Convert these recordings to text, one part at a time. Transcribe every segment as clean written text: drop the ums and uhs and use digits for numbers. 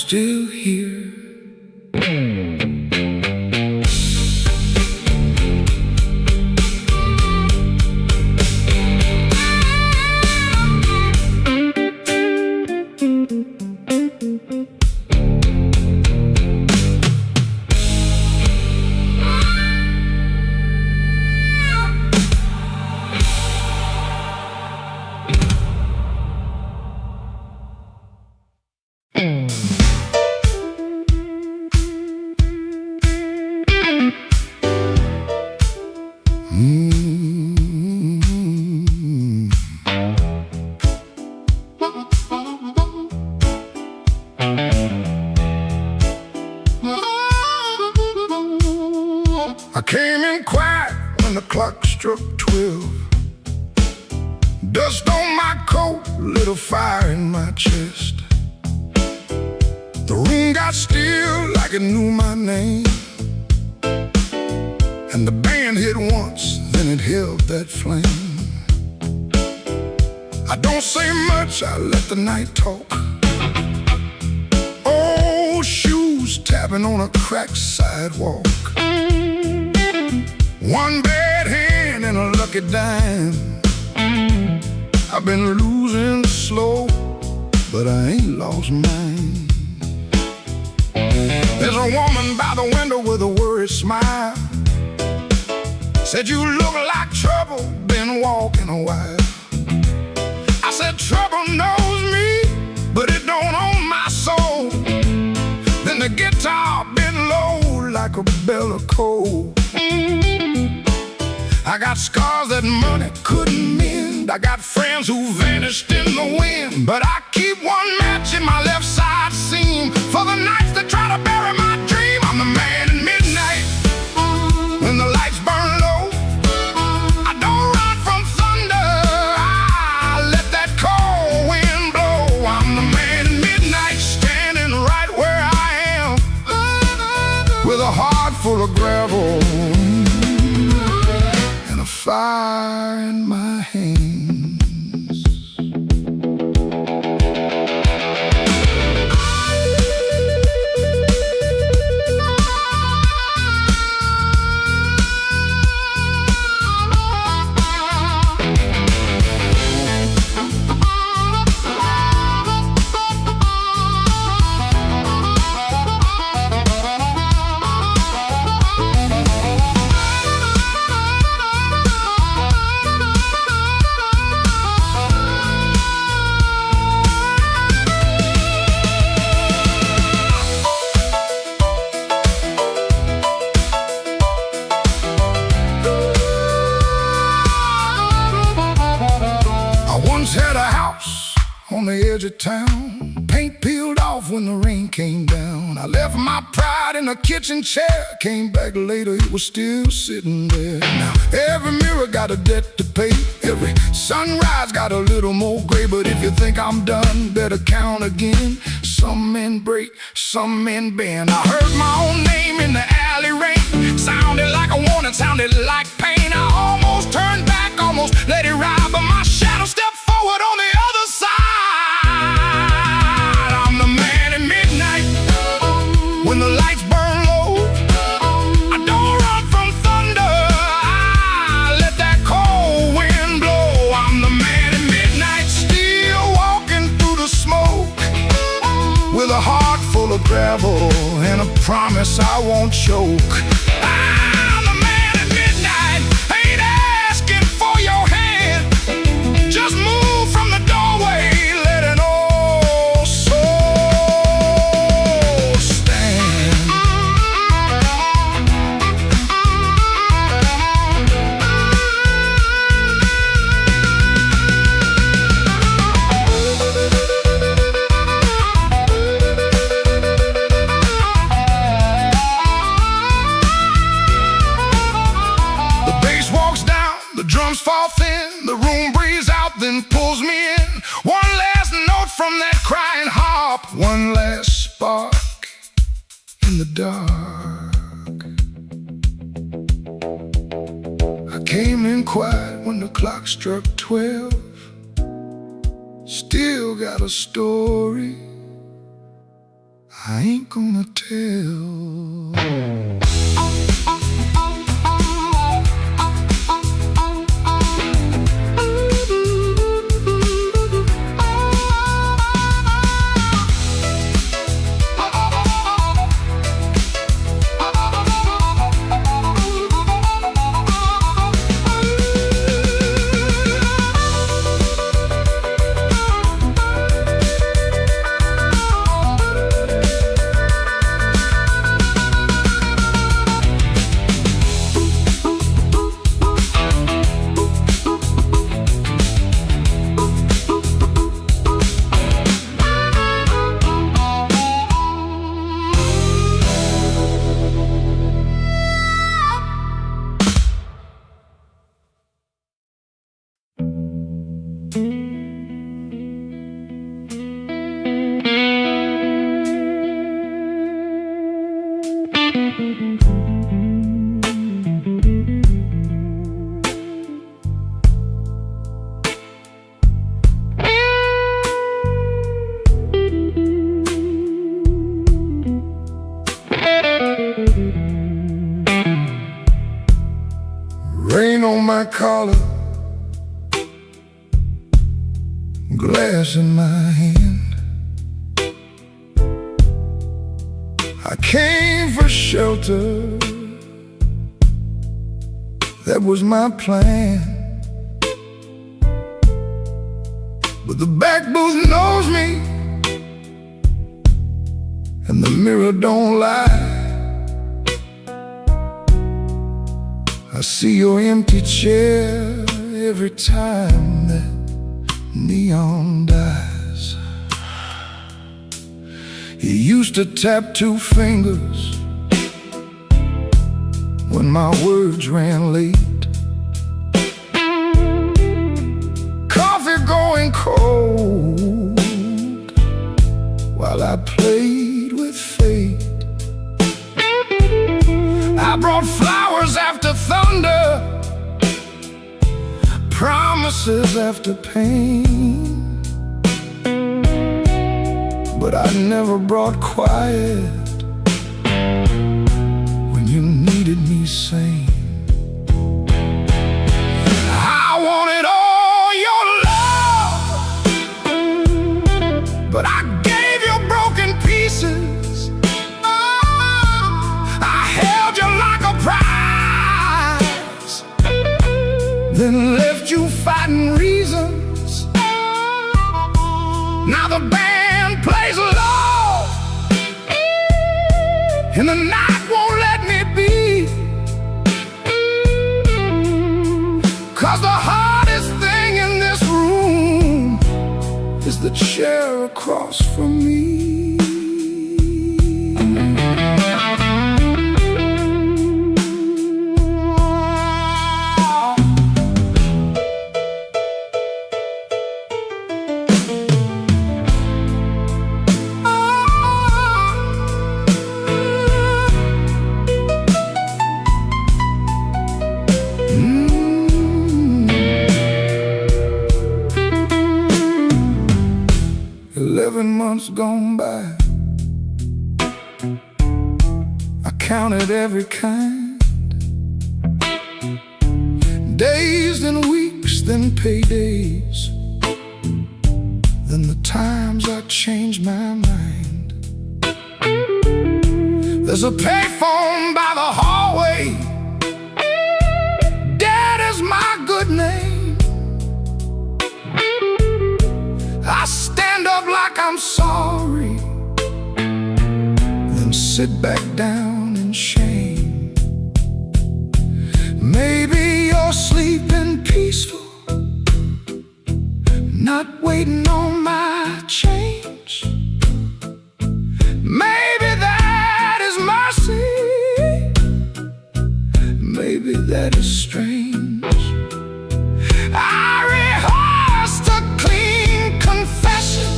still here. I came in quiet when the clock struck 12. Dust on my coat, lit a fire in my chest. The room got still like it knew my name, and the band hit once, then it held that flame. I don't say much, I let the night talk. Old shoes tapping on a cracked sidewalk. One bad hand and a lucky dime. I've been losing slow, but I ain't lost mine. There's a woman by the window with a worried smile. Said, you look like trouble, been walking a while. I said, trouble knows me, but it don't own my soul. Then the guitar bent low like a bell of coal. I got scars that money couldn't mend. I got friends who vanished in the wind, but I keep one match in my left side seam for the nights that try to bury my dream. I'm the man in midnight when the lights burn low. I don't run from thunder, I let that cold wind blow. I'm the man in midnight, standing right where I am, with a heart full of gravel, fire in my hands. Had a house on the edge of town, paint peeled off when the rain came down. I left my pride in a kitchen chair, came back later, it was still sitting there. Now every mirror got a debt to pay, every sunrise got a little more gray. But if you think I'm done, better count again. Some men break, some men bend. I heard my own name in the alley rain, sounded like a warning, sounded like pain. I almost turned back, almost let it ride, but my shadow stepped forward on the other side. I'm the man in midnight when the lights burn low. I don't run from thunder, I let that cold wind blow. I'm the man in midnight, still walking through the smoke, with a heart full of gravel and a promise I won't choke. I'm the man at midnight, ain't asking for your hand, just move from the doorway, let an old soul stand. The bass walks down, the drums fall thin, the room breathes out, then pulls me in. One last note from that crying harp, one last spark in the dark. I came in quiet when the clock struck 12. Still got a story I ain't gonna tell. Rain on my collar, glass in my hand. I came for shelter, that was my plan. But the back booth knows me, and the mirror don't lie. I see your empty chair every time that neon dies. You used to tap two fingers when my words ran late. Coffee going cold while I played with fate. I brought flowers after thunder, promises after pain, but I never brought quiet when you needed me sane. I wanted all your love, but I gave you broken pieces. I held you like a prize, then left you fighting reasons. Now the band plays low, and the night won't let me be. 'Cause the hardest thing in this room is the chair across from me. 11 months gone by, I counted every kind. Days, then weeks, then paydays, then the times I changed my mind. There's a payphone by the hallway, Dad is my good name. I stand up like I'm sorry, then sit back down in shame. Maybe you're sleeping peaceful, not waiting on my change. Maybe that is mercy, maybe that is strange. I rehearsed a clean confession,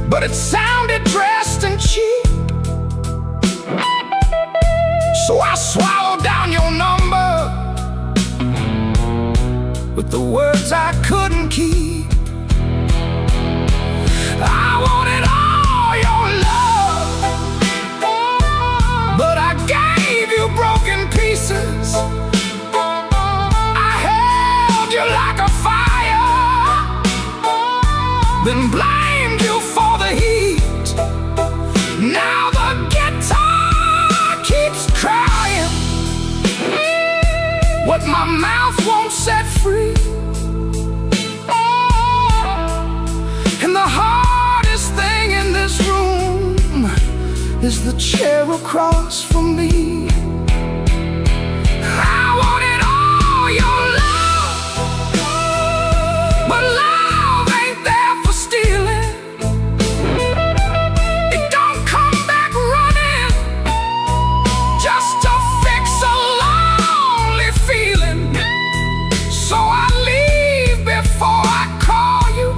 but it sounded dressed and cheap. So I swallowed down your number with the words I couldn't keep. I wanted all your my mouth won't set free. And the hardest thing in this room is the chair across from me. I wanted all your love, but love ain't there for stealing. It don't come back running just to fix a lonely feeling. So I leave before I call you.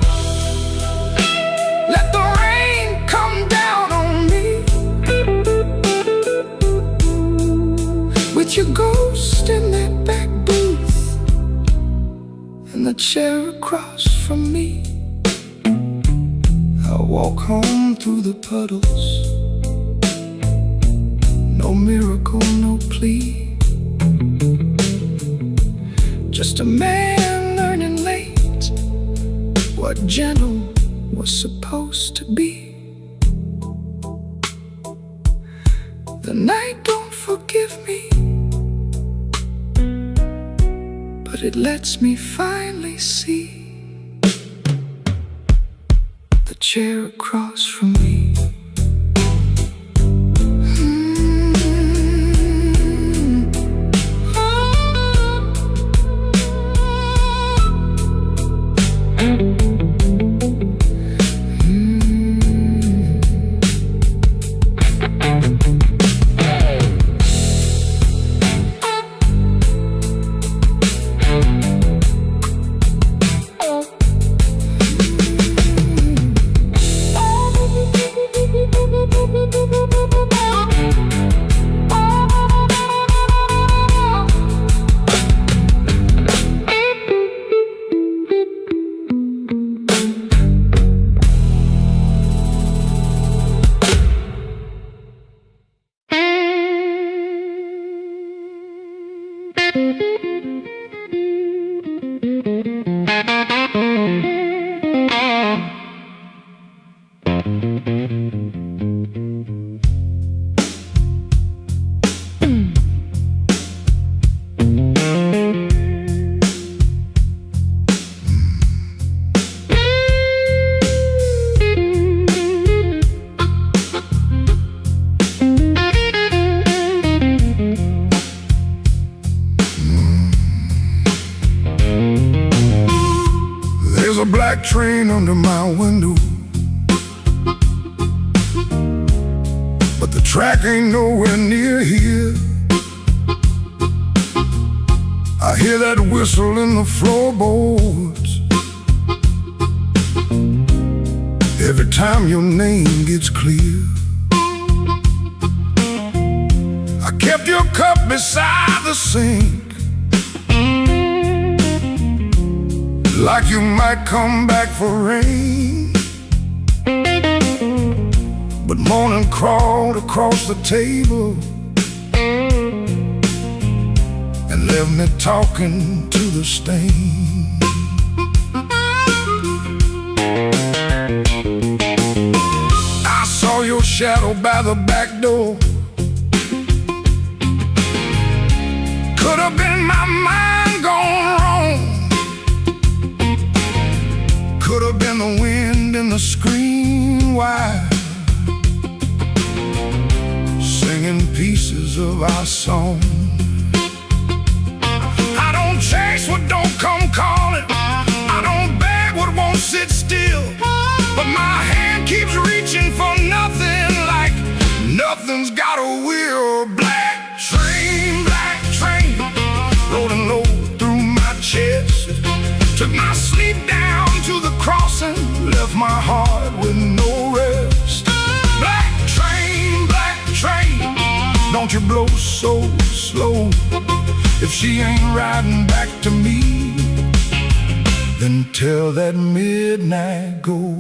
Let the rain come down on me with your ghost in that back booth and the chair across from me. I walk home through the puddles. No miracle, no plea. Just a man learning late what gentle was supposed to be. The night don't forgive me, but it lets me finally see the chair across from me. There's a black train under my window, but the track ain't nowhere near here. I hear that whistle in the floorboards every time your name gets clear. I kept your cup beside the sink, like you might come back for rain. But morning crawled across the table and left me talking to the stain. I saw your shadow by the back door. Could have been my mind gone wrong. Could have been the wind in the screen wire, singing pieces of our song. I don't chase what don't come calling. I don't beg what won't sit still. But my hand keeps reaching for nothing, like nothing's got a wheel. Black train, rolling low through my chest. Took my sleep down to the crossing, left my heart with no rest. Black train, don't you blow so slow. If she ain't riding back to me, then tell that midnight go.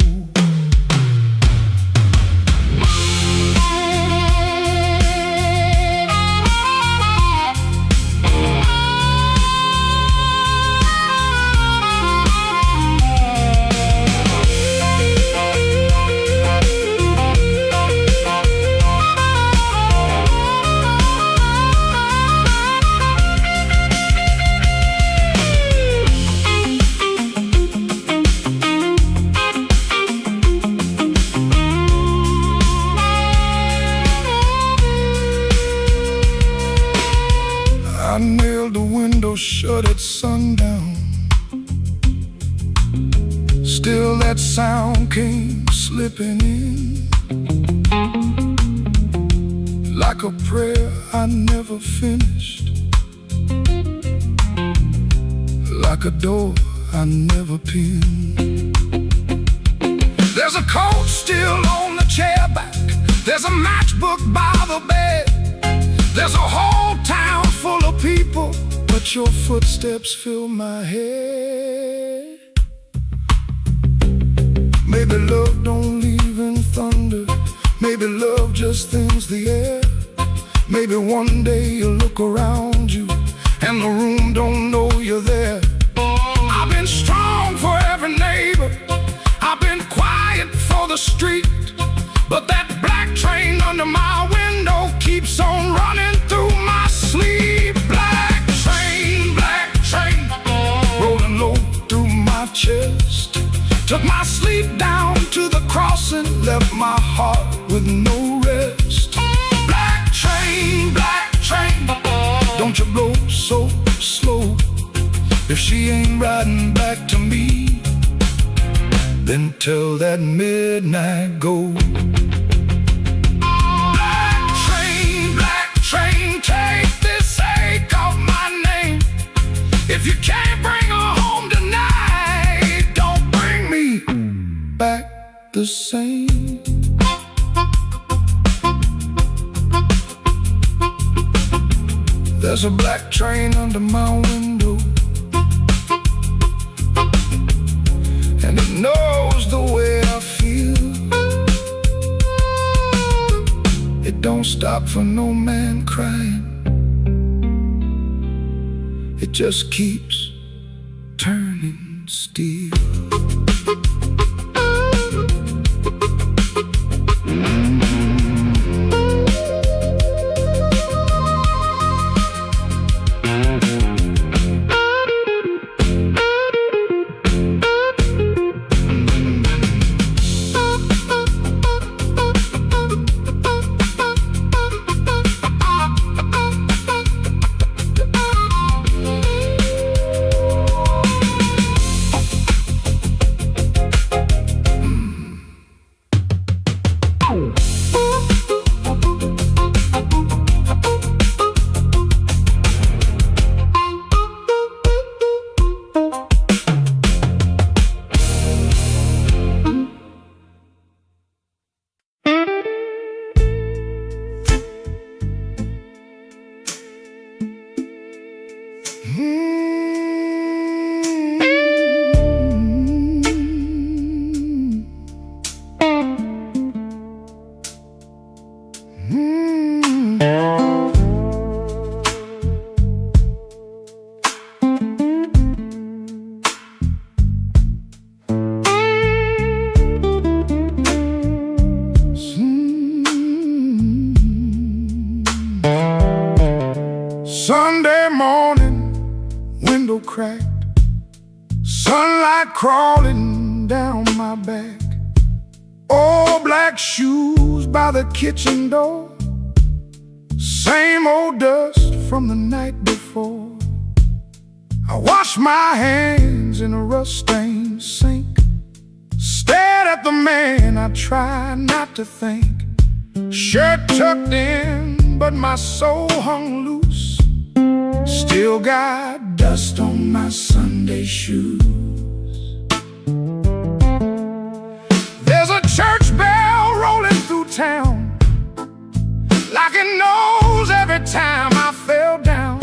shut at sundown. Still that sound came slipping in, like a prayer I never finished, like a door I never pinned. There's a coat still on the chair back, there's a matchbook by the bed, there's a whole town full of people, but your footsteps fill my head. Maybe love don't leave in thunder, maybe love just thins the air. Maybe one day you look around you and the room don't know you're there. I've been strong for every neighbor, I've been quiet for the street, but that black train under my window keeps on running through my sleep. Black train, rolling low through my chest, took my sleep down to the crossing, left my heart with no rest. Black train, don't you blow so slow. If she ain't riding back to me, then tell that midnight go. Black train, take this ache off my name. If you can't bring her home tonight, don't bring me back the same. There's a black train under my window, and it knows the way I feel. It don't stop for no man crying, it just keeps turning steel. Sunday morning, window cracked, sunlight crawling down my back. Old black shoes by the kitchen door, same old dust from the night before. I washed my hands in a rust-stained sink, stared at the man I tried not to think. Shirt tucked in, but my soul hung loose. Still got dust on my Sunday shoes. There's a church bell rolling through town, like it knows every time I fell down.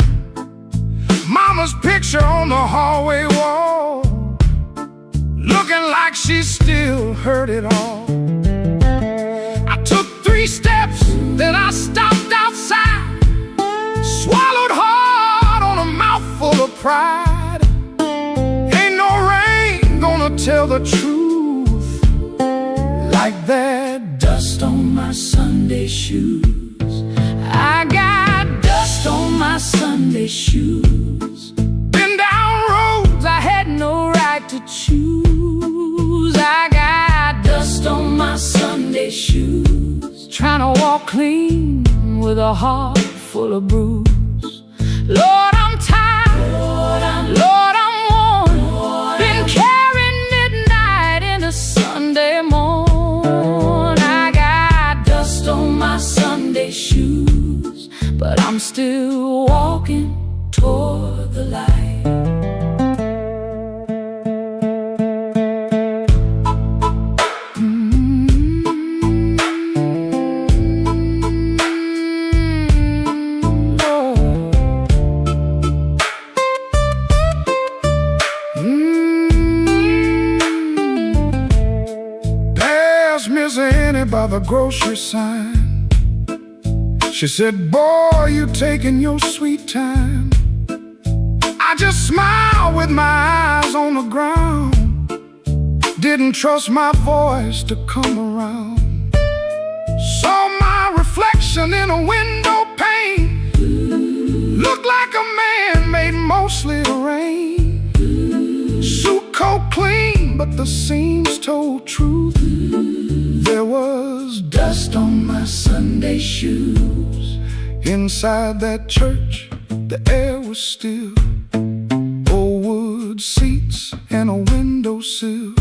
Mama's picture on the hallway wall, looking like she still heard it all. I took 3 steps, then I stopped outside, swallowed hard on a mouthful of pride. Ain't no rain gonna tell the truth like that dust on my Sunday shoes. I got dust on my Sunday shoes. Been down roads I had no right to choose. I got dust on my Sunday shoes, trying to walk clean with a heart full of bruise. Lord, I'm tired grocery sign. She said, boy, you taking your sweet time. I just smiled with my eyes on the ground. Didn't trust my voice to come around. Saw my reflection in a window pane. Looked like a man made mostly of rain. Suit coat clean, but the seams told truth. There was dust on my Sunday shoes. Inside that church, the air was still. Old wood seats and a windowsill.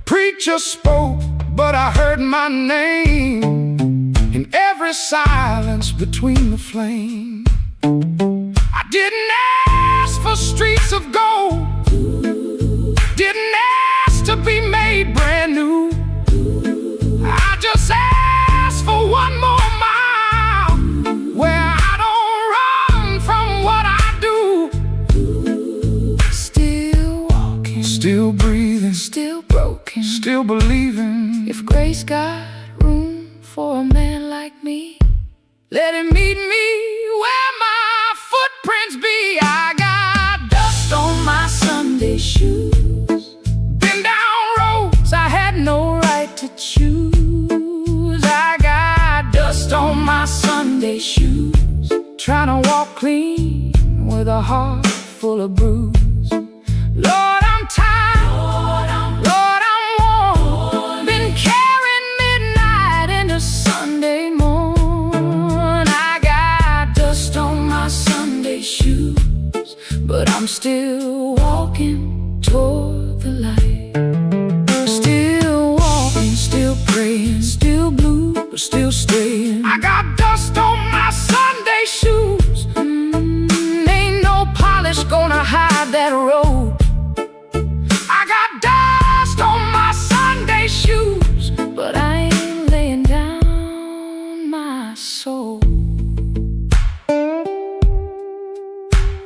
Preacher spoke, but I heard my name in every silence between the flame. I didn't ask for streets of gold. Didn't ask to be made brand new. I just asked for one more mile where I don't run from what I do. Still walking, still breathing, still broken, still believing. If grace got room for a man like me, let him meet me where my footprints be. I got dust on my Sunday shoes. Been down roads I had no right to choose. I got dust on my Sunday shoes. Trying to walk clean with a heart full of bruise. Lord, I'm tired. Lord, I'm worn. Been carrying midnight into Sunday morn. I got dust on my Sunday shoes, but I'm still walking toward the light. Still walking, still praying, still blue, but still staying. I got dust on my Sunday shoes. Ain't no polish gonna hide that road. I got dust on my Sunday shoes, but I ain't laying down my soul.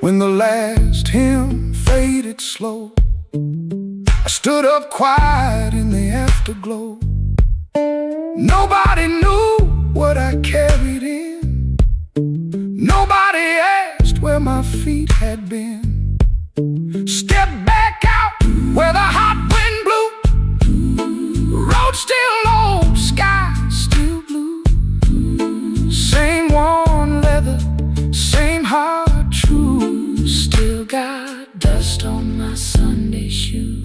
When the last hymn faded slow, I stood up quiet in the afterglow. Nobody knew what I carried in. Nobody asked where my feet had been. Step back out where the hot wind blew. Road still low, sky still blue. Same worn leather, same heart true. Still got dust on my Sunday shoes.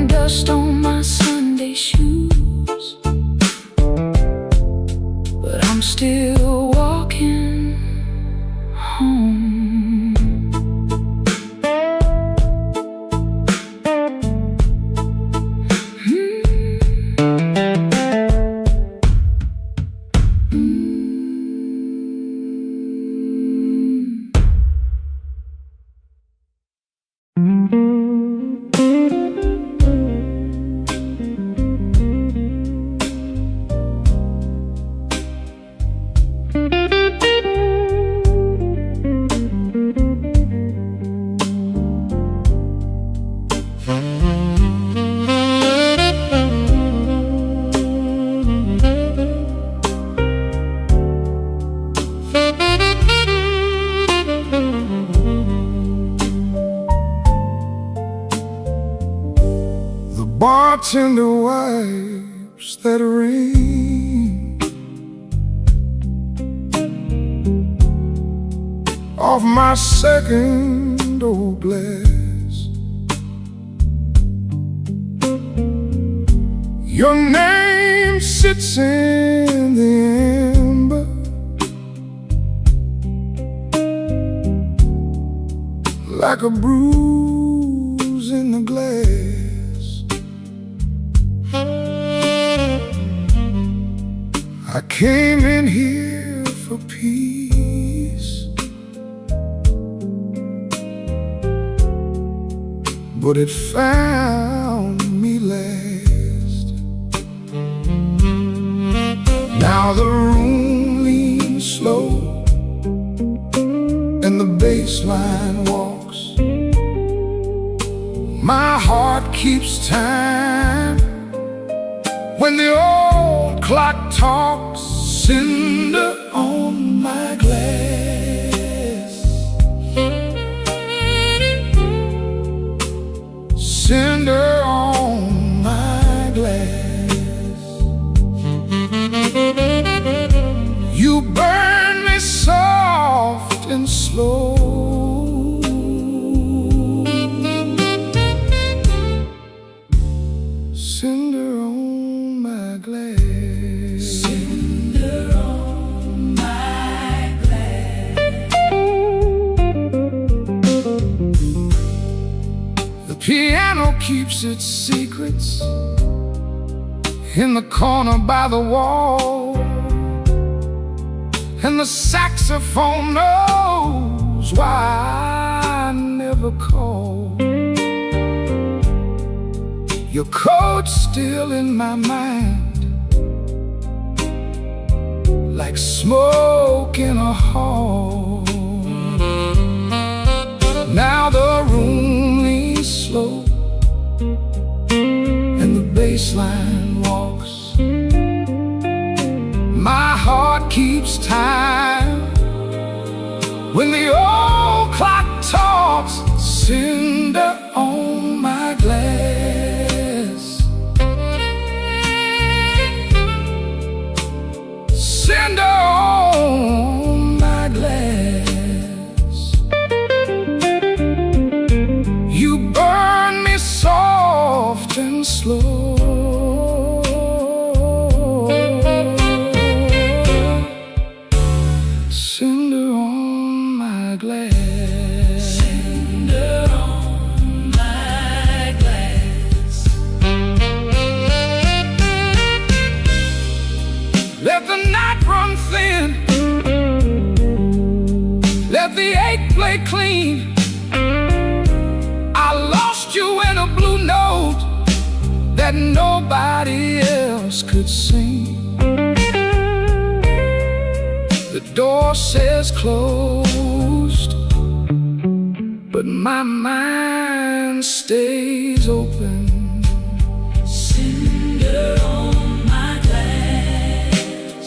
Dust on my Sunday shoes, but I'm still walking home. Bartender wipes that rain off my second old glass. Your name sits in the amber, like a bruise in the glass. I came in here for peace, but it found me last. Now the room leans slow and the bass line walks. My heart keeps time when the old clock talks. Cinder on my glass, cinder on my glass. You burn me soft and slow. Cinder on my glass, cinder on my glass. The piano keeps its secrets in the corner by the wall, and the saxophone knows why I never call. Your coat's still in my mind, like smoke in a hall. Now the room leans slow, and the bass line walks. My heart keeps time when the old clock talks. Cinder on my glass, cinder on my glass. You burn me soft and slow. Cinder on my glass, cinder on my glass. Let the night run thin, let the ache play clean. I lost you in a blue note that nobody else could sing. The door says closed, but my mind stays open. Cinder on my glass,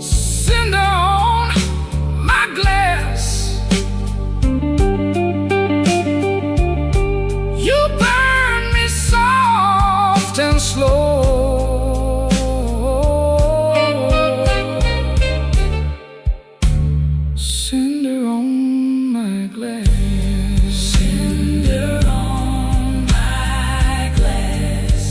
cinder on my glass. You burn me soft and slow. Cinder on my glass, cinder on my glass.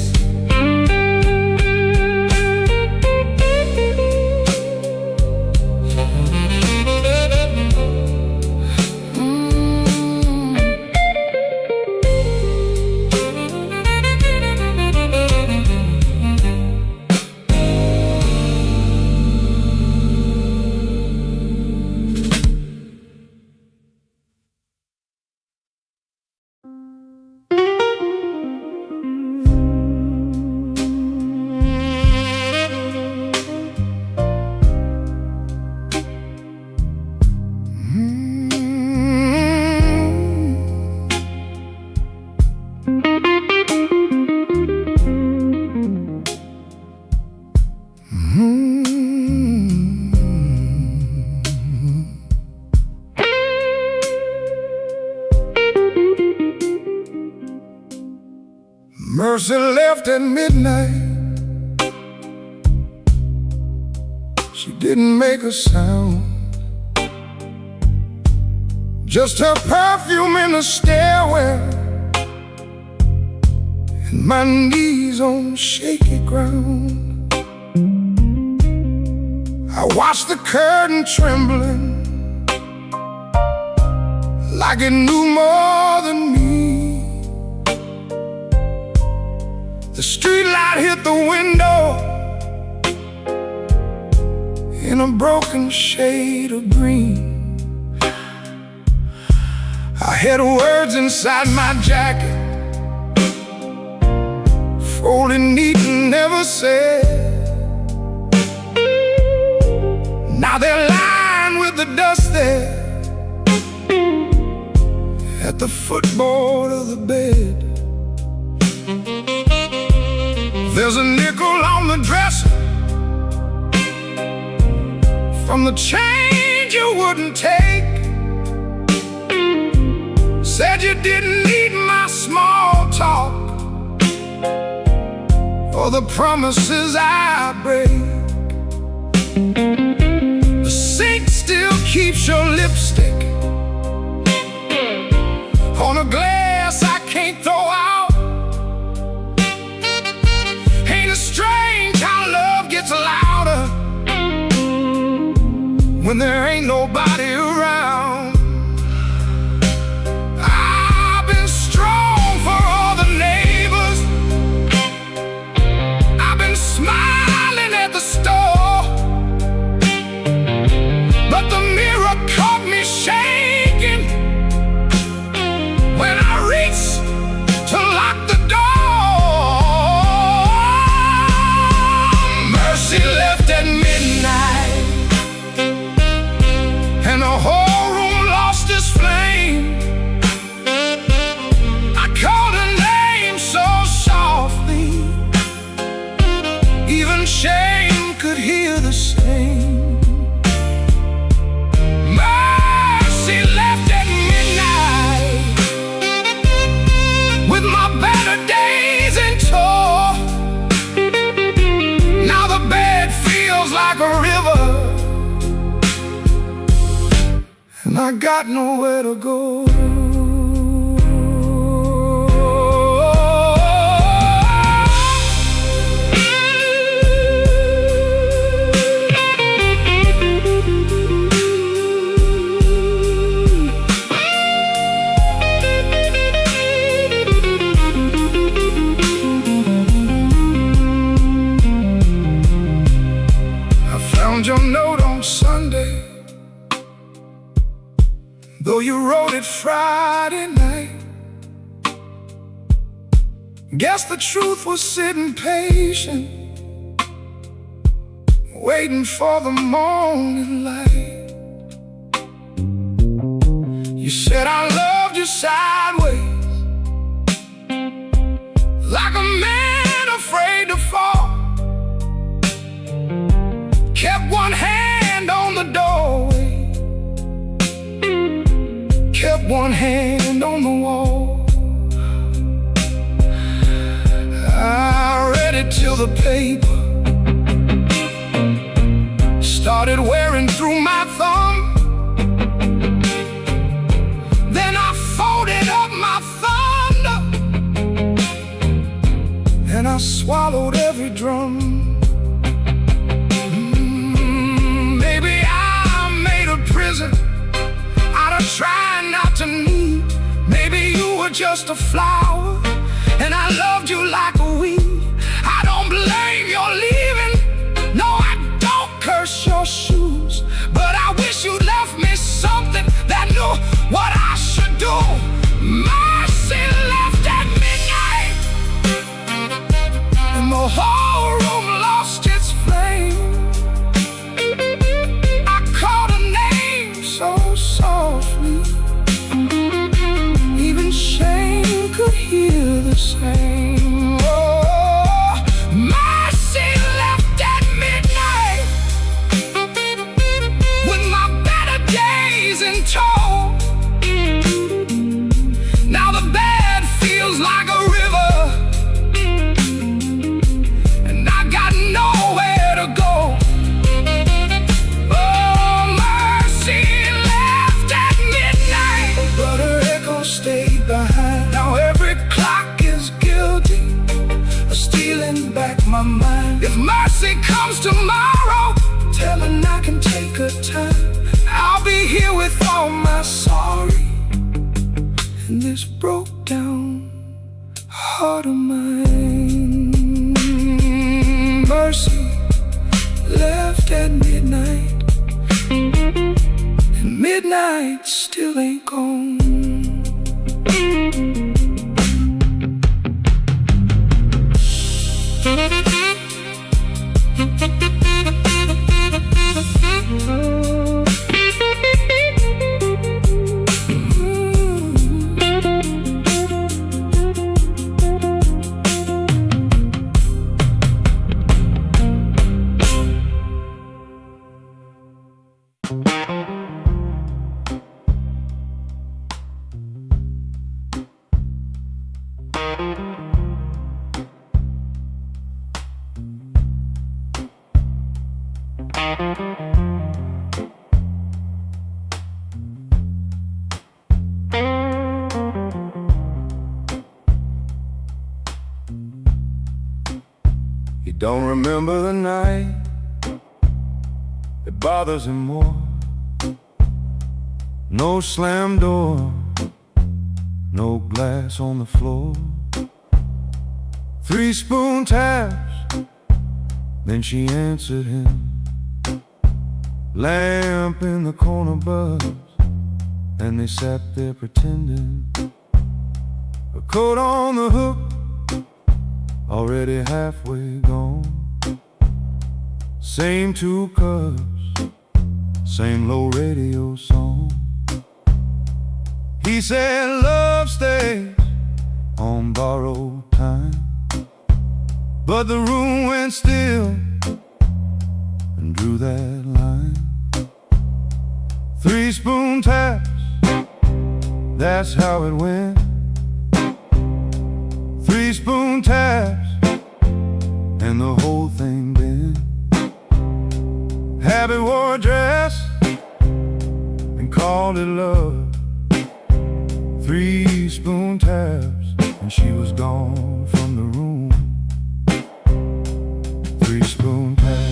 Mercy left at midnight. She didn't make a sound, just her perfume in the stairwell, and my knees on shaky ground. I watched the curtain trembling like it knew more than me. The streetlight hit the window in a broken shade of green. I had words inside my jacket, folded neat and never said. Now they're lined with the dust there, at the footboard of the bed. There's a nickel on the dresser from the change you wouldn't take. Said you didn't need my small talk or the promises I break. The sink still keeps your lipstick on a glass I can't throw out. Ain't it strange how love gets louder when there ain't nobody around? I've been strong for all the neighbors, I've been smiling at the store, but the mirror caught me shaking when I reached to lock the door. Mercy left at midnight, and the whole room lost its flame. I called her name so softly, even shame could hear the same. Mercy left at midnight with my better days in tow. Now the bed feels like a river, and I got nowhere to go. I found your note on Sunday, though you wrote it Friday night. Guess the truth was sitting patient, waiting for the morning light. You said I loved you sideways, like a man afraid to fall. Kept one hand on the doorway, kept one hand on the wall. I read it till the paper started wearing through my thumb. Then I folded up my thunder, and I swallowed every drum. Maybe I made a prison out of trying not to need. Maybe you were just a flower, and I loved you like a weed. I don't blame your leaving, no, I don't curse your shoes, but I wish you left me something that knew what I should do. Mercy left at midnight, and the whole room lost its flame. I called her name so softly, even shame could hear the same. Oh, mercy left at midnight with my better days in tow. Now the bed feels like a river, and I got nowhere to go. Oh, mercy left at midnight, but her echo stayed behind. Now every clock is guilty of stealing back my mind. If mercy comes tomorrow, tell her I can take her time. I'll be here with all my sorry and this broke down heart of mine. Mercy left at midnight, and midnight still ain't gone. He don't remember the night that bothers him more. No slam door, no glass on the floor. 3 spoon taps, then she answered him. Lamp in the corner buzzed, and they sat there pretending. A coat on the hook, already halfway gone. Same 2 cups, same low radio song. He said love stays on borrowed time, but the room went still and drew that line. 3 spoon taps, that's how it went. 3 spoon taps, and the whole thing bent. Habit wore a dress and called it love. 3 spoon taps, and she was gone from the room. 3 spoon taps.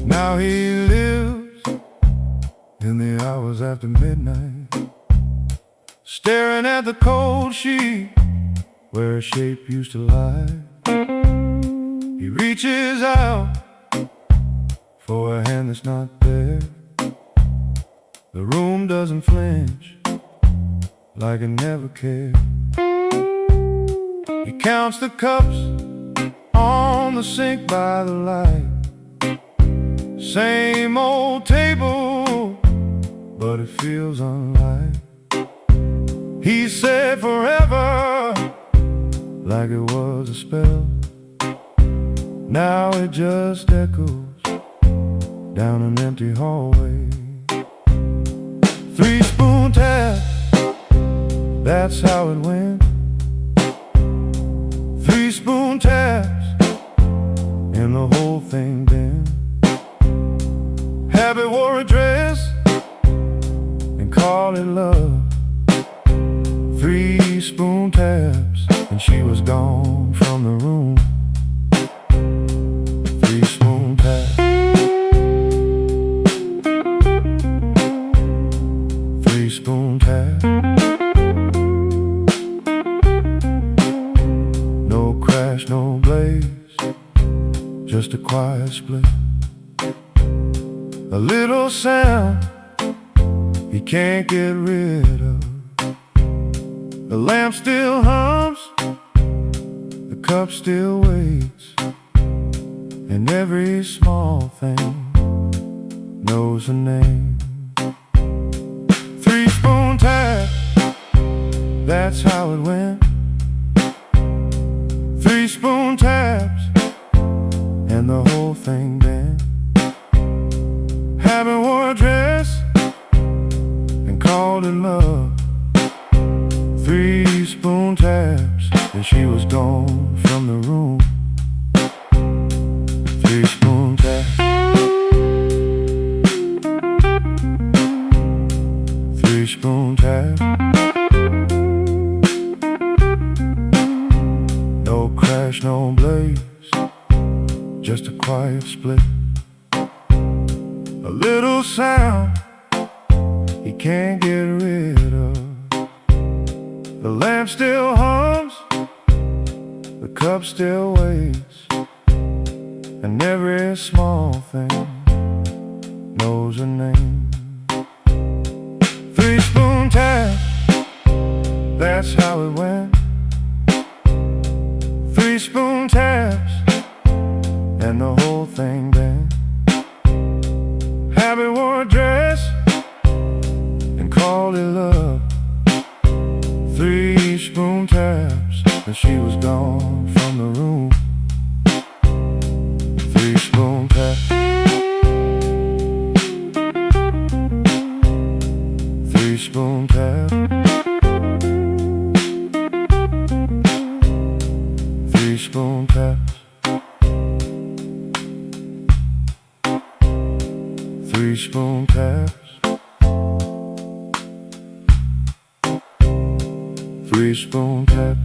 Now he lives in the hours after midnight, staring at the cold sheet where a shape used to lie. He reaches out for a hand that's not there. The room doesn't flinch, like it never cared. He counts the cups on the sink by the light. Same old table, but it feels unlike. He said forever, like it was a spell. Now it just echoes down an empty hallway. 3 spoon taps, that's how it went. 3 spoon taps, and the whole thing bent. Habit wore a dress and called it love. 3 spoon taps, and she was gone from the room. 3 spoon taps. 3 spoon taps. No crash, no blaze, just a quiet split. A little sound he can't get rid of. The lamp still hums, the cup still waits, and every small thing knows a name. 3 spoon taps, that's how it went. 3 spoon taps, and the whole thing bent. Habit wore a dress and called it love. 3 spoon taps, and she was gone from the room. 3 spoon taps. 3 spoon taps. No crash, no blaze, just a quiet split. A little sound he can't get rid of. The lamp still hums, the cup still waits, and every small thing knows a name. 3 spoon taps, that's how it went. 3 spoon taps, and the whole thing bent. Habit wore a dress and called it love. 3 spoon taps, and she was gone from the room. 3 spoon spoon taps, 3 spoon taps, 3 spoon taps.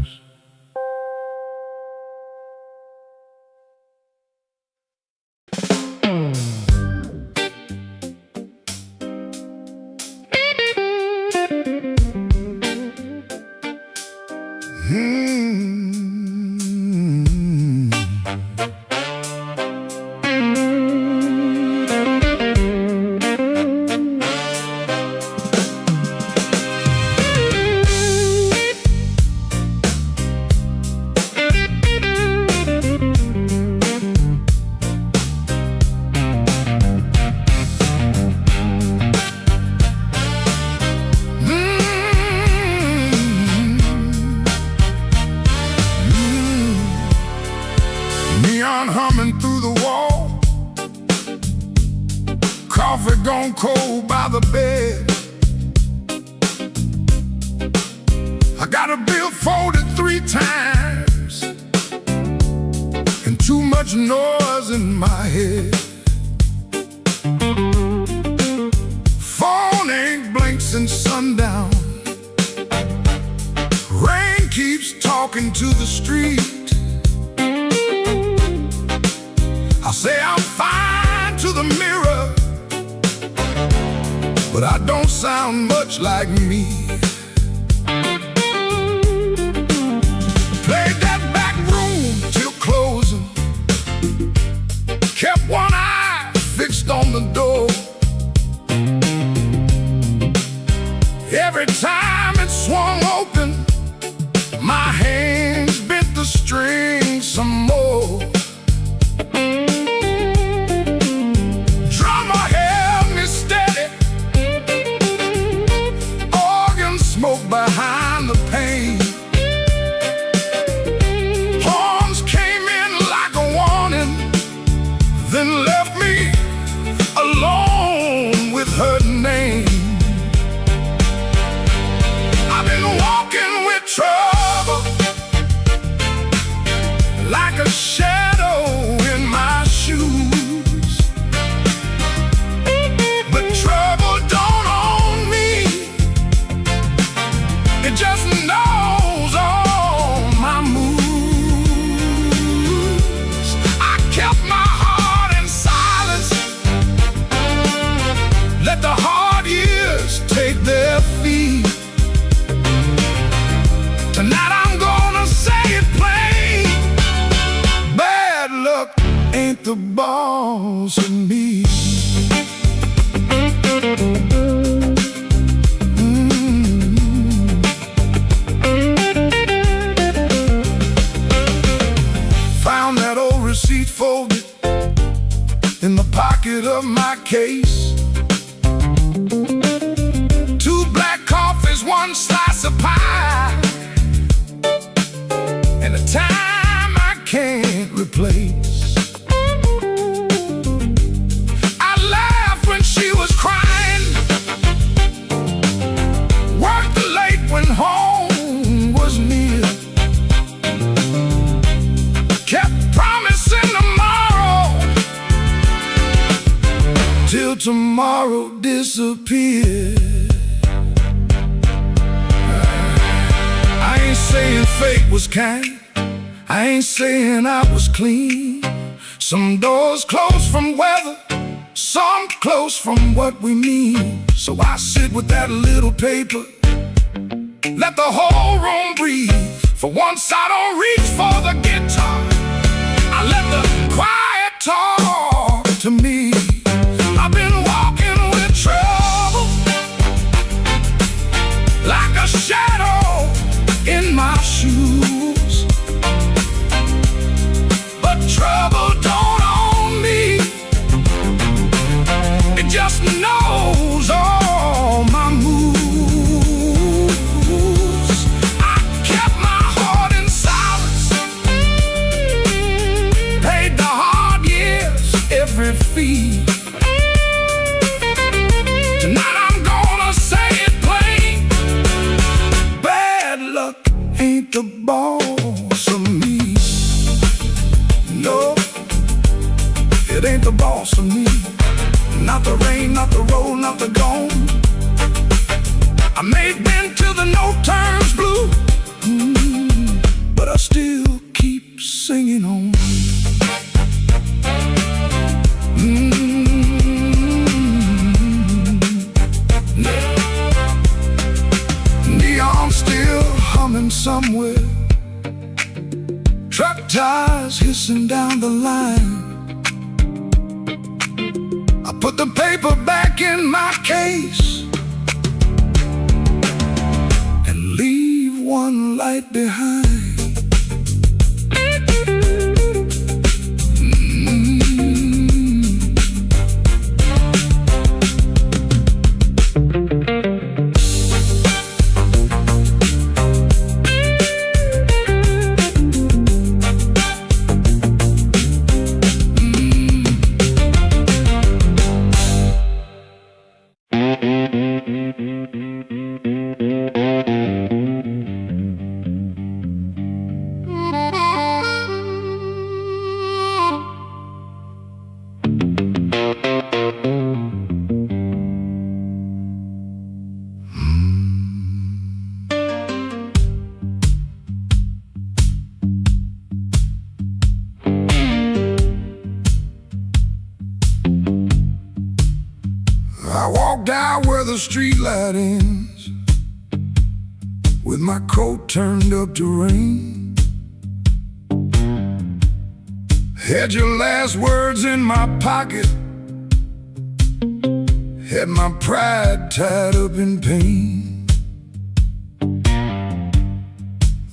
Neon humming through the wall, coffee gone cold by the bed. I got a bill folded 3 times and too much noise in my head. Phone ain't blinked since sundown. Rain keeps talking to the street. I say I'm fine to the mirror, but I don't sound much like me. Played that back room till closing, kept one eye fixed on the door. Every time it swung open, my hands bent the string some more. Smoke behind the pane. Horns came in like a warning, then left me alone with her name. I've been walking with trouble, like a shadow in my shoes. But trouble don't own me, it just knows all my moves. I kept my heart in silence, let the hard years take their feet. Tonight I'm gonna say it plain, bad luck ain't the boss of me. Found that old receipt folded in the pocket of my case. 2 black coffees, 1 slice of pie, and a time I can't replace. I laughed when she was crying, worked late when home was near, kept promising tomorrow till tomorrow disappeared. I ain't saying fate was kind, I ain't saying I was clean. Some doors close from weather, some close from what we mean. So I sit with that little paper, let the whole room breathe. For once I don't reach for the guitar, I let the quiet talk to me. I've been walking with trouble, like a shadow in my shoes. But trouble don't own me, it just knows all my moves. I kept my heart in silence, paid the hard years every fee. Tonight I'm gonna say it plain, bad luck ain't the boss of me. ain't the boss of me. Not the rain, not the road, not the gone. I may have been till the no turns blue, but I still keep singing on. Neon still humming somewhere, truck tires hissing down the line. I put the paper back in my case and leave one light behind. I walked out where the street light ends, with my coat turned up to rain. Had your last words in my pocket, had my pride tied up in pain.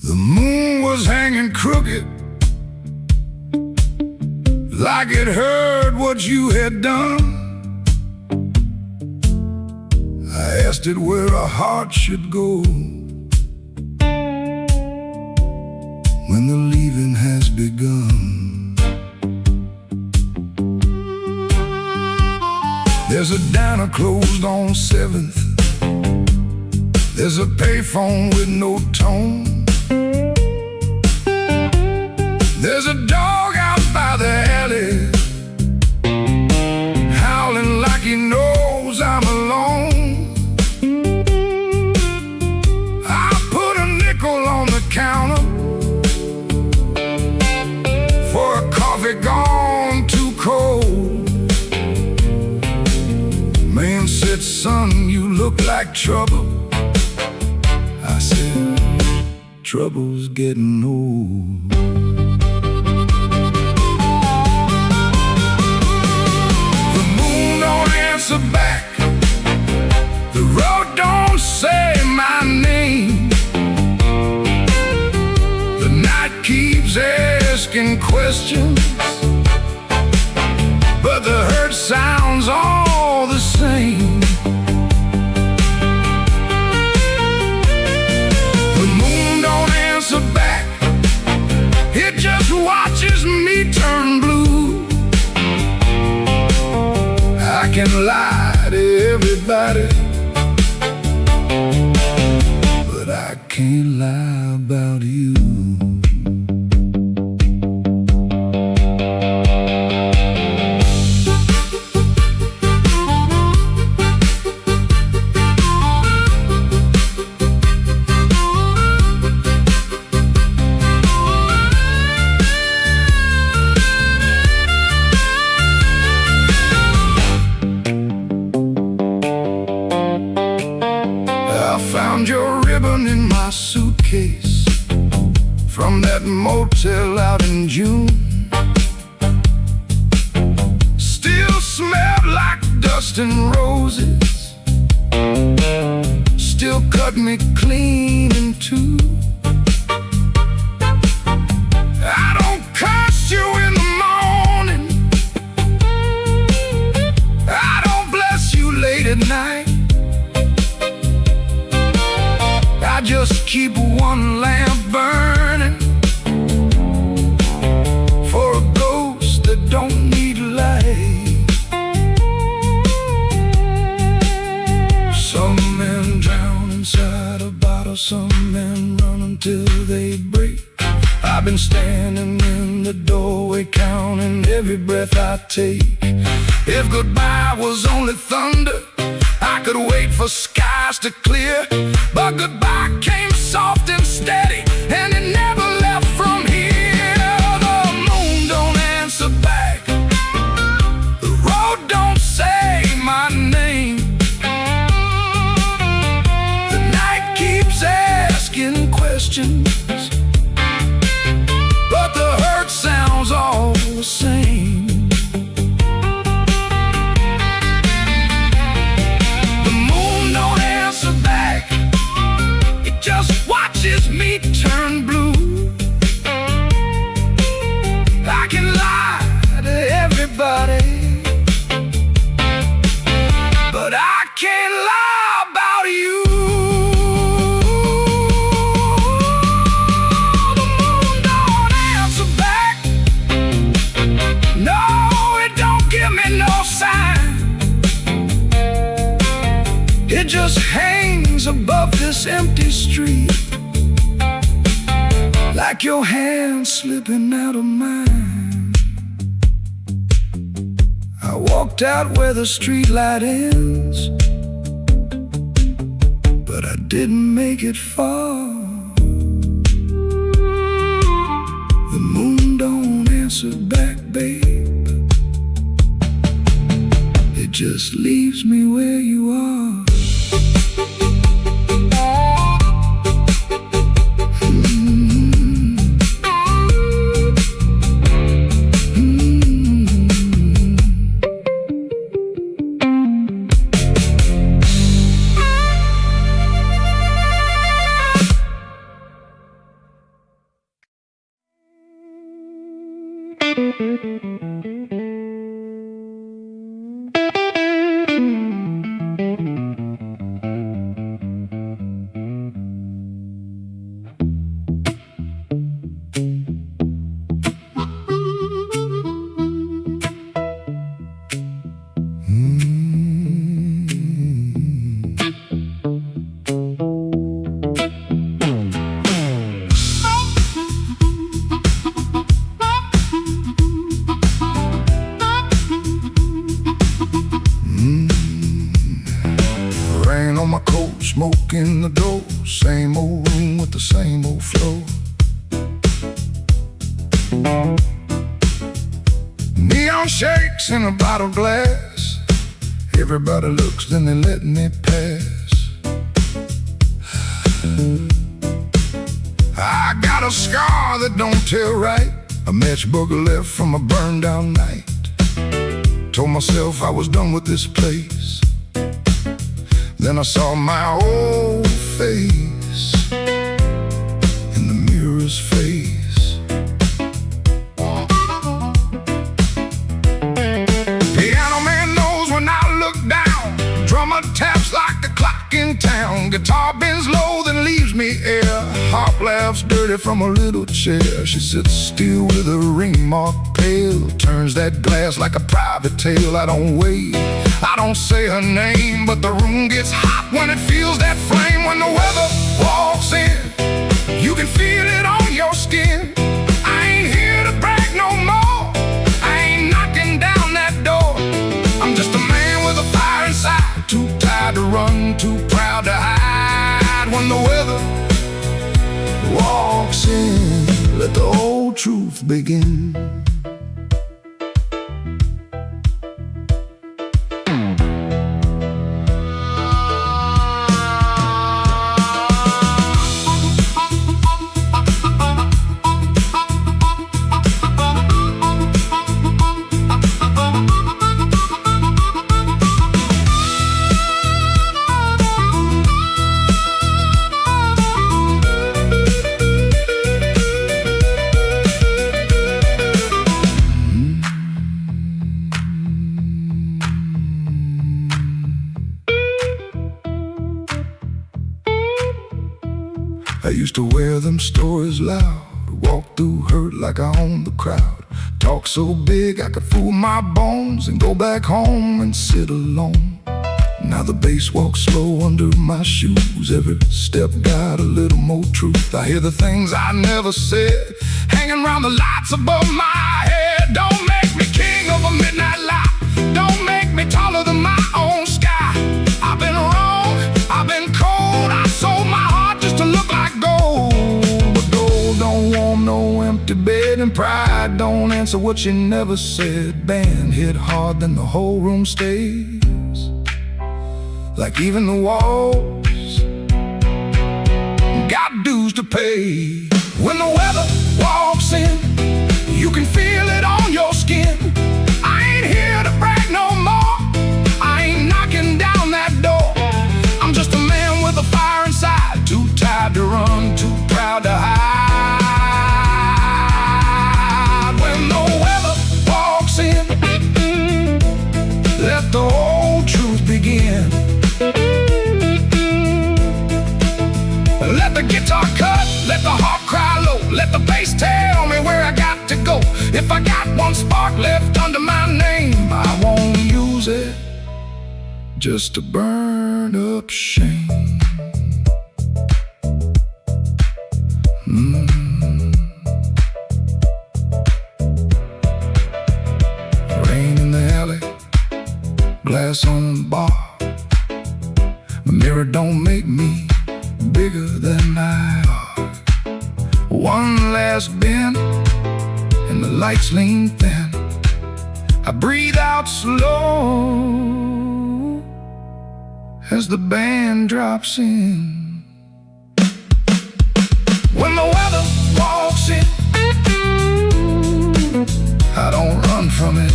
The moon was hanging crooked, like it heard what you had done. I asked it where a heart should go when the leaving has begun. There's a diner closed on 7th. There's a payphone with no tone. There's a dog out by the alley, howling like he knows I'm alone. Counter for a coffee gone too cold. Man said, son, you look like trouble. I said, trouble's getting old. The moon don't answer back, the road don't say my name. Keeps asking questions, but the hurt sounds all the same. The moon don't answer back, it just watches me turn blue. I can lie to everybody, but I can't lie about you. Your ribbon in my suitcase from that motel out in June. Still smelled like dust and roses, still cut me clean in two. I don't curse you in the morning, I don't bless you late at night. I just keep one lamp burning for a ghost that don't need light. Some men drown inside a bottle, some men run until they break. I've been standing in the doorway counting every every breath I take. If goodbye was only thunder, I could wait for skies to clear. But goodbye came soft and steady, and it never left from here. The moon don't answer back, the road don't say my name. The night keeps asking questions, but the hurt sounds all the same. The moon don't answer back, it just watches me turn blue. I can lie to everybody, but I can't lie about you. The moon don't answer back, no, it don't give me no sign. It just hangs above this empty street, like your hand slipping out of mine. I walked out where the street light ends, but I didn't make it far. The moon don't answer back, babe, it just leaves me where you are. Rain on my coat, smoke in the door, same old room with the same old flow. Neon shakes in a bottle glass, everybody looks, then they let me pass. I got a scar that don't tell right, a matchbook left from a burned out night. Told myself I was done with this place, then I saw my old face in the mirror's face. Piano man knows when I look down, drummer taps like the clock in town. Guitar bends low, then leaves me air. Harp laughs dirty from a little chair. She sits still with her ring mark pale, turns that glass like a private tale. I don't wait, I don't say her name, but the room gets hot when it feels that flame. When the weather walks in, you can feel it on your skin. I ain't here to brag no more, I ain't knocking down that door. I'm just a man with a fire inside, too tired to run, too proud to hide. When the weather walks in, let the old truth begin. I used to wear them stories loud, walk through hurt like I owned the crowd. Talk so big I could fool my bones and go back home and sit alone. Now the bass walks slow under my shoes, every step got a little more truth. I hear the things I never said, hanging around the lights above my head. Don't make me kill don't answer what she never said. Band hit hard, then the whole room stays, like even the walls got dues to pay. When the weather walks in, you can feel it on your skin. I ain't here to brag no more, I ain't knocking down that door. I'm just a man with a fire inside, too tired to run, too proud to hide. When the weather walks in, let the old truth begin. Let the guitar cut, let the heart cry low, let the bass tell me where I got to go. If I got one spark left under my name, I won't use it just to burn up shame. Rain in the alley, glass on the bar. My mirror don't make me bigger than I are. One last bend and the lights lean thin. I breathe out slow as the band drops in. When the weather walks in, I don't run from it.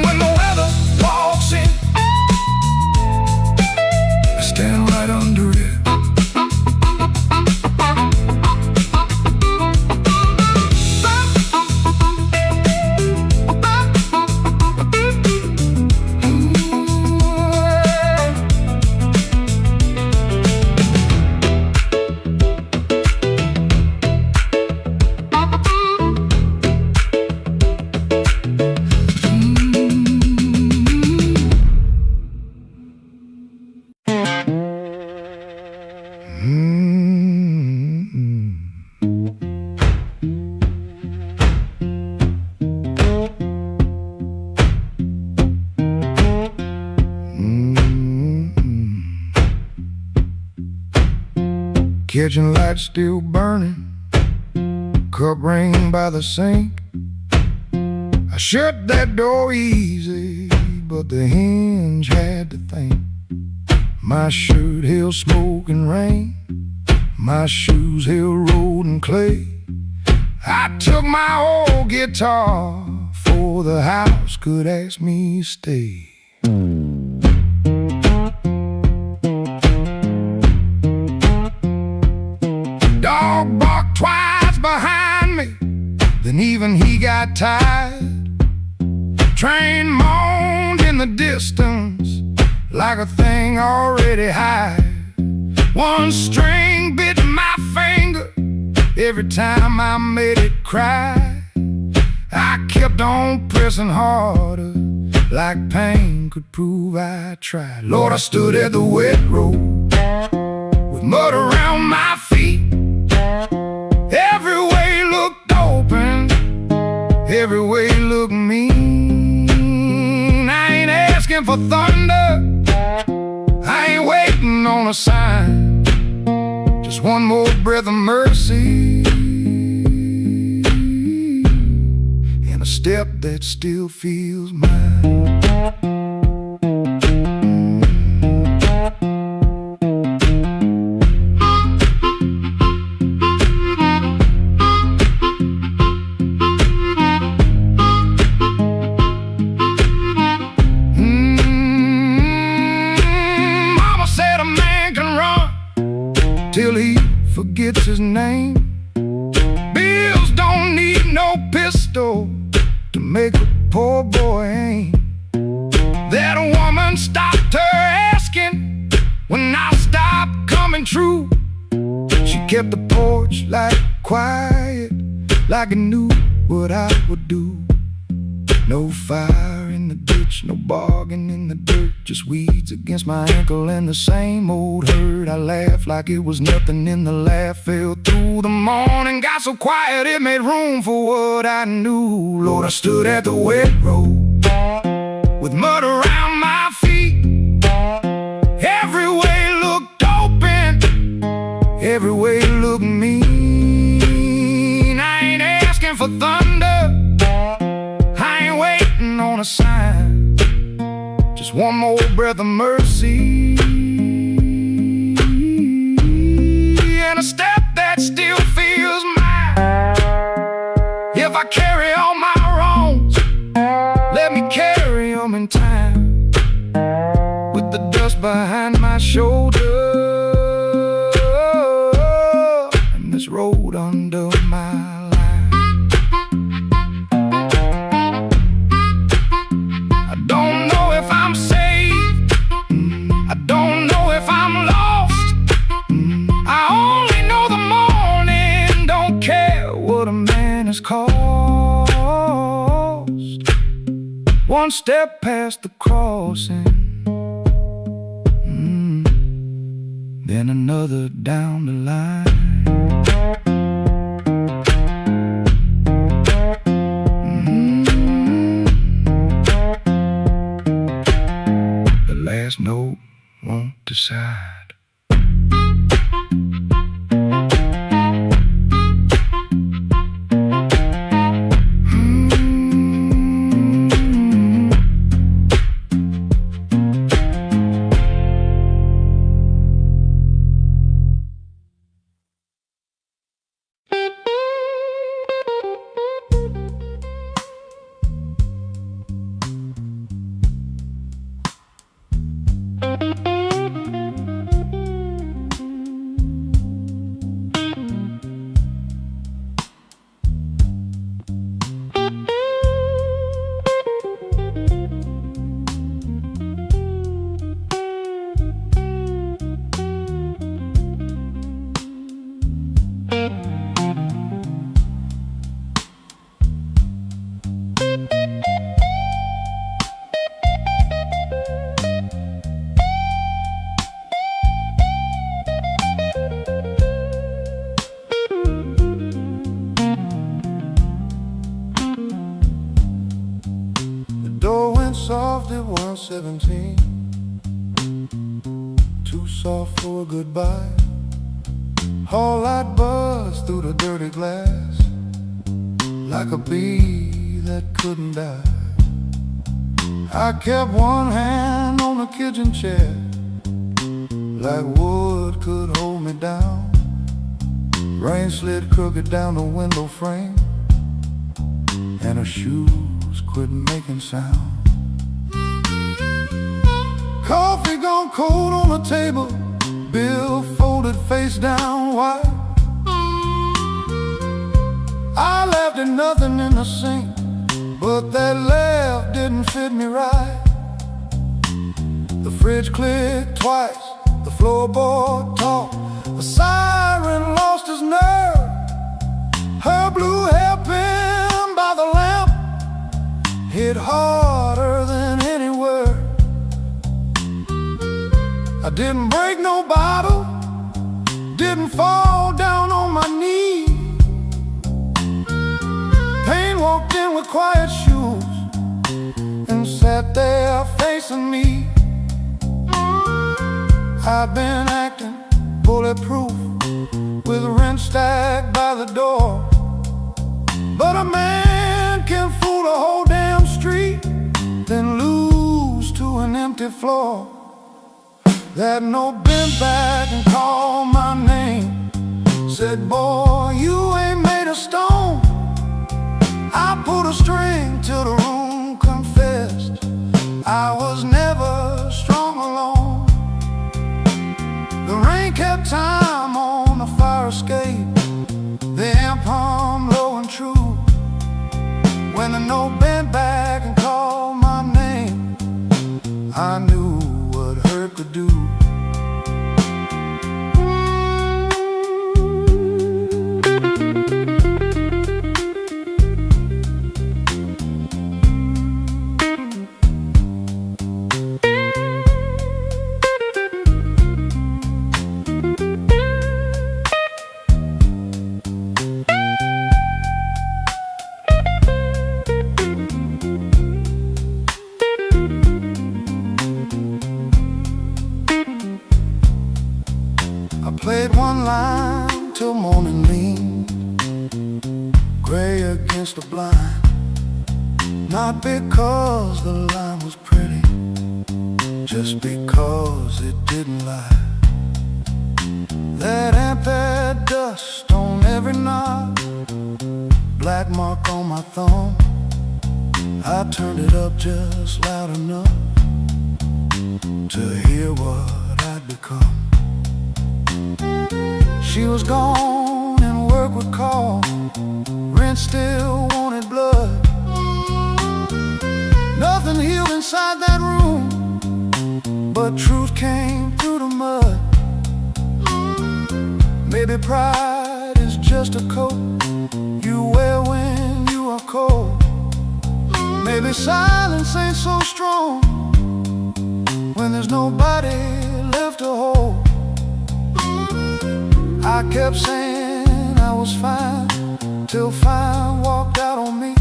When the weather walks in, I stand right under it. Kitchen light still burning, cup ring by the sink. I shut that door easy, but the hinge had to think. My shirt held smoke and rain, my shoes held road and clay. I took my old guitar before the house could ask me to stay. Dog barked twice behind me, then even he got tired. Train moaned in the distance like a thing already hired. One string bit my finger every time I made it cry. I kept on pressing harder, like pain could prove I tried. Lord, I stood at the wet road with mud around my feet. Every way looked open, every way looked mean. I ain't asking for thunder, I ain't waiting on a sign. Just one more breath of mercy and a step that still feels mine. Till he forgets his name. Bills don't need no pistol to make a poor boy aim. That woman stopped her asking when I stopped coming true. She kept the porch light quiet, like I knew what I would do. No fire in the ditch, no bargain in the dirt, just weeds against my ankle and the same old hurt. I laughed like it was nothing, and the laugh fell through the morning. Got so quiet it made room for what I knew. Lord, I stood at the wet road with mud around my feet. Every way looked open, every way looked mean. for thunder. I ain't waiting on a sign, just one more breath of mercy, and a step that still feels mine. If I carry all my wrongs, let me carry them in time, with the dust behind my shoulder and this road under my line. I don't know if I'm saved, I don't know if I'm lost. I only know the morning don't care what a man has cost. One step past the crossing, then another down the line. The last note won't decide. Soft at 117, too soft for a goodbye. Whole light buzzed through the dirty glass, like a bee that couldn't die. I kept one hand on the kitchen chair, like wood could hold me down. Rain slid crooked down the window frame, and her shoes quit making sound. Coffee gone cold on the table, bill folded face down wide. I laughed at nothing in the sink, but that laugh didn't fit me right. The fridge clicked twice, the floorboard talked, the siren lost his nerve. Her blue hairpin by the lamp hit harder than any word. I didn't break no bottle, didn't fall down on my knee. Pain walked in with quiet shoes and sat there facing me. I'd been acting bulletproof, with rent stacked by the door. But a man can fool the whole damn street, then lose to an empty floor. That note bent back and called my name, said, boy, you ain't made of stone. I pulled a string till the room confessed I was never strong alone. The rain kept time on the fire escape, the amp hummed low and true. When the note bent back and called my name, I knew what hurt could do. against the blind. Not because the line was pretty, just because it didn't lie. That amp had dust on every knob, black mark on my thumb. I turned it up just loud enough to hear what I'd become. She was gone and work would call. Rent still wanted blood. Nothing healed inside that room, but truth came through the mud. Maybe pride is just a coat you wear when you are cold. Maybe silence ain't so strong when there's nobody left to hold. I kept saying I was fine, till fine walked out on me.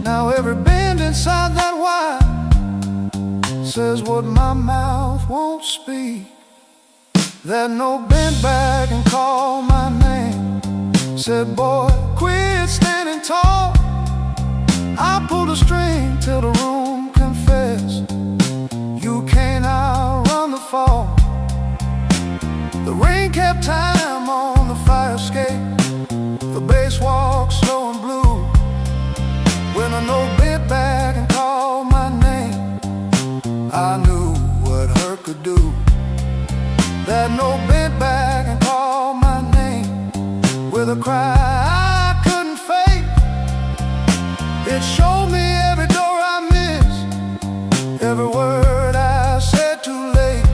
Now every bend inside that wire says what my mouth won't speak. That no bent back and called my name, said, boy, quit standing tall. I pulled a string till the room confessed, you can't outrun the fall. The rain kept time on the fire escape, the bass walked slow and blue. When I no bent back and called my name, I knew what hurt could do. That no bent back and called my name with a cry I couldn't fake. It showed me every door I missed, every word I said too late.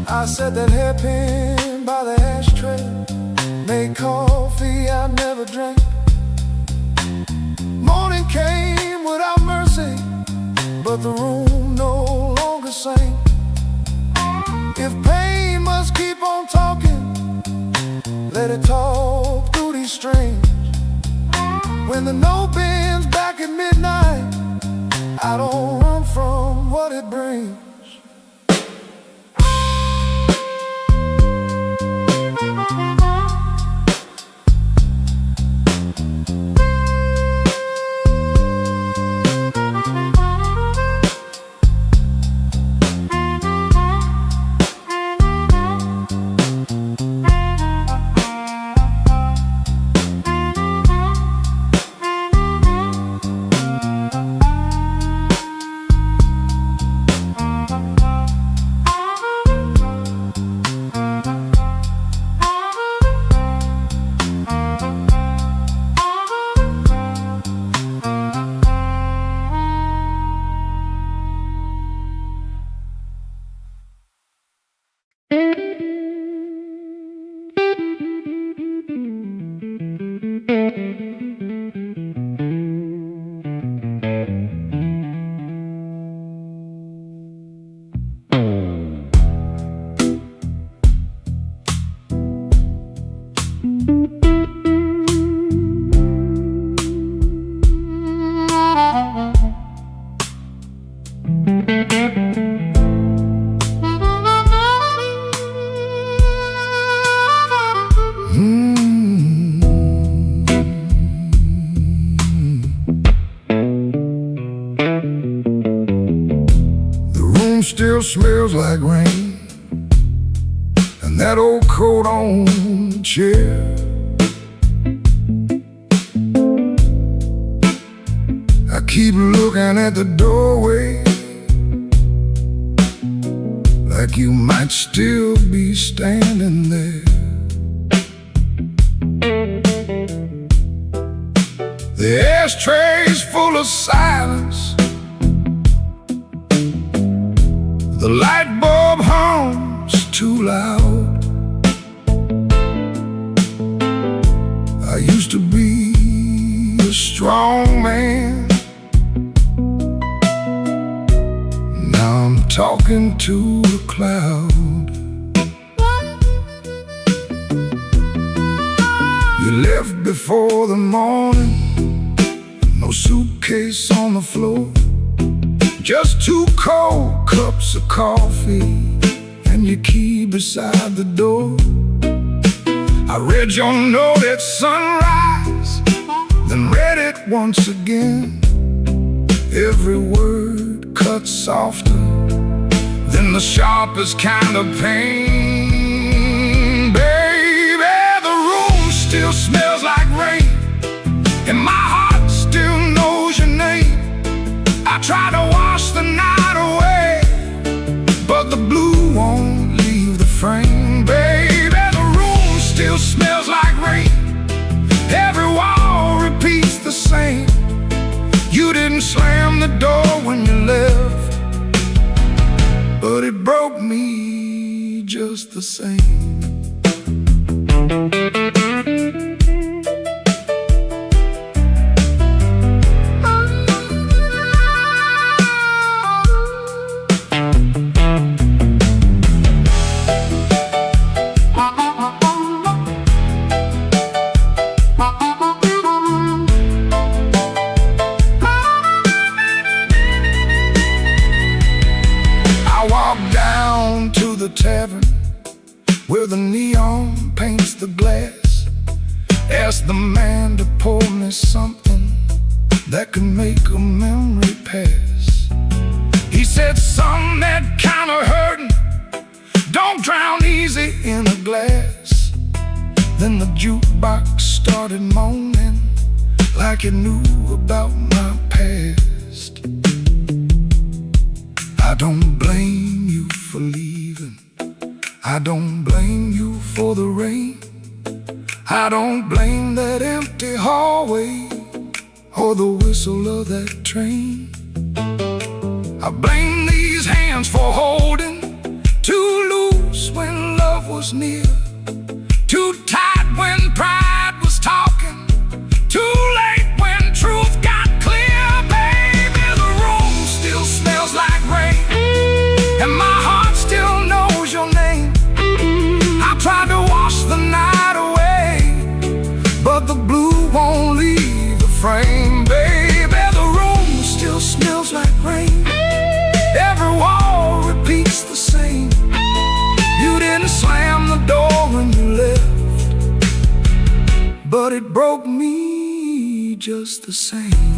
I said that hairpin by the ashtray made coffee I never drank. Morning came without mercy, but the room no longer sang. If pain must keep on talking, let it talk through these strings. When the no bends back at midnight, I don't run from what it brings. Still smells like rain, and that old coat on the chair. I keep looking at the doorway, like you might still be standing there. The ashtray's full of silence, the light bulb hums too loud. I used to be a strong man. Now I'm talking to a cloud. You left before the morning, no suitcase on the floor, just 2 cold cups of coffee and your key beside the door. I read your note at sunrise, then read it once again. Every word cut softer than the sharpest kind of pain. Baby, the room still smells like rain, and my heart still knows your name. I try to wash the night away, but the blue won't leave the frame. Baby, the room still smells like rain. Every wall repeats the same. You didn't slam the door when you left, but it broke me just the same. The tavern where the neon paints the glass. Asked the man to pour me something that could make a memory pass. He said, "Son, that kind of hurting don't drown easy in a glass." Then the jukebox started moaning like it knew about my past. I don't blame you for leaving, I don't blame you for the rain, I don't blame that empty hallway or the whistle of that train. I blame these hands for holding too loose when love was near, too tight when pride was talking, too late when truth got clear. Baby, the room still smells like rain, and my heart still knows your name. I tried to wash the night away, but the blue won't leave the frame. Baby, the room still smells like rain. Every wall repeats the same. You didn't slam the door when you left, but it broke me just the same.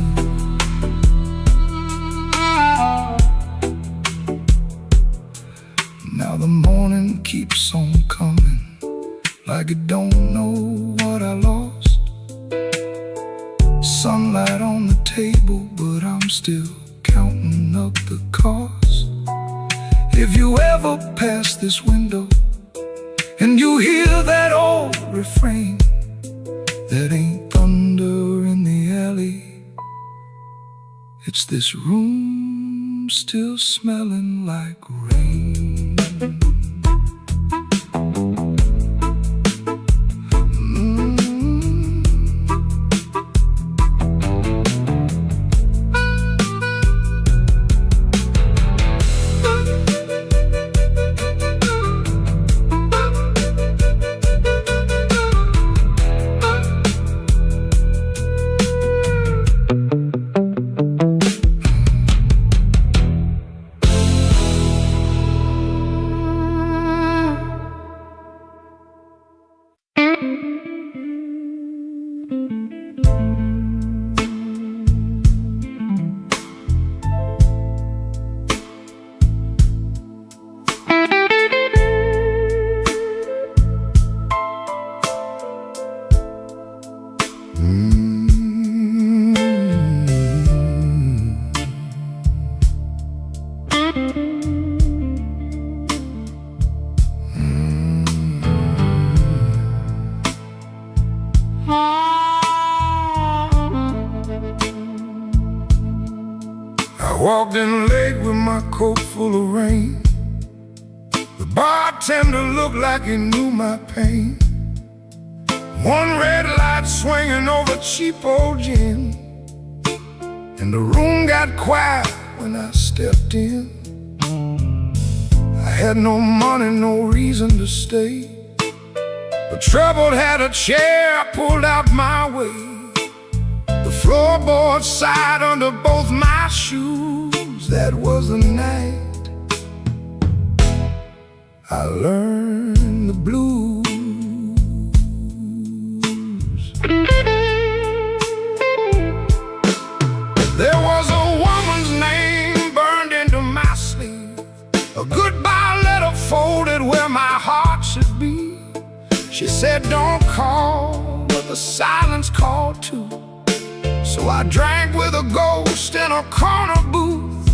Now the morning keeps on coming, like it don't know what I lost. Sunlight on the table, but I'm still counting up the cost. If you ever pass this window and you hear that old refrain, that ain't thunder in the alley, it's this room still smelling like rain. Walked in late with my coat full of rain. The bartender looked like he knew my pain. One red light swinging over cheap old gin, and the room got quiet when I stepped in. I had no money, no reason to stay, but trouble had a chair pulled out my way. The floorboard sighed under both my shoes. That was the night I learned the blues. There was a woman's name burned into my sleeve, a goodbye letter folded where my heart should be. She said, don't call, but the silence called too. So I drank with a ghost in a corner booth.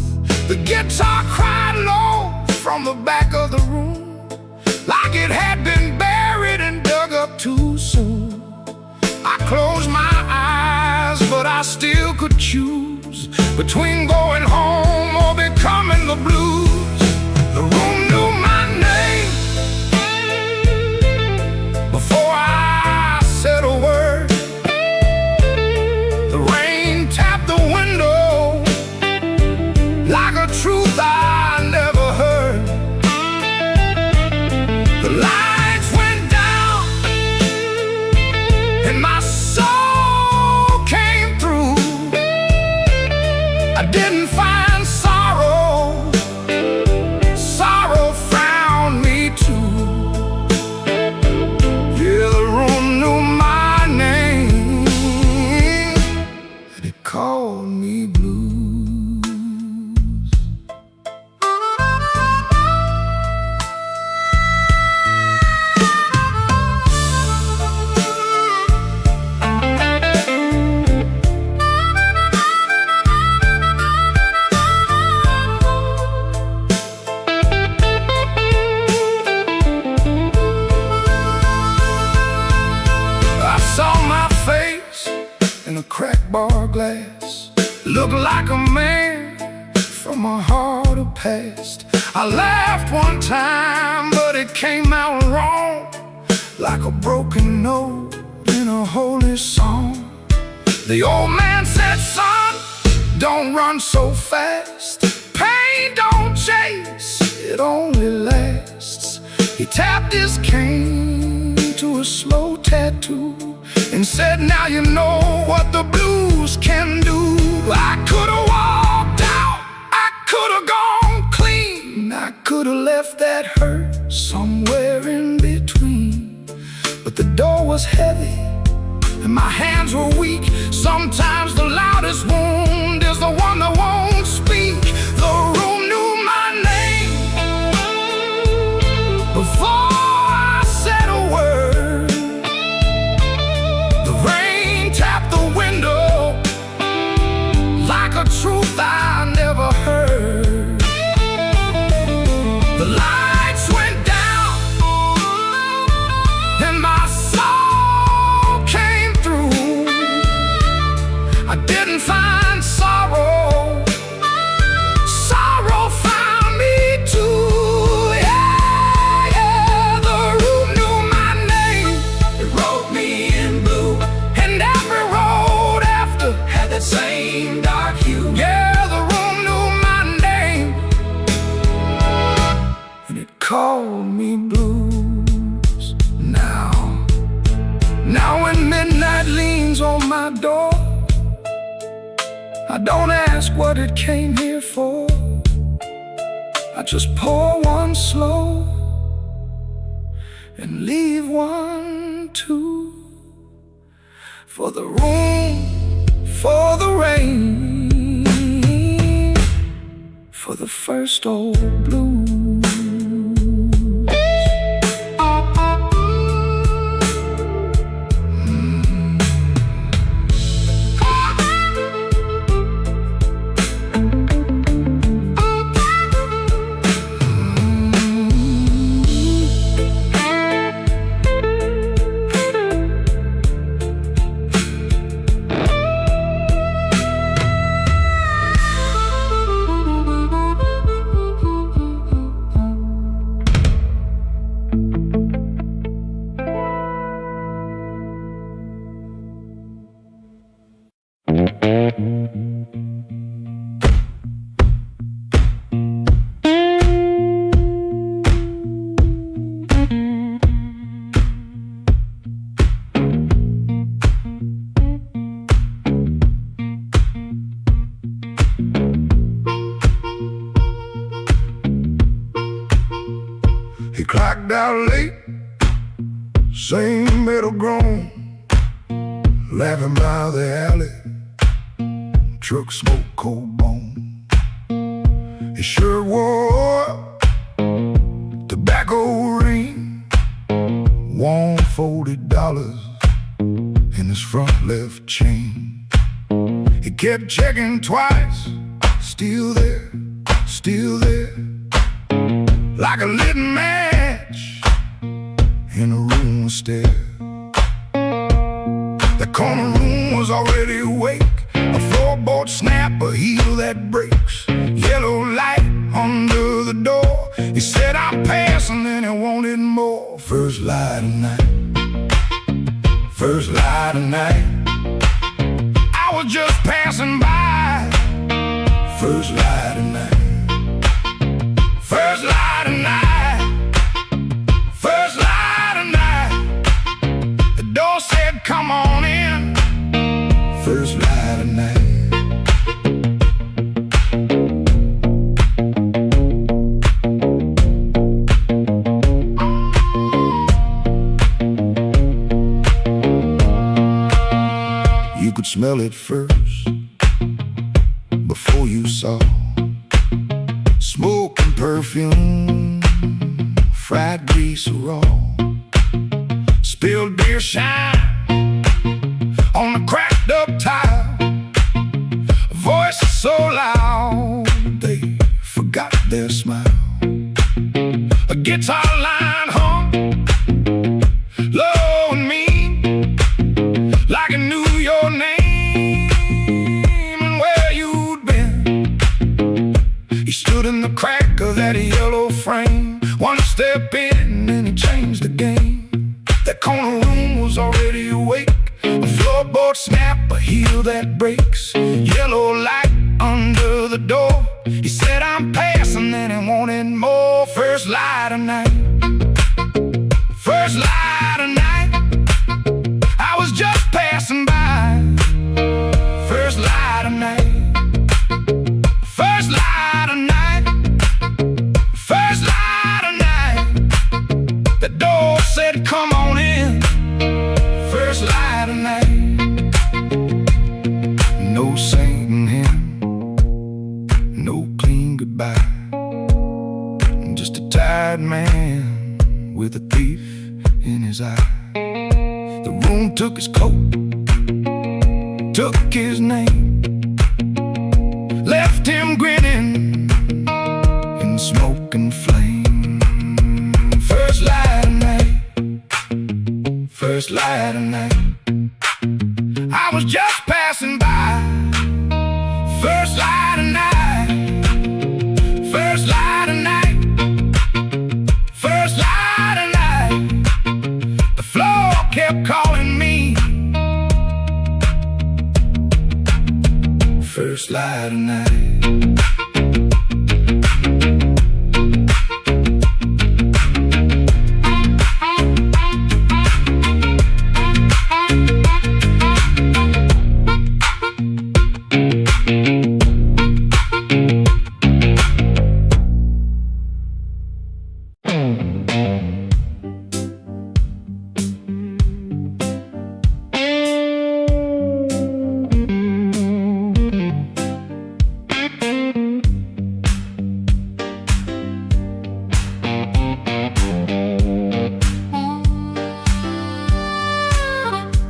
The guitar cried low from the back of the room, like it had been buried and dug up too soon. I closed my eyes, but I still could choose between going home or becoming the blues. The room knew my name before I said a word. The rain tapped the window like a truth I never heard. The lights went down and my soul came through. I didn't find sorrow, sorrow found me too. Yeah, the room knew my name, and it called me blues. In a cracked bar glass, looked like a man from a harder past. I laughed one time, but it came out wrong, like a broken note in a holy song. The old man said, son, don't run so fast. Pain don't chase, it only lasts. He tapped his cane to a slow tattoo and said, now you know what the blues can do. I could've walked out, I could've gone clean, I could've left that hurt somewhere in between. But the door was heavy and my hands were weak. Sometimes the loudest wound is the one that won't speak. The room knew my name before I said a word. The rain tapped the window like a truth I never heard. The lights went down and my soul came through. I didn't find sorrow, sorrow found me too. Yeah, yeah, the room knew my name. It wrote me in blue, and every road after had that same dark hue. Yeah, the room knew my name, and it called me blues. Now when midnight leans on my door, I don't ask what it came here for. I just pour one slow and leave one too. For the room, for the rain, for the first old blues. He clocked out late, same metal groan, laughing by the alley, truck smoke, cold bone. His shirt wore tobacco ring, warm $40 in his front left chain. He kept checking twice, still there, like a lit match in a room with stairs. The corner room was already awake, a floorboard snap, a heel that breaks, yellow light under the door. He said, I'm passing, and he wanted more. First light of night, first light of night, I was just passing by. First light of night, first light of night, first light of night. The door said, come on in. First light of night. You could smell it first, before you saw smoke and perfume, fried grease raw, spilled beer shine on the cracked up tile, a voice so loud they forgot their smile. A guitar line hung low and mean, like it knew your name and where you'd been. He stood in the crack of that yellow frame, one step in and he changed the game. That corner room was already awake, a floorboard snap, a heel that breaks, yellow light under the door. He said, I'm passing, and he wanted more. First light of night, first light of night, I was just passing by. First light of night, first light of night, first light of night. The door said, come on in. First light of night. No singing hymn, no clean goodbye, just a tired man with a thief in his eye. The room took his coat, took his name, left him grinning in smoke and flame. First light of night, first light of night, I was just passing by. First light of night, first light of night, first light of night. The floor kept calling me. First light of night.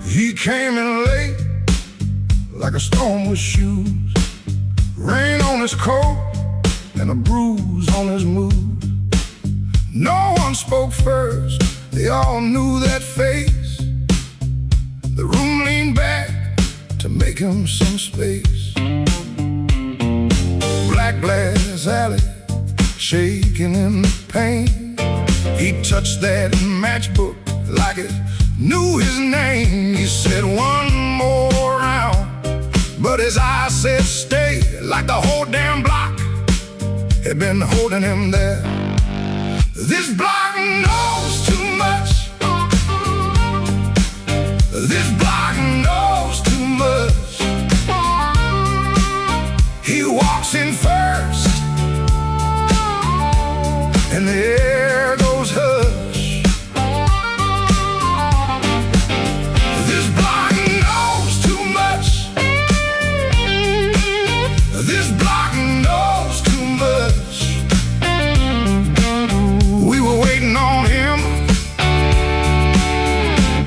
He came in late, like a storm with shoes, rain on his coat and a bruise on his mood. No one spoke first, they all knew that face. The room leaned back to make him some space. Black glass alley, shaking in the pain. He touched that matchbook like it knew his name. He said one more round, but he his eyes said stay, like the whole damn block had been holding him there. This block knows too much. This block knows too much. He walks in first, and the air goes hush. This block knows too much. This block knows too much. We were waiting on him,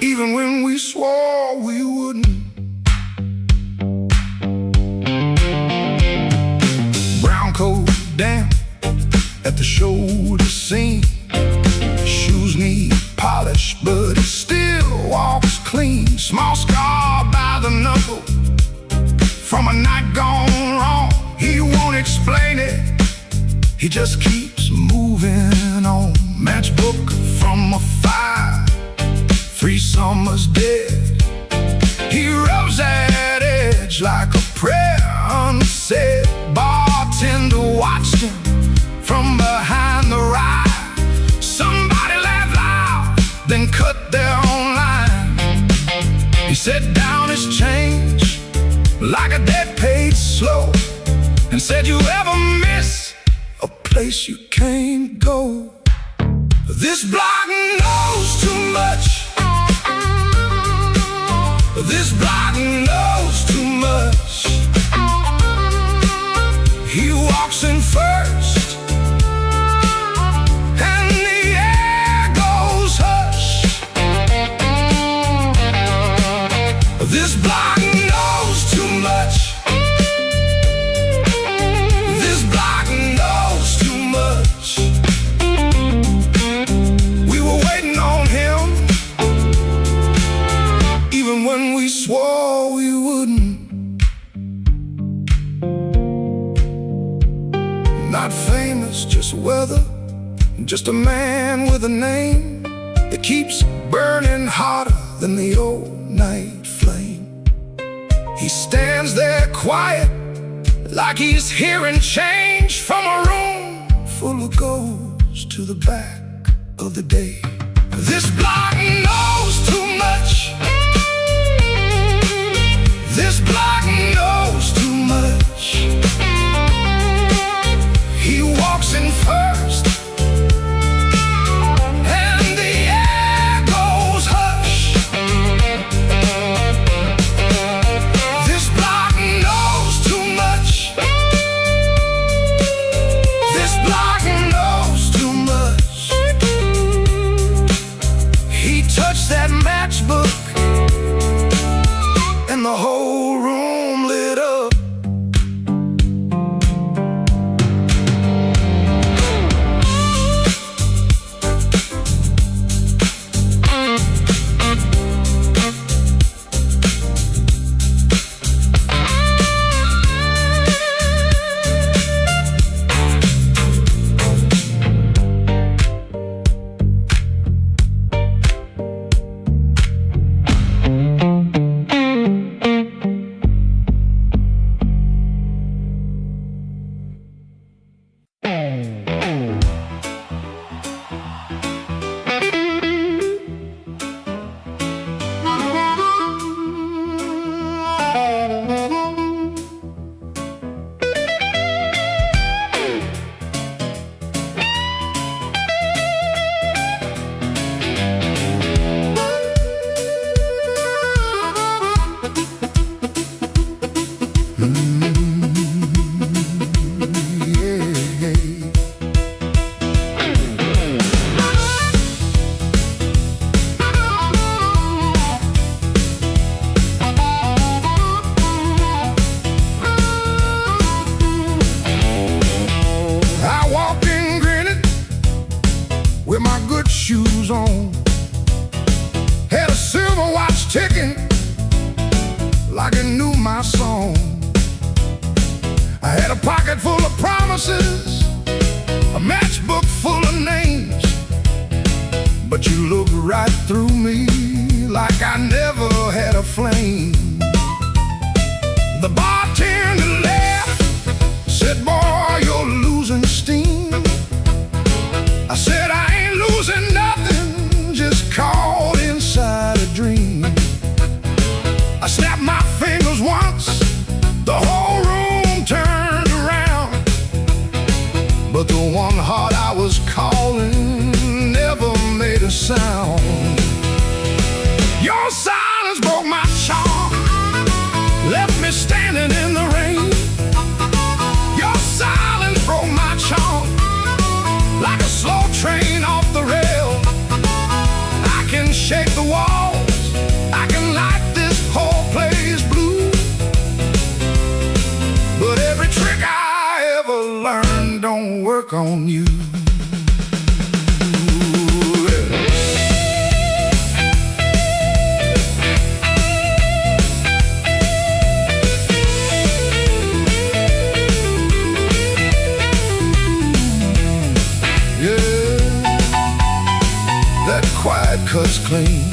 even when we swore we wouldn't. Brown coat damp at the shoulder seam, shoes need polish, but he still walks clean. Small scar by the knuckle from a night gone wrong. He won't explain it, he just keeps moving on. Matchbook from a fire, 3 summers dead. He rubs that edge like a prayer unsaid. Bartender watched him from behind the ride. Somebody laughed loud, then cut their own line. He set down his change like a debt paid slow, and said, you ever miss a place you can't go? This block knows too much. This block knows too much. He walks in first, and the air goes hush. This block knows too much. This block knows too much. We were waiting on him, even when we swore we wouldn't. Not famous, just weather, just a man with a name that keeps burning hotter than the old night flame. He stands there quiet, like he's hearing change from a room full of ghosts to the back of the day. This block knows too much. This block knows too much. He walks in first, and the air goes hush. This block knows too much. This block knows too much. He touched that matchbook, and the whole room lit up. shoes on. Had a silver watch ticking like it knew my song. I had a pocket full of promises, a matchbook full of names, but you looked right through me like I never had a flame. The bartender fingers once, the whole room turned around. But the one heart I was calling never made a sound. Your silence broke my charm, left me standing in the rain. Your silence broke my charm, like a slow train off the rail. I can shake the walls, I can light this whole place blue, but every trick I ever learned don't work on you. Quiet cuts clean.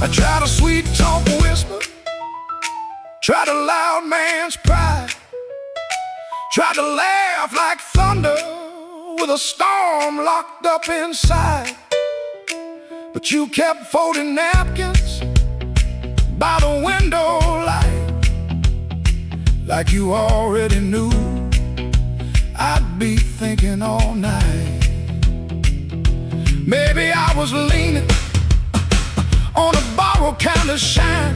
I tried a sweet talk whisper, tried a loud man's pride, tried to laugh like thunder with a storm locked up inside. But you kept folding napkins by the window light, like you already knew I'd be thinking all night. Maybe I was leaning on a borrowed kind of shine.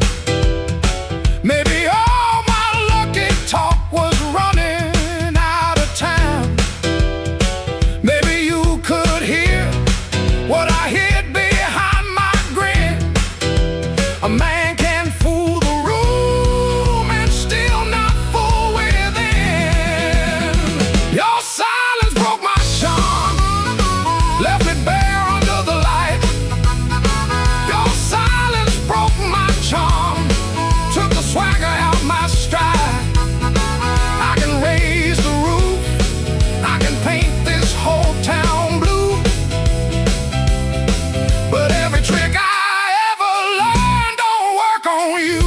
Maybe all my lucky talk was running out of time. Maybe you could hear what I hid behind my grin. A man can fool the room and still not fool within. Your silence broke my charm, left me bare under the light. Your silence broke my charm, took the swagger out my stride. I can raise the roof, I can paint this whole town blue, but every trick I ever learned don't work on you.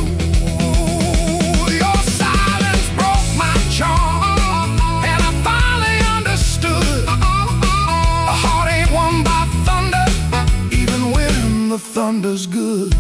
Your silence broke my charm, and I finally understood. A heart ain't won by thunder, even when the thunder's good.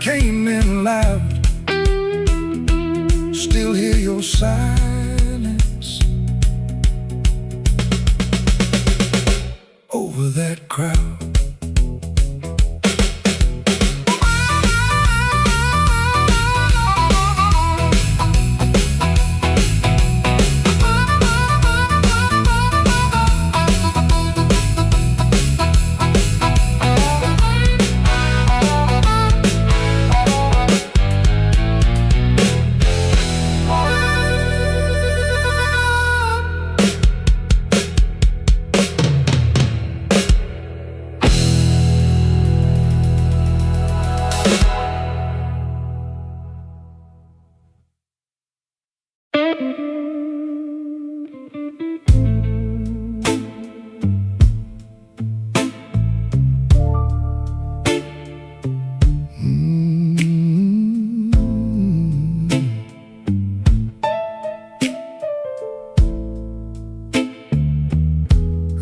Came in loud, still hear your silence over that crowd.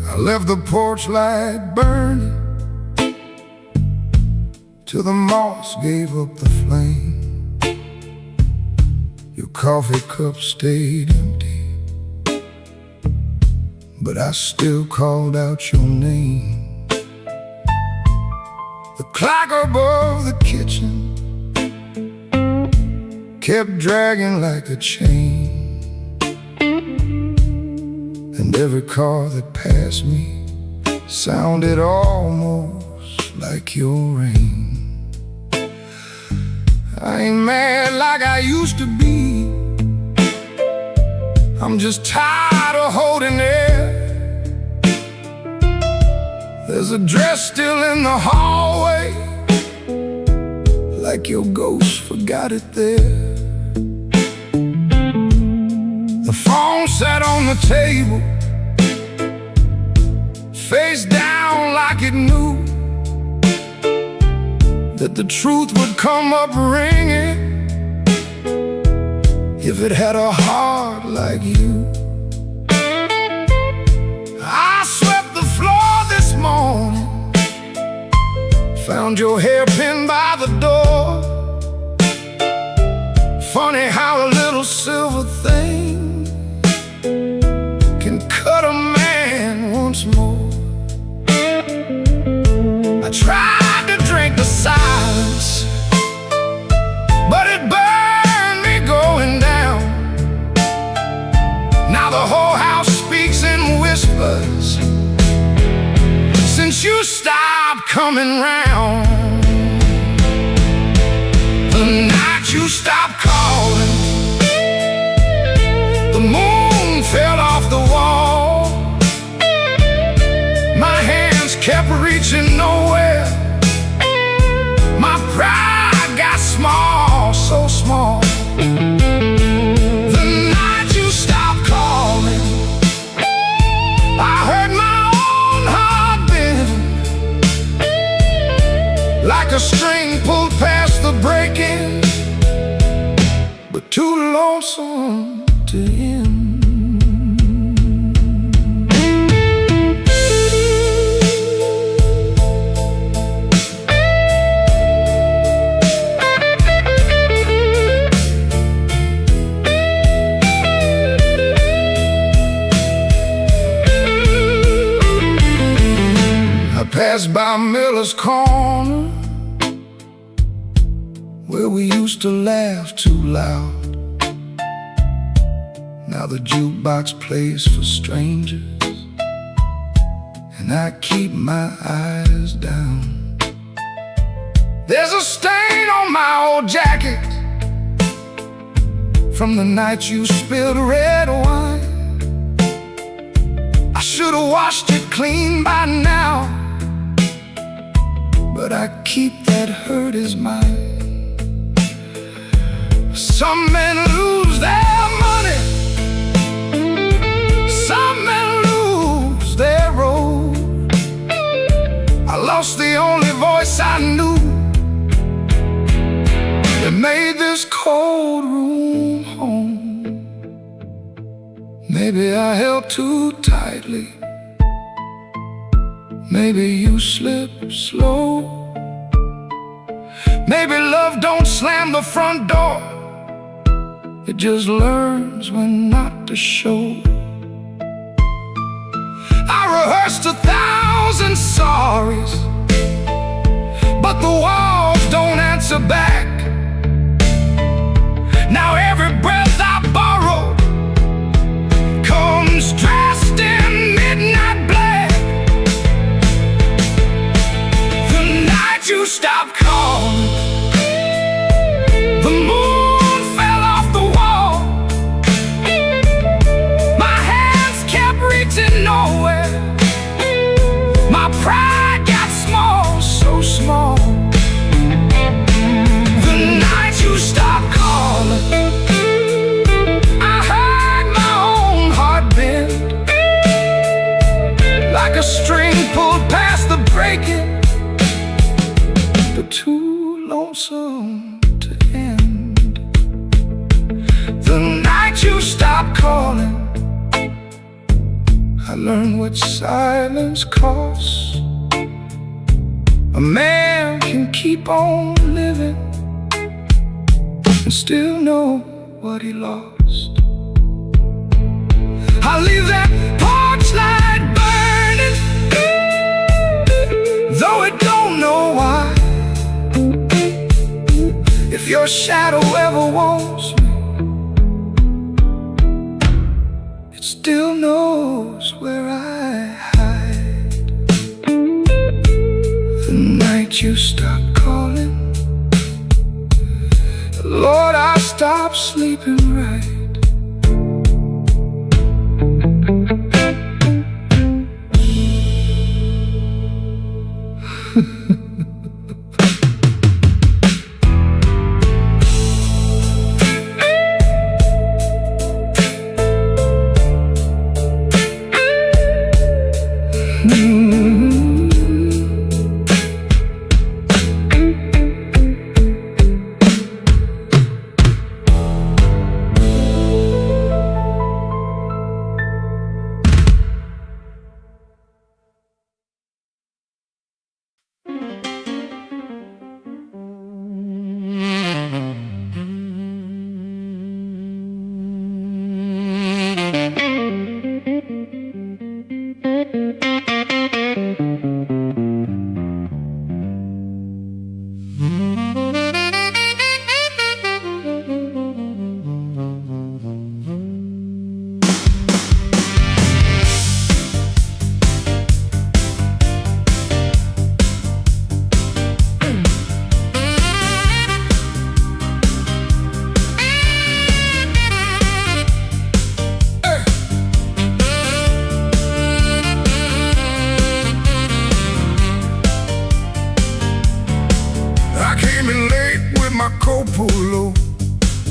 I left the porch light burning till the moss gave up the flame. Your coffee cup stayed empty, but I still called out your name. The clock above the kitchen kept dragging like a chain, and every car that passed me sounded almost like your rain. I ain't mad like I used to be. I'm just tired of holding it. There's a dress still in the hallway, like your ghost forgot it there. The phone sat on the table, face down like it knew that the truth would come up ringing if it had a heart like you. I swept the floor this morning, found your hairpin by the door. Funny how a little silver thing can cut a man once more. I tried to drink the silence, but it burned me going down. Now the whole house speaks in whispers since you stopped coming round. The night you stopped calling, the moon fell off the wall. My hands kept reaching nowhere. My pride got small, so small. The night you stopped calling, I heard my own heart bend, like a string pulled past the breaking, but too lonesome to end. Passed by Miller's Corner, where we used to laugh too loud. Now the jukebox plays for strangers, and I keep my eyes down. There's a stain on my old jacket from the night you spilled red wine. I should have washed it clean by now, but I keep that hurt as mine. Some men lose their money, some men lose their road. I lost the only voice I knew that made this cold room home. Maybe I held too tightly, maybe you slip slow. Maybe love don't slam the front door, it just learns when not to show. I rehearsed 1,000 sorries, but the walls don't answer back. Now every breath I borrow comes dressed in midnight black. The night you stopped calling, the moon fell off the wall. My hands kept reaching nowhere. My pride got small, so small. The night you stopped calling, I heard my own heart bend, like a string pulled past the breaking, but too lonesome to end. The night you stopped calling, I learned what silence costs. A man can keep on living and still know what he lost. I leave that porch light burning, though it don't know why. If your shadow ever wants me, it still knows where I hide. The night you stopped calling, stop sleeping right.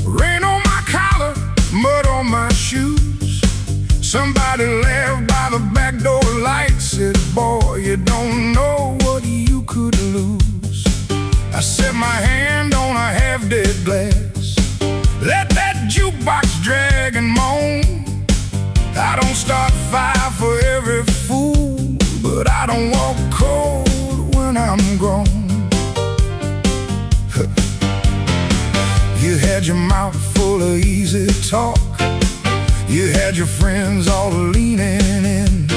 Rain on my collar, mud on my shoes. Somebody laughed by the back door light, said, boy, you don't know what you could lose. I set my hand on a half-dead glass, let that jukebox drag and moan. I don't start fire for every fool, but I don't walk cold when I'm grown. You had your mouth full of easy talk, you had your friends all leaning in,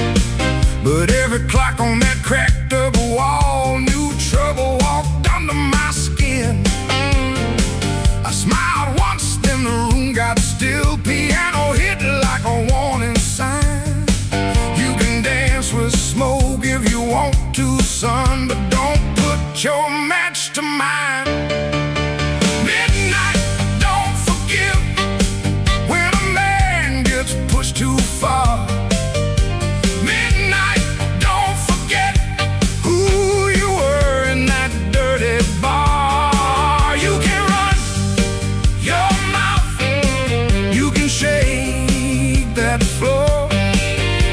but every clock on that cracked up wall knew trouble walked under my skin. I smiled once, then the room got still. Piano hit like a warning sign. You can dance with smoke if you want to, son, but don't put your match to mine. Too far. Midnight, don't forget who you were in that dirty bar. You can run your mouth, you can shake that floor,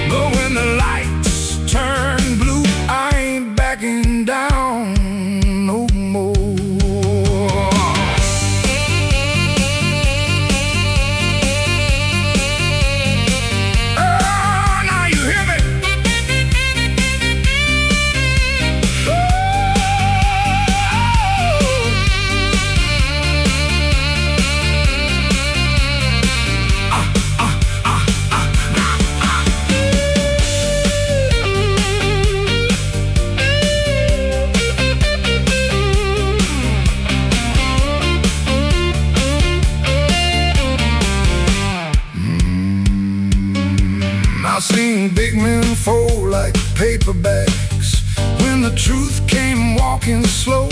but when the lights turn blue, I ain't backing down no more. I've seen big men fold like paper bags when the truth came walking slow.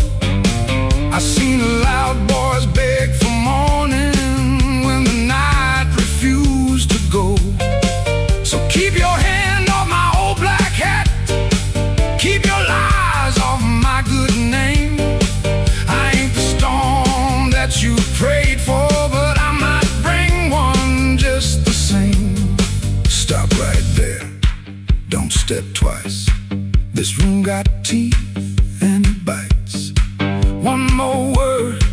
I've seen loud boys beg for morning when the night refused to go. So keep your hand off my old black hat, keep your lies off my good name. I ain't the storm that you prayed for, but I might bring one just the same. Stop right there, don't step twice. This room got teeth and it bites. One more word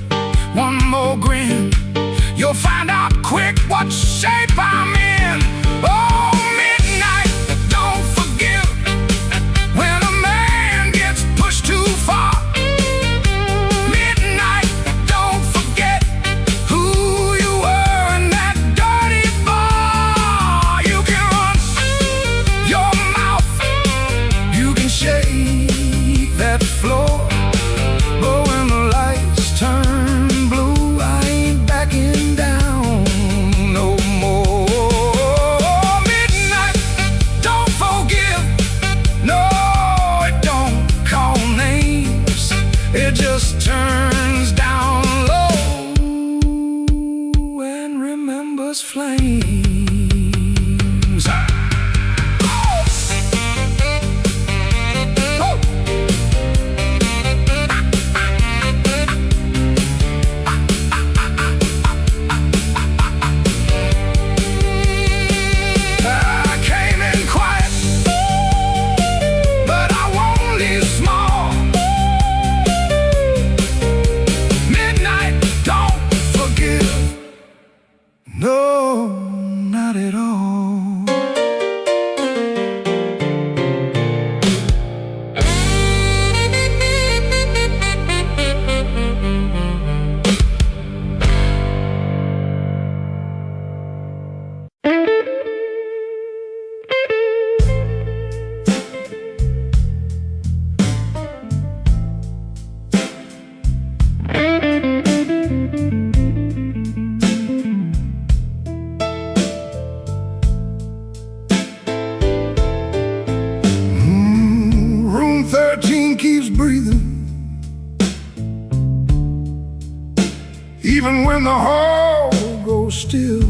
even when the hall goes still.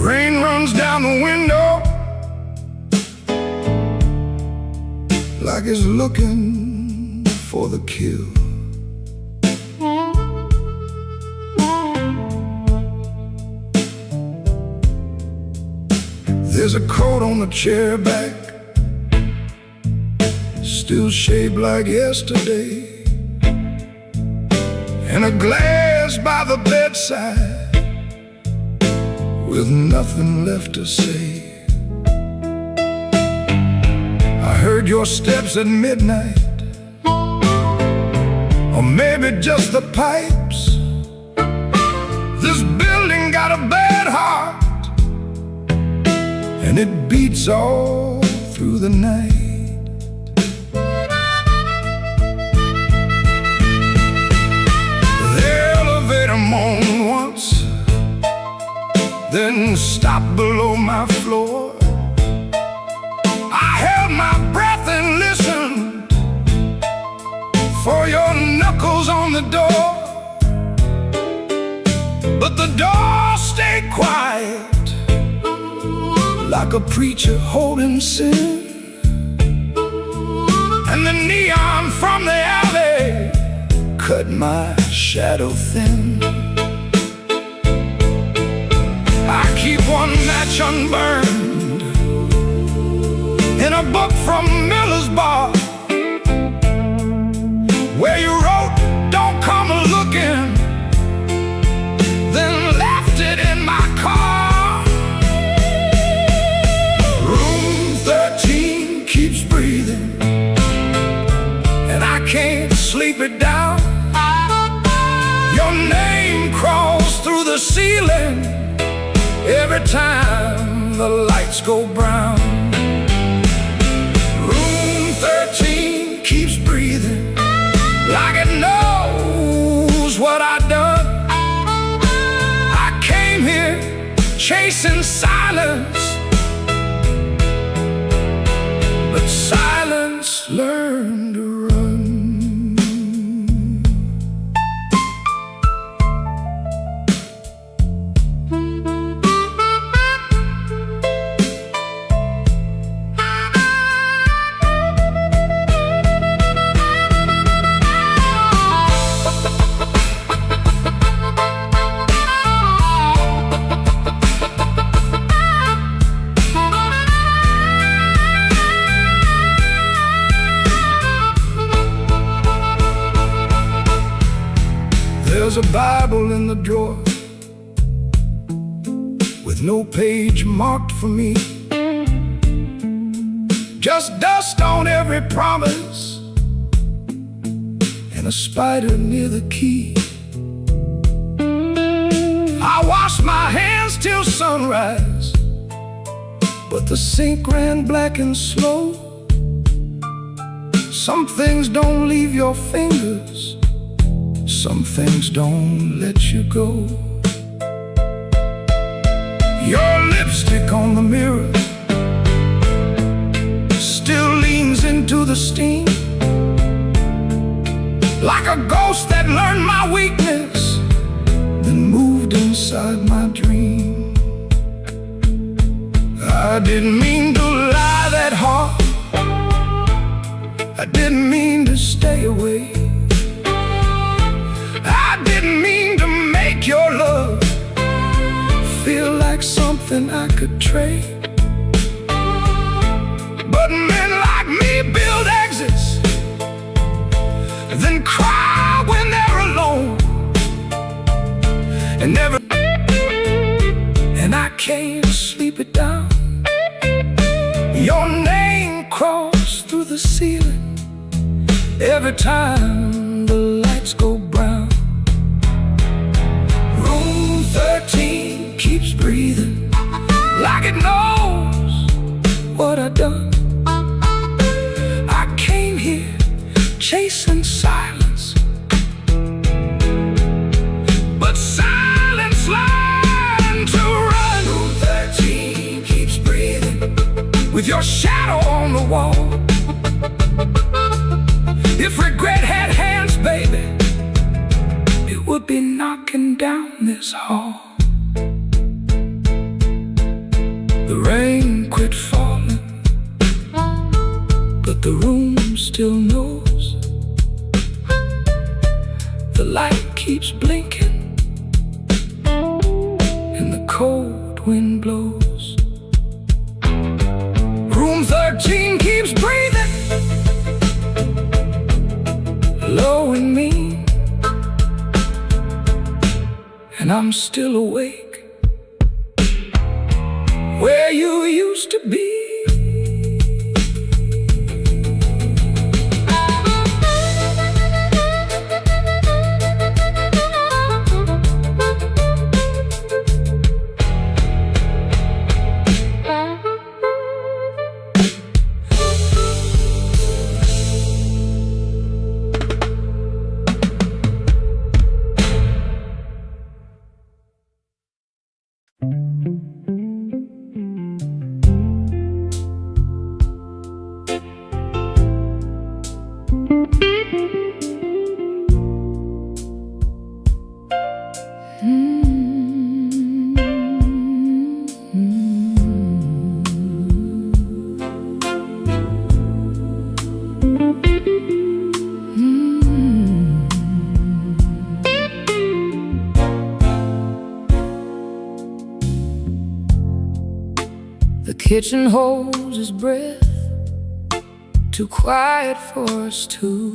Rain runs down the window like it's looking for the kill. There's a coat on the chair back, still shaped like yesterday, and a glass by the bedside with nothing left to say. I heard your steps at midnight, or maybe just the pipes. This building got a bad heart, and it beats all through the night. The elevator moaned once, then stopped below my floor. I held my breath and listened for your knuckles on the door, but the door stayed quiet, like a preacher holding sin. And the neon from the alley cut my shadow thin. I keep one match unburned in a book from Miller's Bar, where you wrote, "Don't come looking," then left it in my car. Room 13 keeps breathing, and I can't sleep it down. Your name crawls through the ceiling every time the lights go brown. Room 13 keeps breathing like it knows what I've done. I came here chasing silence, but silence learned to run. There's a Bible in the drawer with no page marked for me, just dust on every promise and a spider near the key. I washed my hands till sunrise, but the sink ran black and slow. Some things don't leave your fingers, some things don't let you go. Your lipstick on the mirror still leans into the steam, like a ghost that learned my weakness, then moved inside my dream. I didn't mean to lie that hard, I didn't mean to stay away, I didn't mean to make your love feel like something I could trade. But men like me build exits, then cry when they're alone, and never, and I can't sleep it down. Your name crawls through the ceiling every time the lights go brown. Room 13 keeps breathing like it knows what I've done. I came here chasing silence, but silence learned to run. Room 13 keeps breathing with your your shadow on the wall. If regret had hands, baby, it would be knocking down this hall. The rain quit falling, but the room still knows. The light keeps blinking and the cold wind blows. Room 13 keeps breathing, low and mean, and I'm still awake where you used to be. The kitchen holds his breath, too quiet for us two.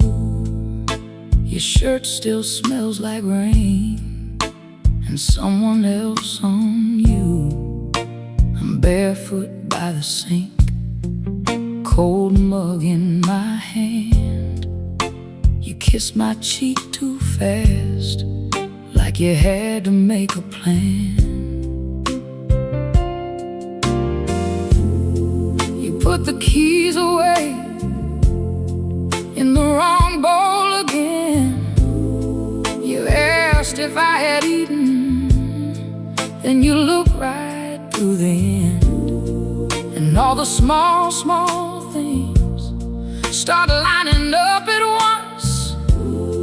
Your shirt still smells like rain and someone else on you. I'm barefoot by the sink, cold mug in my hand. You kissed my cheek too fast, like you had to make a plan. You put the keys away in the wrong bowl again. You asked if I had eaten, then you looked right through the end. And all the small, small things start lining up at once.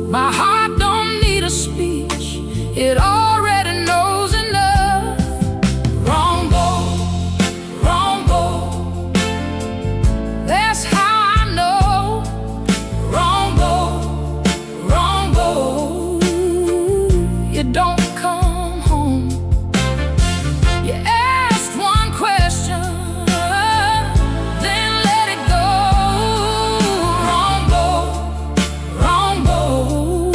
My heart don't need a speech, it already knows enough. Wrong bowl, wrong bowl, that's how I know. Wrong bowl, wrong bowl, you don't come home. You asked one question, then let it go. Wrong bowl, wrong bowl,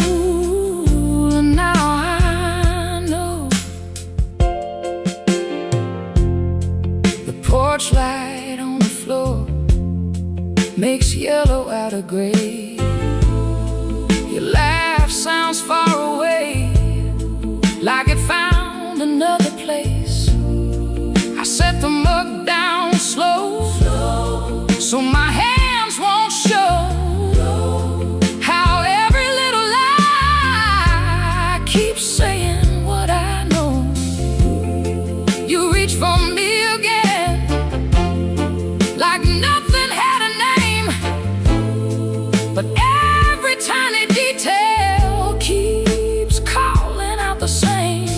and now I know. The porch light on the floor makes yellow out of gray. Your laugh sounds far away, like it found another place. I set the mug down slow, so my hands won't show how every little lie keeps saying what I know. You reach for me again, like nothing had a name, but every tiny detail keeps calling out the same.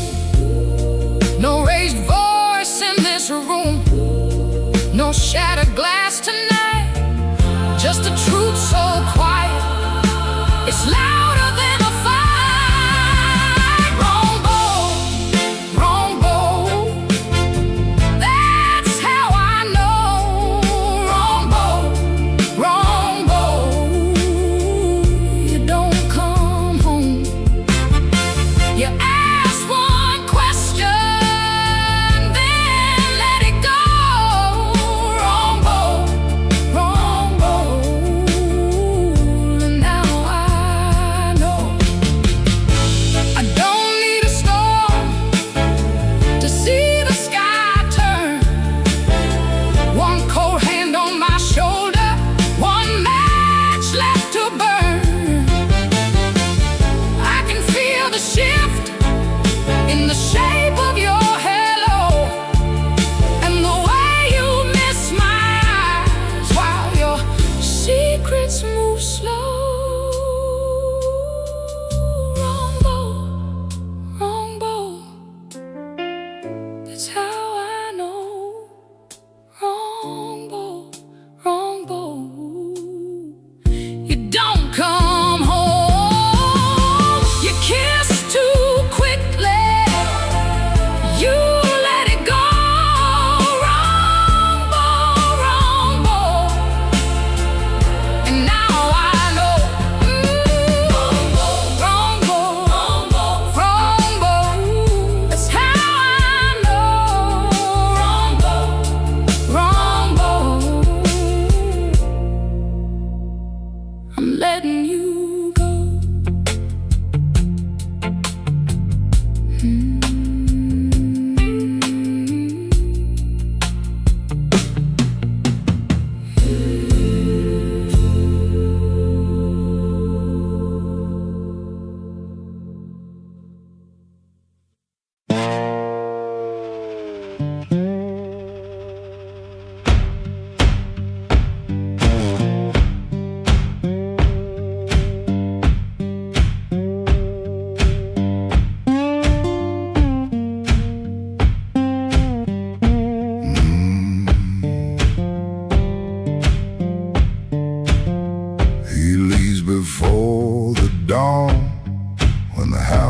No raised voice in this room, no shattered glass tonight, just a truth so quiet, it's louder than a fight. Wrong bowl, that's how I know. Wrong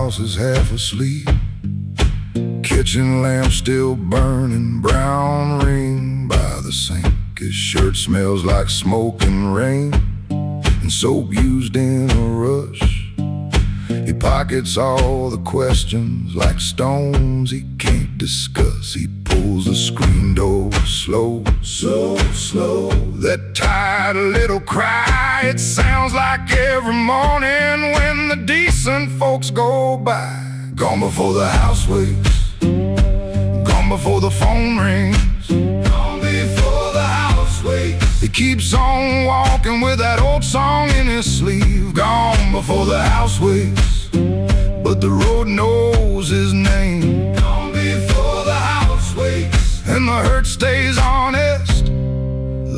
house is half asleep. Kitchen lamp still burning, brown ring by the sink. His shirt smells like smoke and rain, and soap used in a rush. He pockets all the questions like stones he can't discuss. He pulls the screen door slow, so slow. That tired little cry, it sounds like every morning when the decent folks go by. Gone before the house wakes, gone before the phone rings, gone before the house wakes. He keeps on walking with that old song in his sleeve. Gone before the house wakes, but the road knows his name. Gone before the house wakes, and the hurt stays honest,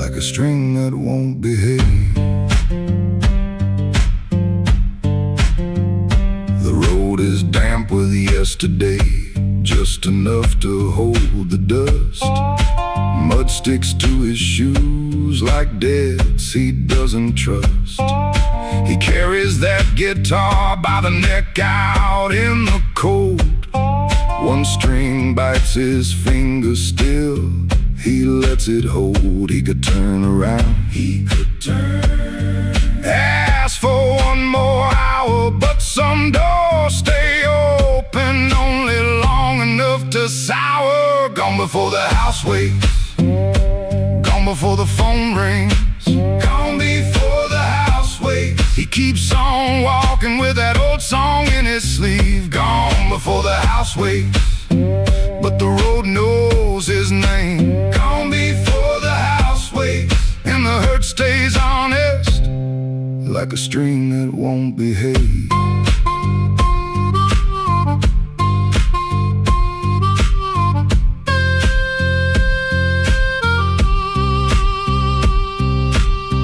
like a string that won't behave. The road is damp with yesterday, just enough to hold the dust. Mud sticks to his shoes like debts he doesn't trust. He carries that guitar by the neck out in the cold. One string bites his finger still, he lets it hold. He could turn around, he could turn, ask for one more hour, but some doors stay open only long enough to sour. Gone before the house wakes, gone before the phone rings, gone before the house wakes. He keeps on walking with that old song in his sleeve. Gone before the house wakes, but the road knows his name. Gone before the house wakes, and the hurt stays honest, like a string that won't behave.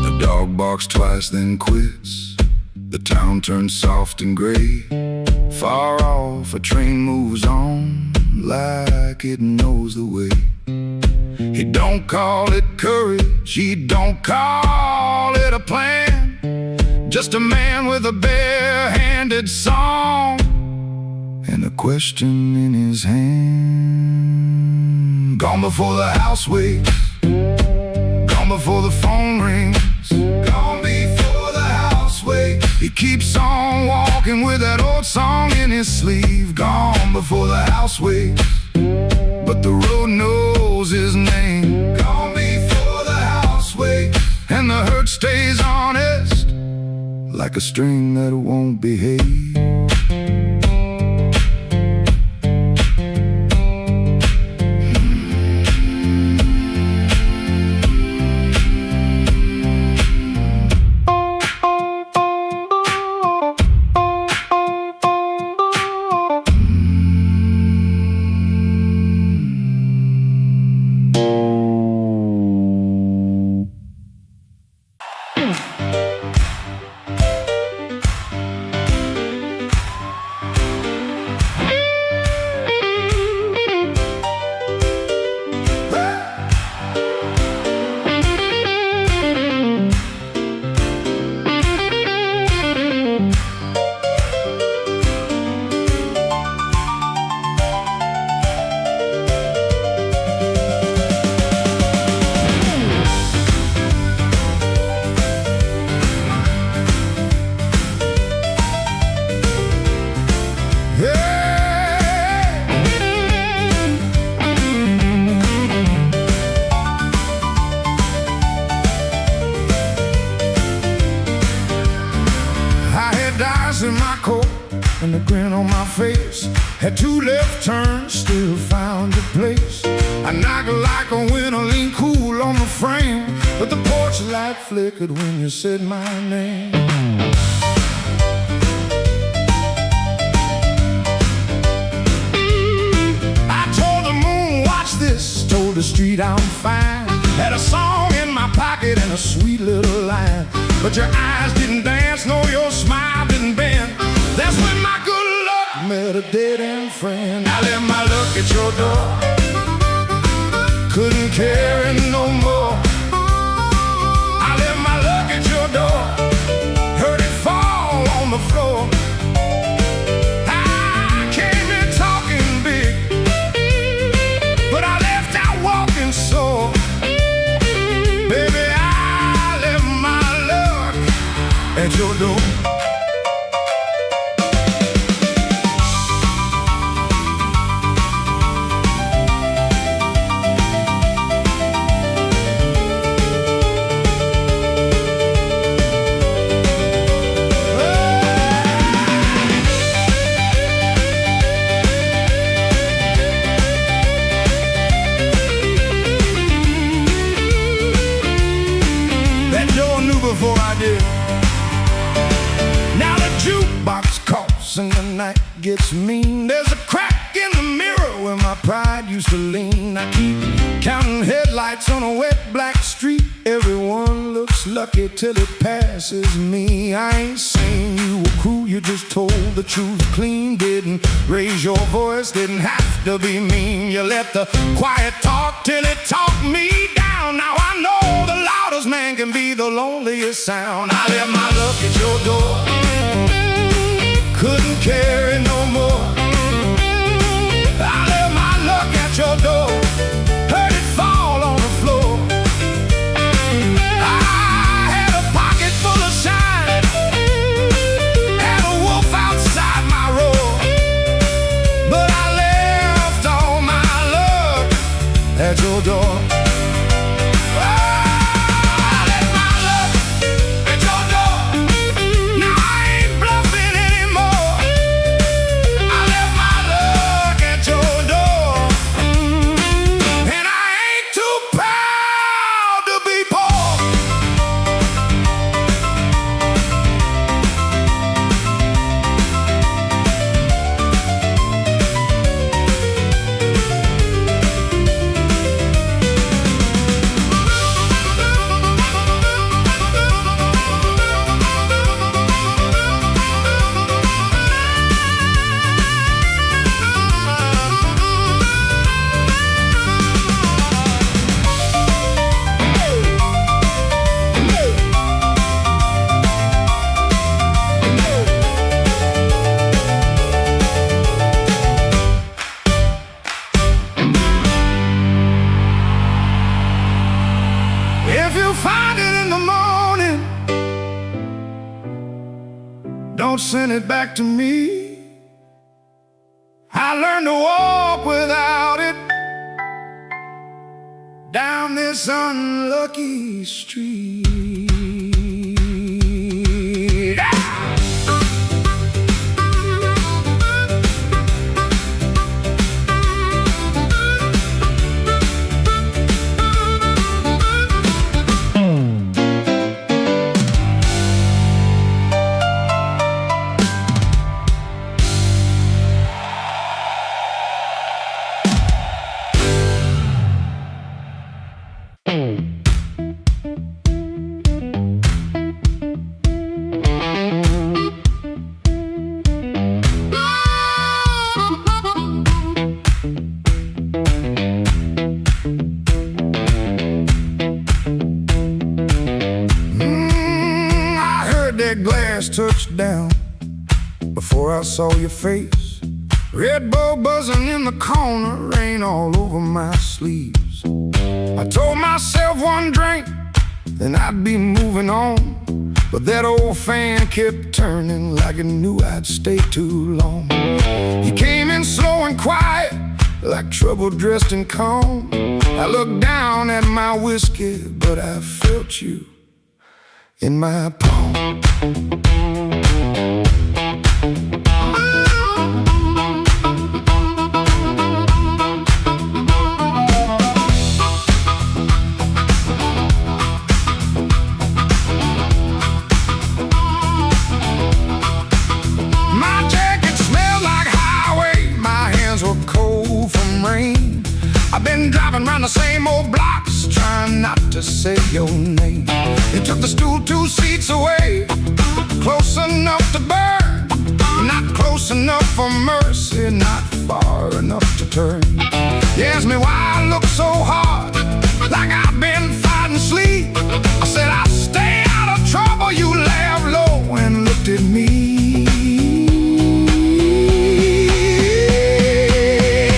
The dog barks twice then quits. The town turns soft and gray. Far off a train moves on like it knows the way. He don't call it courage, he don't call it a plan. Just a man with a bare-handed song and a question in his hand. Gone before the house wakes, gone before the phone rings, gone before the house wakes. He keeps on walking with that old song in his sleeve. Gone before the house wakes, but the road knows his name. Gone before the house wakes, and the hurt stays honest, like a string that won't behave. In my coat and a grin on my face, had two left turns, still found your place. I knocked like a winter, lean cool on the frame, but the porch light flickered when you said my name. I told the moon, watch this, told the street I'm fine. Had a song in my pocket and a sweet little line, but your eyes didn't dance, no, your smile didn't bend. That's when my good luck met a dead-end friend. I left my luck at your door, couldn't carry no more. I left my luck at your door, heard it fall on the floor. I at your door. Before I did. Now the jukebox coughs and the night gets mean. There's a crack in the mirror where my pride used to lean. I keep counting headlights on a wet black street. Everyone looks lucky till it passes me. I ain't saying you were cruel, you just told the truth clean. Didn't raise your voice, didn't have to be mean. You let the quiet talk till it talked me down. Now I know the loudest man can be the loneliest sound. I left my luck at your door, couldn't carry no more. I left my luck at your door, heard it fall on the floor. I had a pocket full of shine, had a wolf outside my roar, but I left all my luck at your door. Find it in the morning, don't send it back to me. I learned to walk without it down this unlucky street. That glass touched down before I saw your face. Red Bull buzzing in the corner, rain all over my sleeves. I told myself one drink, then I'd be moving on. But that old fan kept turning like it knew I'd stay too long. You came in slow and quiet, like trouble dressed in calm. I looked down at my whiskey, but I felt you in my palm. My jacket smelled like highway, my hands were cold from rain. I've been driving around the same old blocks, trying not to say your name. You took the stool 2 seats away, close enough to burn, not close enough for mercy, not far enough to turn. You asked me why I look so hard, like I've been fighting sleep. I said I'll stay out of trouble. You laughed low and looked at me.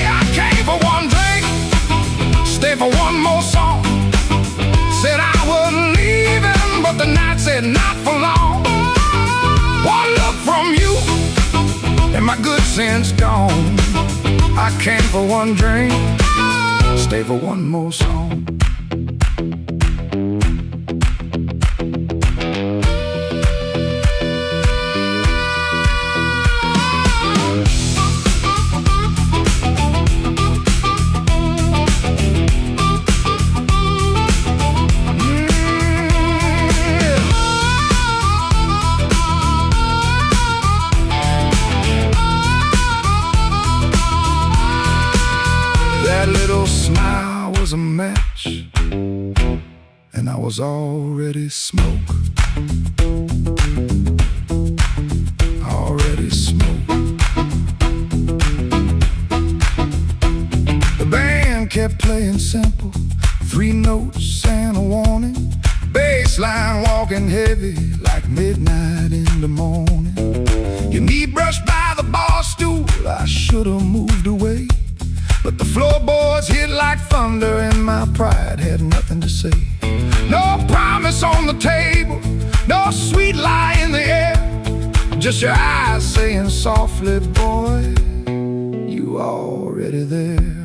I came for one drink, stay for one more song. Said I was leaving, but the night said not for long. and my good sense gone. I came for one drink, stay for one more song. That little smile was a match, and I was already smoke. Already smoke. The band kept playing simple, 3 notes and a warning. Bass line walking heavy like midnight in the morning. Your knee brushed by the bar stool, I should've moved away, but the floorboards hit like thunder and my pride had nothing to say. No promise on the table, no sweet lie in the air, just your eyes saying softly, boy, you already there.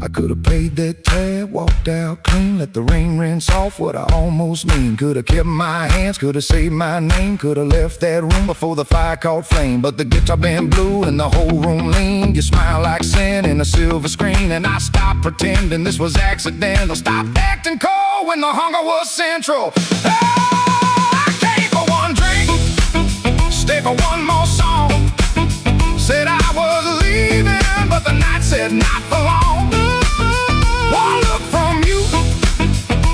I could've paid that tab, walked out clean, let the rain rinse off what I almost mean. Could've kept my hands, could've saved my name, could've left that room before the fire caught flame. But the guitar band blew and the whole room leaned. You smile like sin in a silver screen, and I stopped pretending this was accidental. Stopped acting cold when the hunger was central. Oh, I came for one drink, stay for one more song. Said I was leaving, but the night said not for long. One look from you,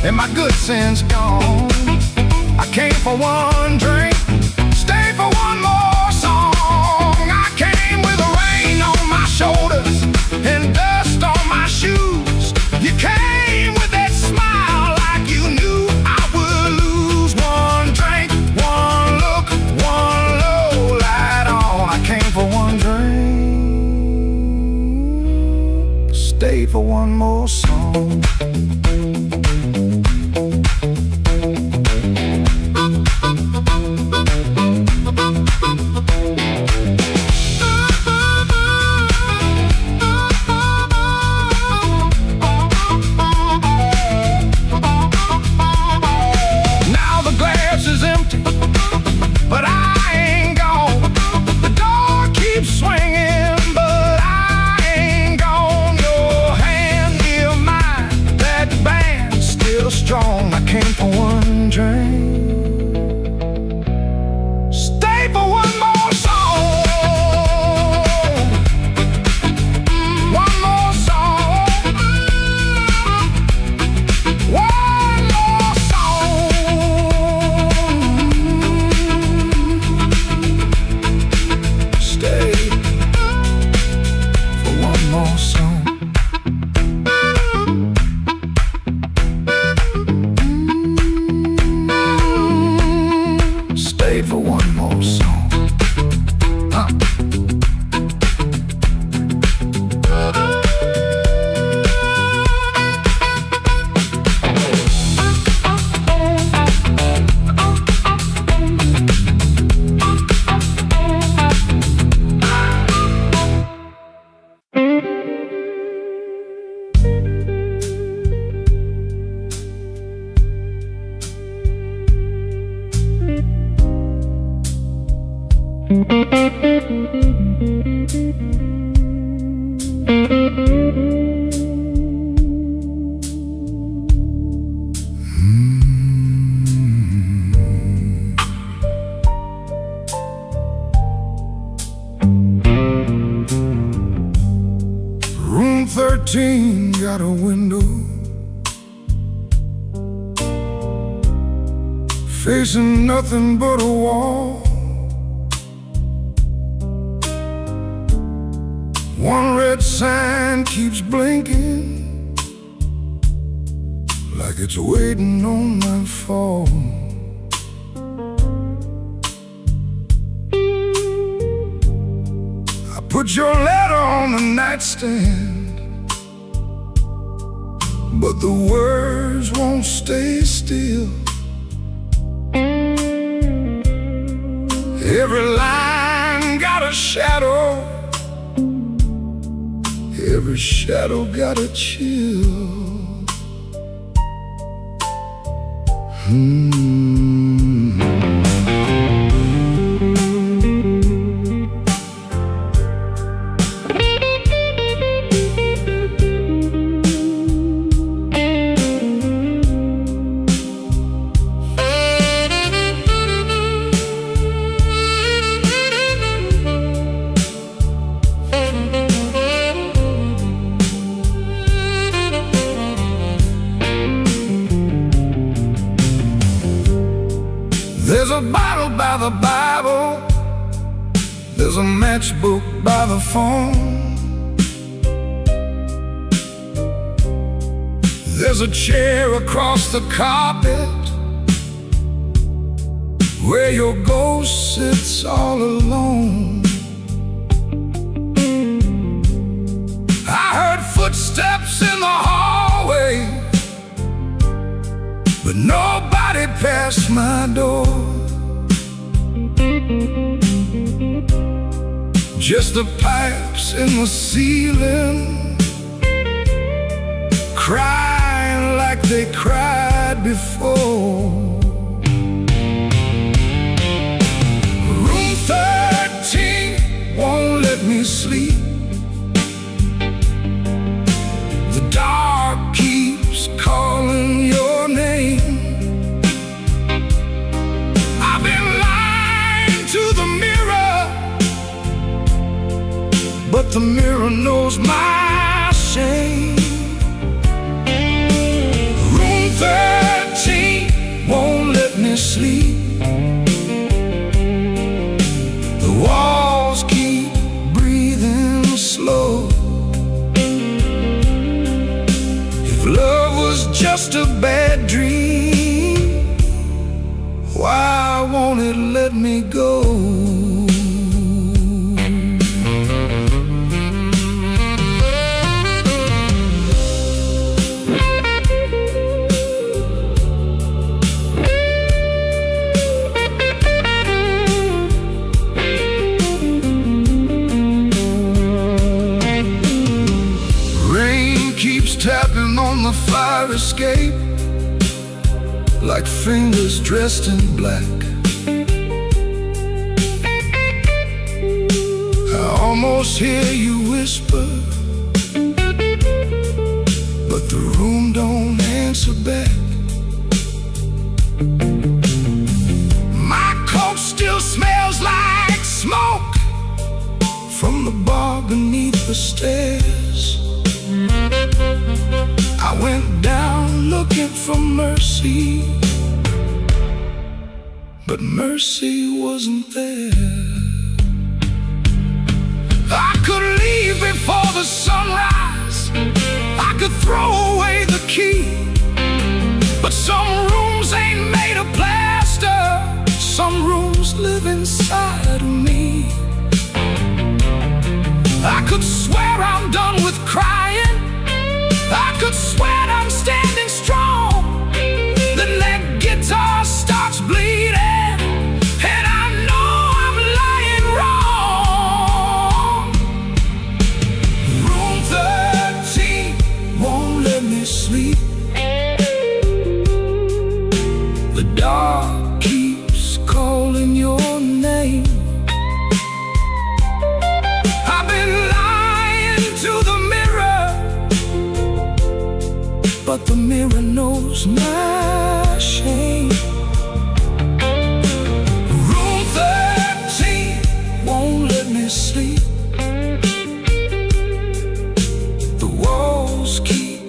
and my good sense gone. I came for one drink, stay for one more song. I came with the rain on my shoulders and dust on my shoes. You came with that smile like you knew I would lose. One drink, one look, one low light on. I came for one drink, stay for one more song. Now the glass is empty, but I ain't gone. The door keeps swinging, but I ain't gone. Your hand near mine, that band's still strong. I came for one drink, stay for one more song. One more song. One more song. Stay for one more song. Stay for one more song. Room 13 got a window facing nothing but a wall. One red sign keeps blinking like it's waiting on my fall. I put your letter on the nightstand, but the words won't stay still. Every line got shadow. Every shadow got a chill. There's a bottle by the Bible, there's a matchbook by the phone, there's a chair across the carpet where your ghost sits all alone. I heard footsteps in the hallway, but nobody passed my door. Just the pipes in the ceiling, crying like they cried before. Room 13 won't let me sleep. The dark keeps calling your name. I've been lying to the mirror, but the mirror knows my shame. Room 13 won't let me sleep. The walls keep breathing slow. If love was just a bad dream, why won't it let me go? Tapping on the fire escape like fingers dressed in black. I almost hear you whisper, but the room don't answer back. My coat still smells like smoke from the bar beneath the stairs. I went down looking for mercy, but mercy wasn't there. I could leave before the sunrise, I could throw away the key, but some rooms ain't made of plaster. Some rooms live inside of me. I could swear I'm done with crying, I could swear I'm standing strong. Then that guitar starts bleeding, and I know I'm lying wrong. Room 13 won't let me sleep. The dark keeps calling your name. I've been lying to the mirror, but the mirror knows my shame. Room 13 won't let me sleep. The walls keep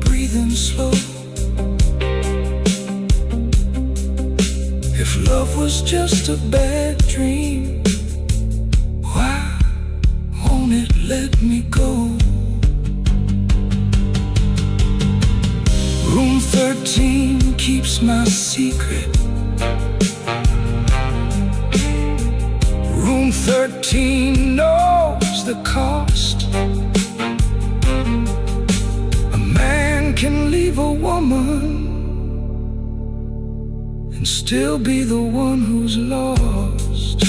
breathing slow. If love was just a bad dream, why won't it let me go? Room 13 keeps my secret. Room 13 knows the cost. A man can leave a woman and still be the one who's lost.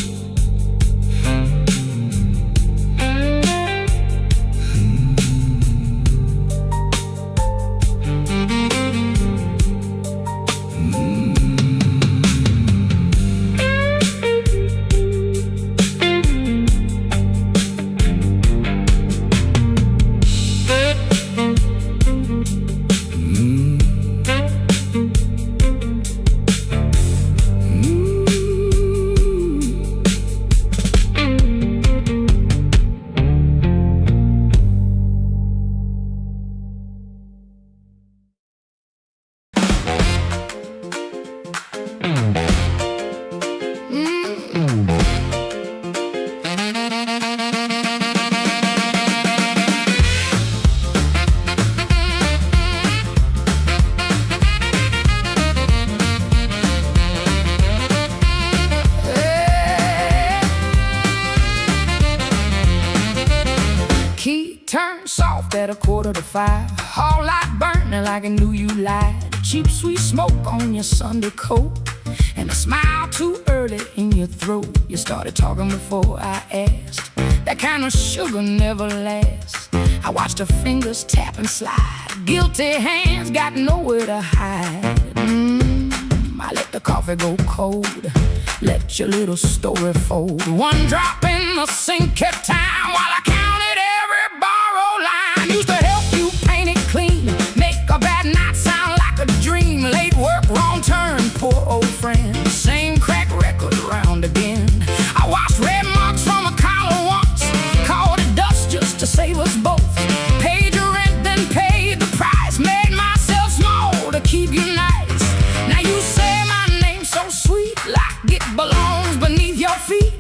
Key turned soft at 4:45. All light burning like I knew you lied. Cheap sweet smoke on your Sunday coat, and a smile too early in your throat. You started talking before I asked. That kind of sugar never lasts. I watched her fingers tap and slide. Guilty hands got nowhere to hide. I let the coffee go cold. Let your little story fold. One drop in the sink kept time while I counted every borrowed line. Used to help you paint it clean, make a bad night sound like a dream. Late work, wrong turn, poor old friend. Same crack record round again. I washed red marks from a collar once, called it dust just to save us both. Paid your rent, then paid the price. Made myself small to keep you nice. Now you say my name so sweet, like it belongs beneath your feet.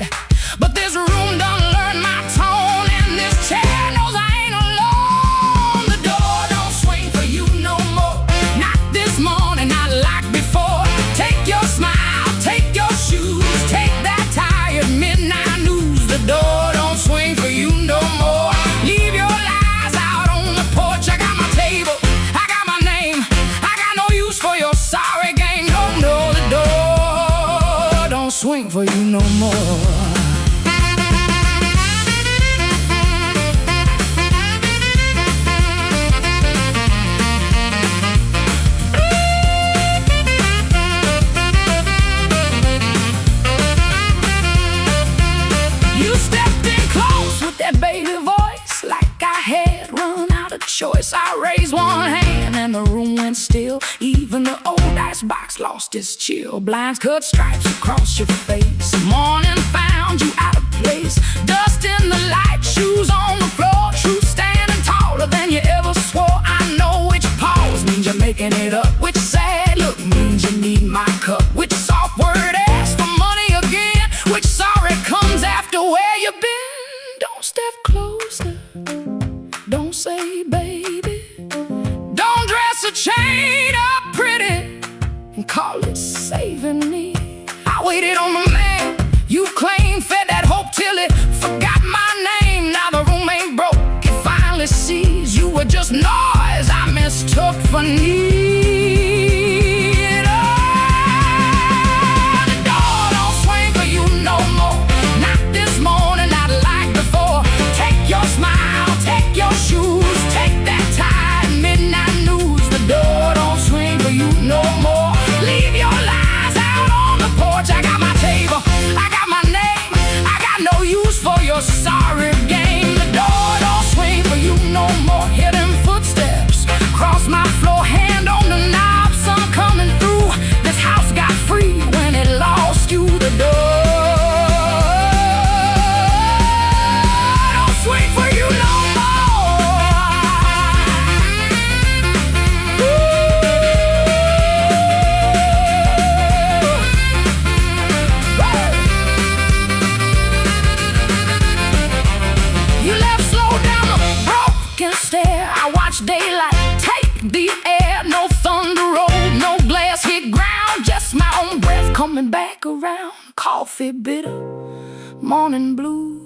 But this room done learn my tone, and this chair knows I ain't alone. The door don't swing for you no more. Not this morning, not like before. Take your smile, take your shoes, take that tired midnight news. The door don't swing for you no more. Leave your lies out on the porch. I got my table, I got my name. I got no use for your sorry game. No, no, the door don't swing for you no more. Baby voice, like I had run out of choice. I raised one hand and the room went still. Even the old icebox lost its chill. Blinds cut stripes across your face. Morning found you out of place. Dust in the light, shoes on the floor. Truth standing taller than you ever swore. I know which pause means you're making it up. Which sad look means you need my cup. Which soft word asks for money again. Which sorry comes after where you've been. Don't step closer, don't say baby. Don't dress a chain up pretty and call it saving me. I waited on the man you claimed, fed that hope till it forgot my name. Now the room ain't broke, it finally sees you were just noise I mistook for need. Oh, the door don't swing for you no more. Not this morning, not like before. Take your smile, take your shoes, take that tired midnight news. The door don't swing for you no more. Leave your lies out on the porch. I got my table, I got my name. I got no use for your sorry game. The door don't swing for you no more. Hear them footsteps cross my floor, hand on the knob, sun coming through. This house got free when it lost you. The door swing for you no more. You left slow down the broken stair. I watched daylight take the air. No thunder roll, no glass hit ground. Just my own breath coming back around. Coffee bitter, morning blue.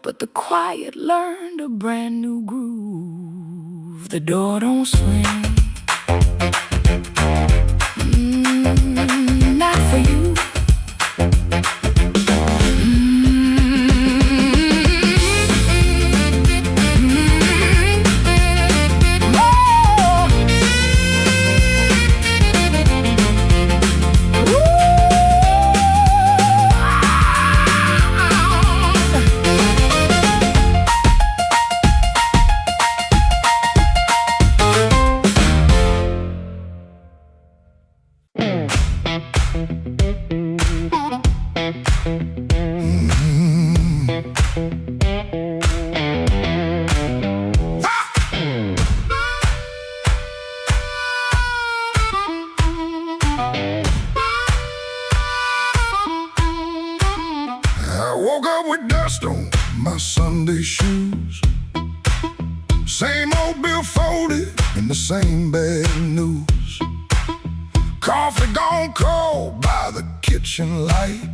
But the quiet learned a brand new groove. The door don't swing, not for you. Woke up with dust on my Sunday shoes. Same old bill folded in the same bad news. Coffee gone cold by the kitchen light,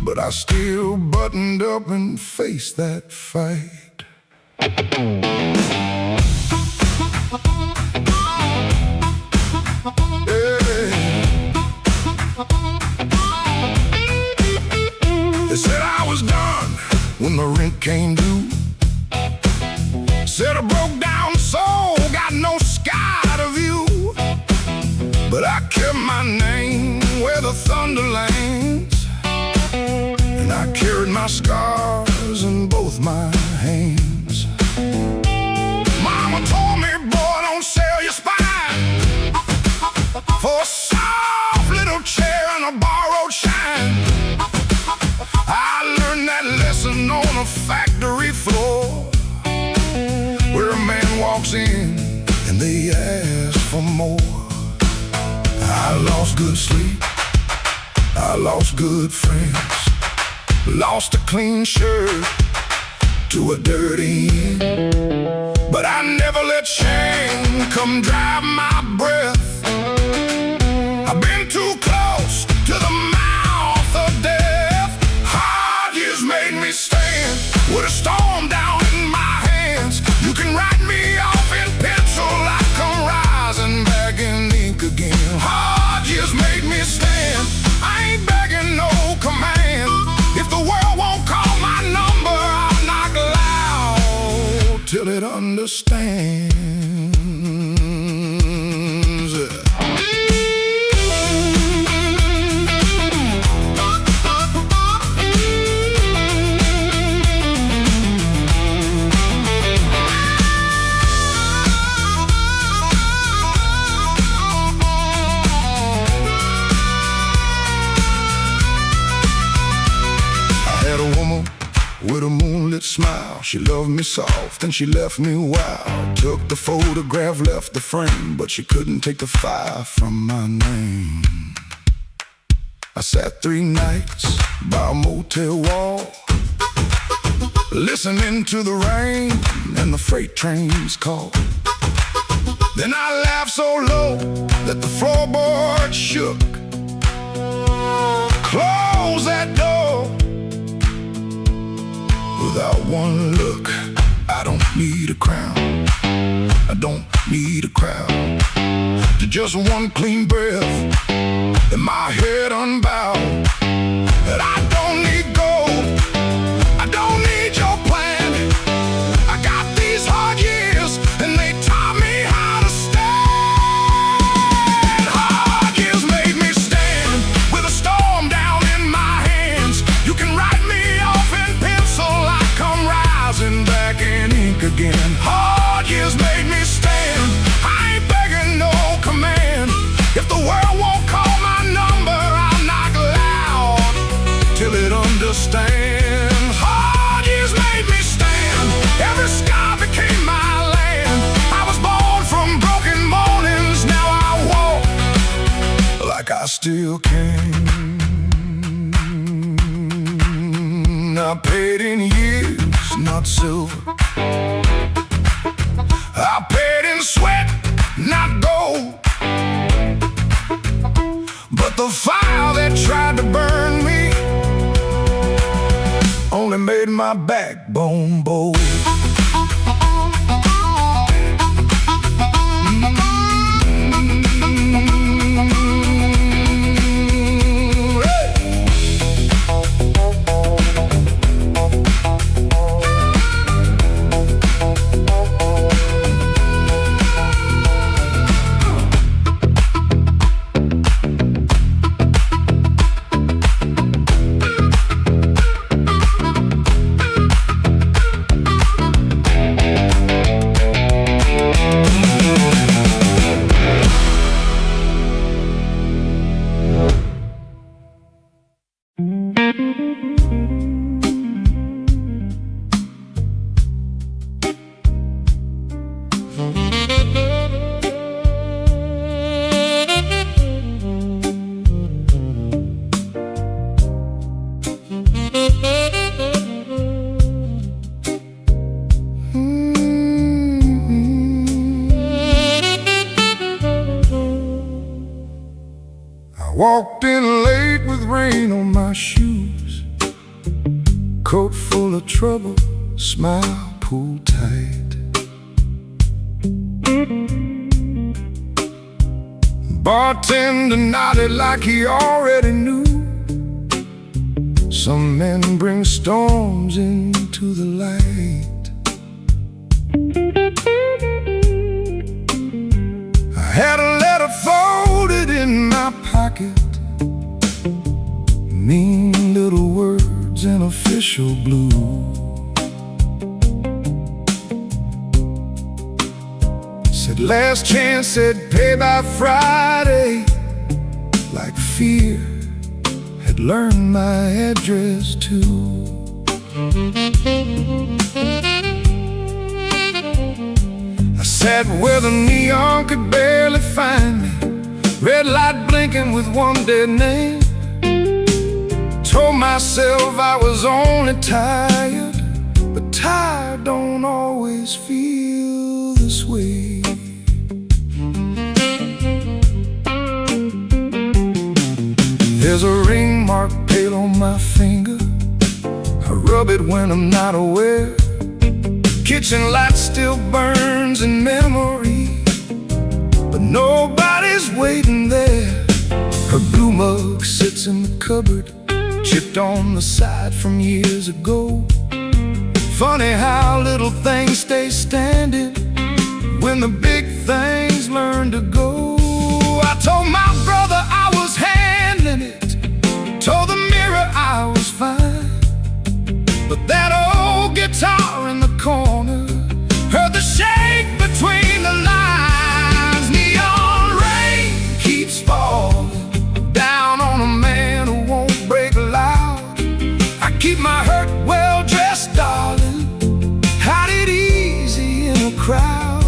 but I still buttoned up and faced that fight. They said I was done when the rent came due. Said a broke down soul got no sky to view, but I kept my name where the thunder lands, and I carried my scars in both my hands. Mama told me, boy, don't sell your spine for a soft little chair and a borrowed shine. I learned that lesson on a factory floor, where a man walks in and they ask for more. I lost good sleep, I lost good friends, lost a clean shirt to a dirty end, but I never let shame come drive my breath. I've been too close to the mouth of death. Hard years made me stand with a storm down in my hands. You can write me off in pencil, I come rising back in ink again. Hard years made me stand, I ain't begging no command. If the world won't call my number, I'll knock loud till it understands. With a moonlit smile, she loved me soft and she left me wild. Took the photograph, left the frame, but she couldn't take the fire from my name. I sat 3 nights by a motel wall, listening to the rain and the freight trains call. Then I laughed so low that the floorboard shook. Close that door. Without one look, I don't need a crown, I don't need a crowd, to just one clean breath and my head unbowed. And I don't need gold, I don't need your plan. I got these hard years and they taught me how to stand. Hard years made me stand with a storm down in my hands. You can write me off in pencil, I come rising back in ink again. Hard years made me stand, I ain't begging no command. If the world won't call my number, I'll knock loud till it understands. Hard years made me stand, every scar became my land. I was born from broken mornings, now I walk like I still can. I paid in years, not silver. I paid in sweat, not gold. But the fire that tried to burn me only made my backbone bold. walked in late with rain on my shoes, coat full of trouble, smile pulled tight. Bartender nodded like he already knew. Some men bring storms into the light. I had a letter folded in my pocket, mean little words in official blue. Said last chance, said pay by Friday. Like fear had learned my address too. I sat where the neon could barely find me, red light blinking with one dead name. Told myself I was only tired, but tired don't always feel this way. There's a ring mark pale on my finger, I rub it when I'm not aware. Kitchen light still burns in memory, but nobody's waiting there. Her blue mug sits in the cupboard, chipped on the side from years ago. Funny how little things stay standing when the big things learn to go. I told my brother I was handling it, told the mirror I was fine, but that old guitar in the corner heard the shake between the lines. Neon rain keeps falling down on a man who won't break loud. I keep my hurt well dressed, darling, hide it easy in a crowd.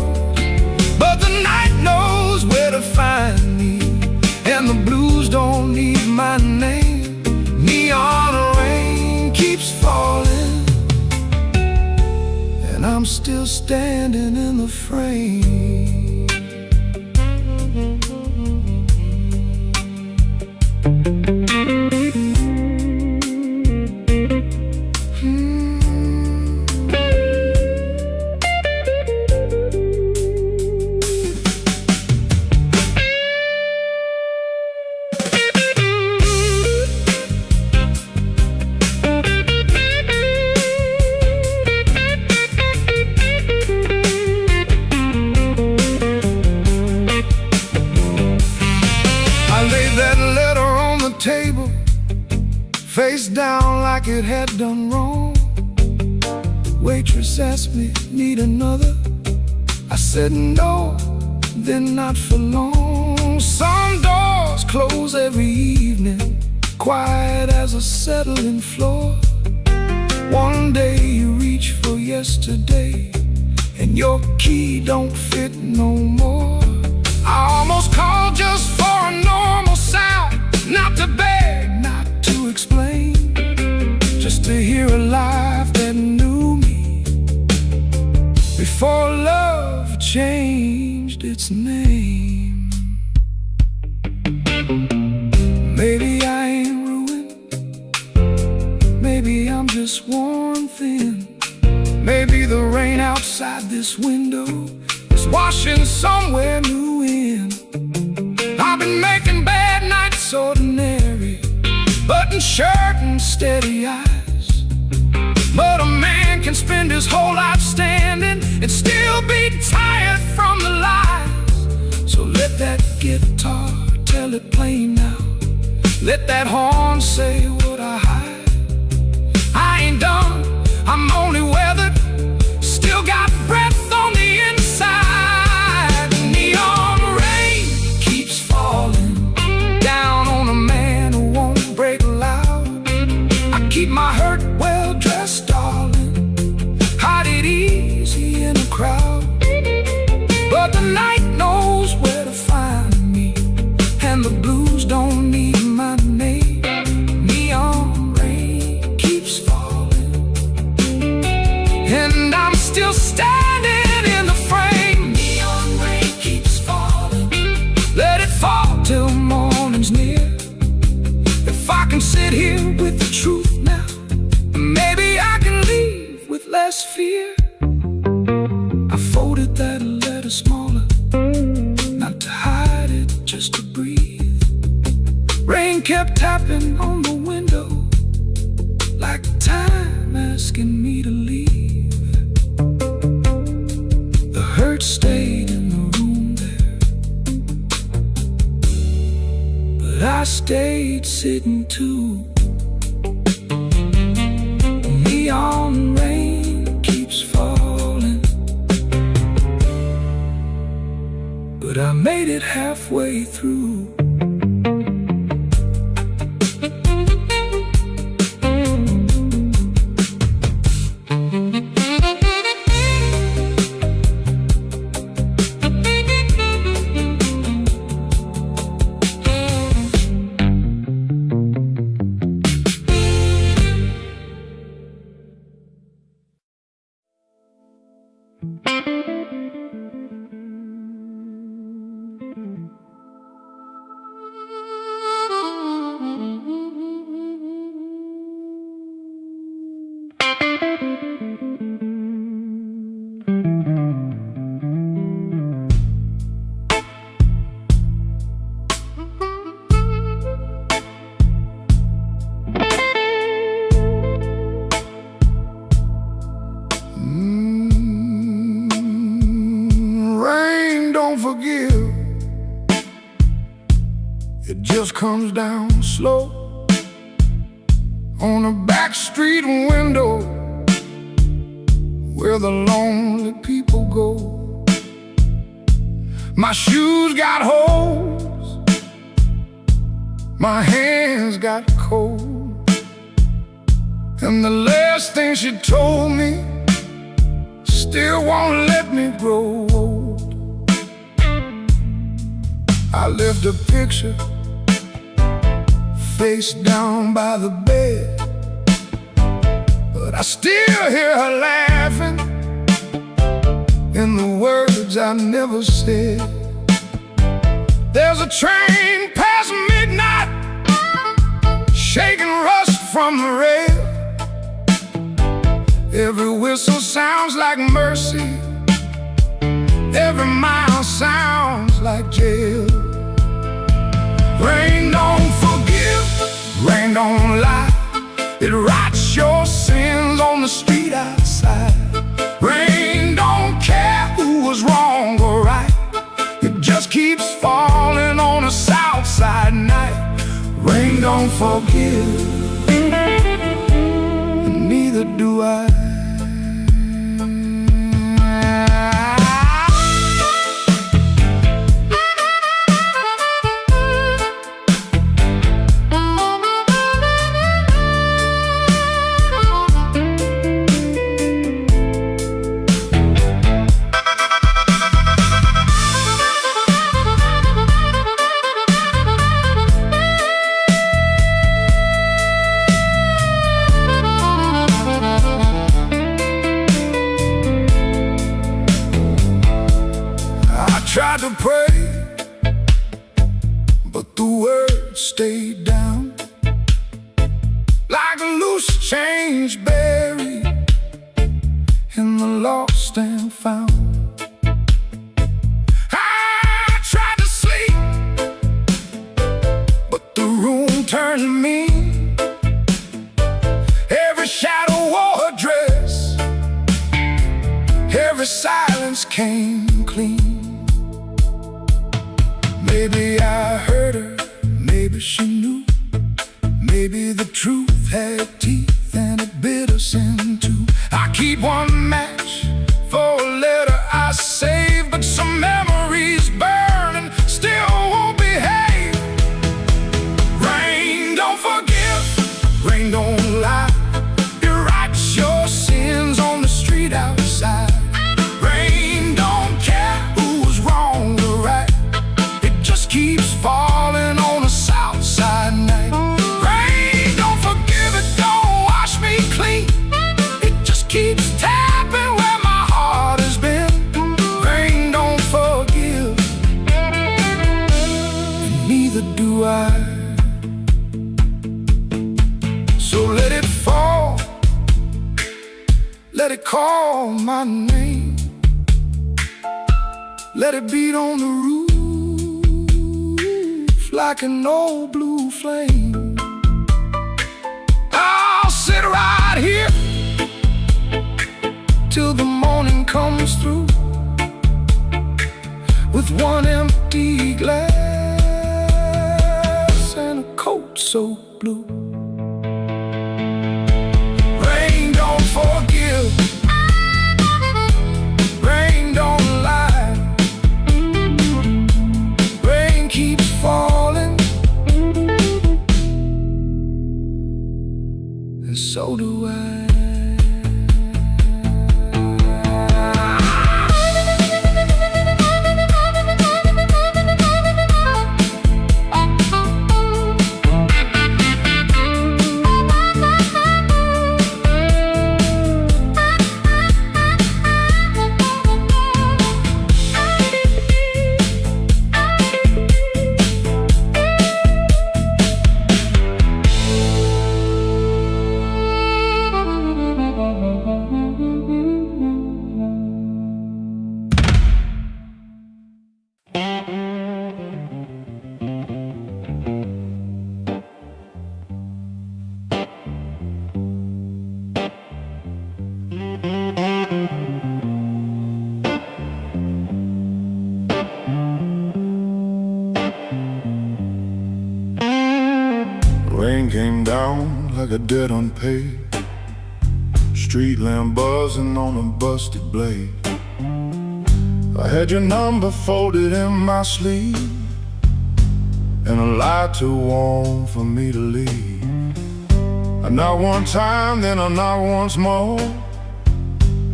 But the night knows where to find me, and the blues don't need my name. Neon rain keeps falling, and I'm still standing in the frame. Table, face down like it had done wrong. Waitress asked me, need another? I said no, then not for long. Some doors close every evening, quiet as a settling floor. One day you reach for yesterday, and your key don't fit no more. I almost called just for a normal sound, not to beg, not to explain, just to hear a life that knew me before love changed its name. Maybe I ain't ruined, maybe I'm just worn thin. Maybe the rain outside this window is washing somewhere new in. I've been making bad nights ordinary, button shirt and steady eyes. But a man can spend his whole life standing and still be tired from the lies. So let that guitar tell it plain now, let that horn say what I hide. I ain't done, I'm only weathered, still got breath on the inside. Neon rain keeps falling down on a man who won't break loud. I keep my hurt well dressed, darling, hide it easy in a crowd. But the night knows where to find me, and the blues don't need my name. Neon rain keeps falling, and I'm still standing kept tapping on the window, like time asking me to leave. The hurt stayed in the room there, but I stayed sitting too. Neon rain keeps falling, but I made it halfway through. Rain don't forgive, it just comes down slow on a back street window where the lonely people go. My shoes got holes, my hands got cold, and the last thing she told me still won't let me grow old. I left a picture face down by the bed, but I still hear her laughing in the words I never said. There's a train past midnight, shaking rust from the rail. Every whistle sounds like mercy, every mile sounds like jail. Rain don't forgive, rain don't lie, it writes your sins on the street outside. Rain don't care who was wrong or right, it just keeps falling on a south side night. Rain don't forgive, and neither do I. Tried to pray, but the words stayed down like a loose change buried in the lost and found. I tried to sleep, but the room turned mean. Every shadow wore a dress, every silence came clean. Maybe I heard her, maybe she knew, maybe the truth had teeth and it bit us in two. I keep one match for a letter I saved, but some memories burn and still won't behave. Rain don't forgive, rain don't lie, it writes your sins on the street outside. Rain don't care who was wrong or right, keeps falling on a south side night. Rain don't forgive, it don't wash me clean, it just keeps tapping where my heart has been. Rain don't forgive, and neither do I. So let it fall, let it call my name, let it beat on the roof like an old blue flame. I'll sit right here till the morning comes through, with one empty glass and a coat so blue. Rain don't forgive, rain don't lie, rain keeps falling, and so do I. Rain came down like a debt unpaid, street lamp buzzing on a busted blade. I had your number folded in my sleeve, and a light too warm for me to leave. I knocked one time, then I knocked once more,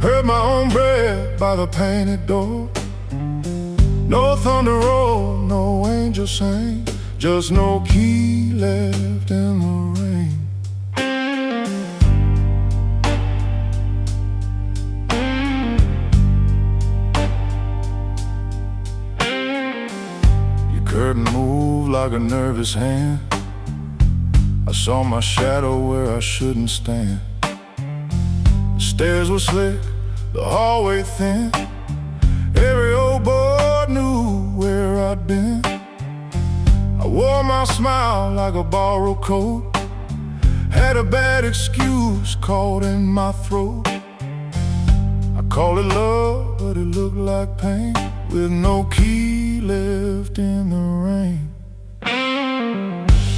heard my own breath by the painted door. No thunder roll, no angel sang, just no key left in the rain. Your curtain moved like a nervous hand, I saw my shadow where I shouldn't stand. The stairs were slick, the hallway thin, every old boy knew where I'd been. I wore my smile like a borrowed coat, had a bad excuse caught in my throat. I call it love, but it looked like pain, with no key left in the rain.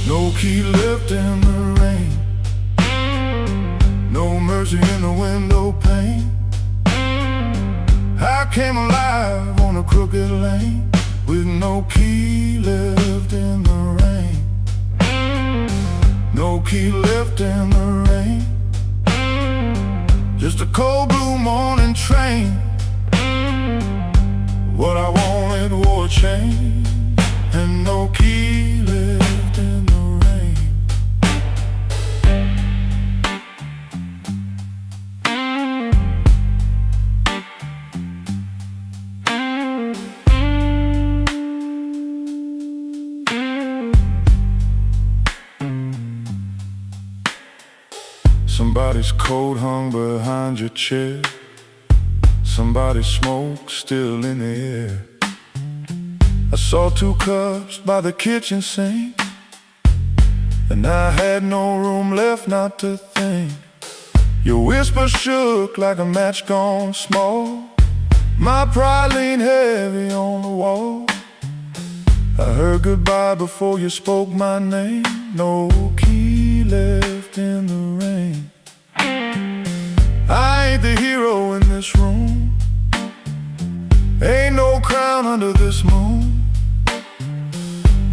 No key left in the rain, no mercy in the window pane. I came alive on a crooked lane, with no key left in the rain. No key left in the rain, just a cold blue morning train. What I wanted wore a chain, and no key left in the rain. Somebody's coat hung behind your chair, somebody's smoke still in the air. I saw 2 cups by the kitchen sink, and I had no room left not to think. Your whisper shook like a match gone small, my pride leaned heavy on the wall. I heard goodbye before you spoke my name, no key left in the rain. I ain't the hero in this room, ain't no crown under this moon.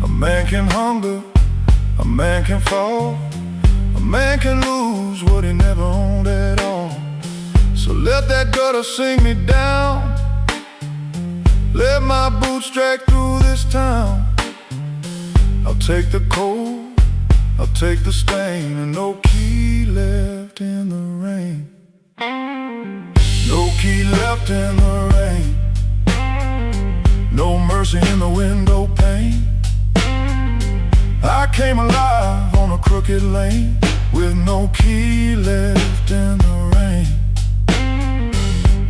A man can hunger, a man can fall, a man can lose what he never owned at all. So let that gutter sing me down, let my boots drag through this town. I'll take the cold, I'll take the stain, and no key left in the rain. No key left in the rain, no mercy in the window pane. I came alive on a crooked lane, with no key left in the rain.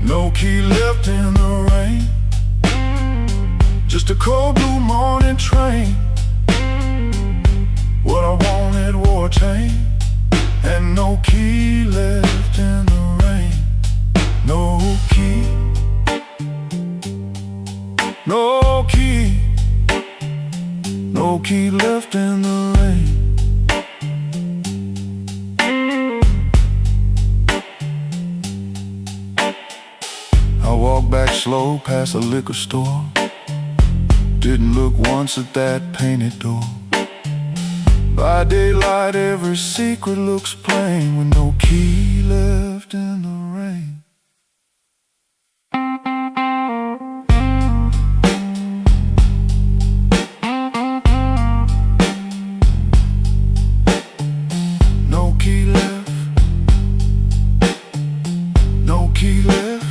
No key left in the rain, just a cold blue morning train. no key left in the rain. No key. No key. No key left in the rain. I walked back slow past the liquor store. Didn't look once at that painted door. By daylight every secret looks plain, with no key left in the rain. No key left. No key left.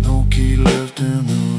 No key left in the rain.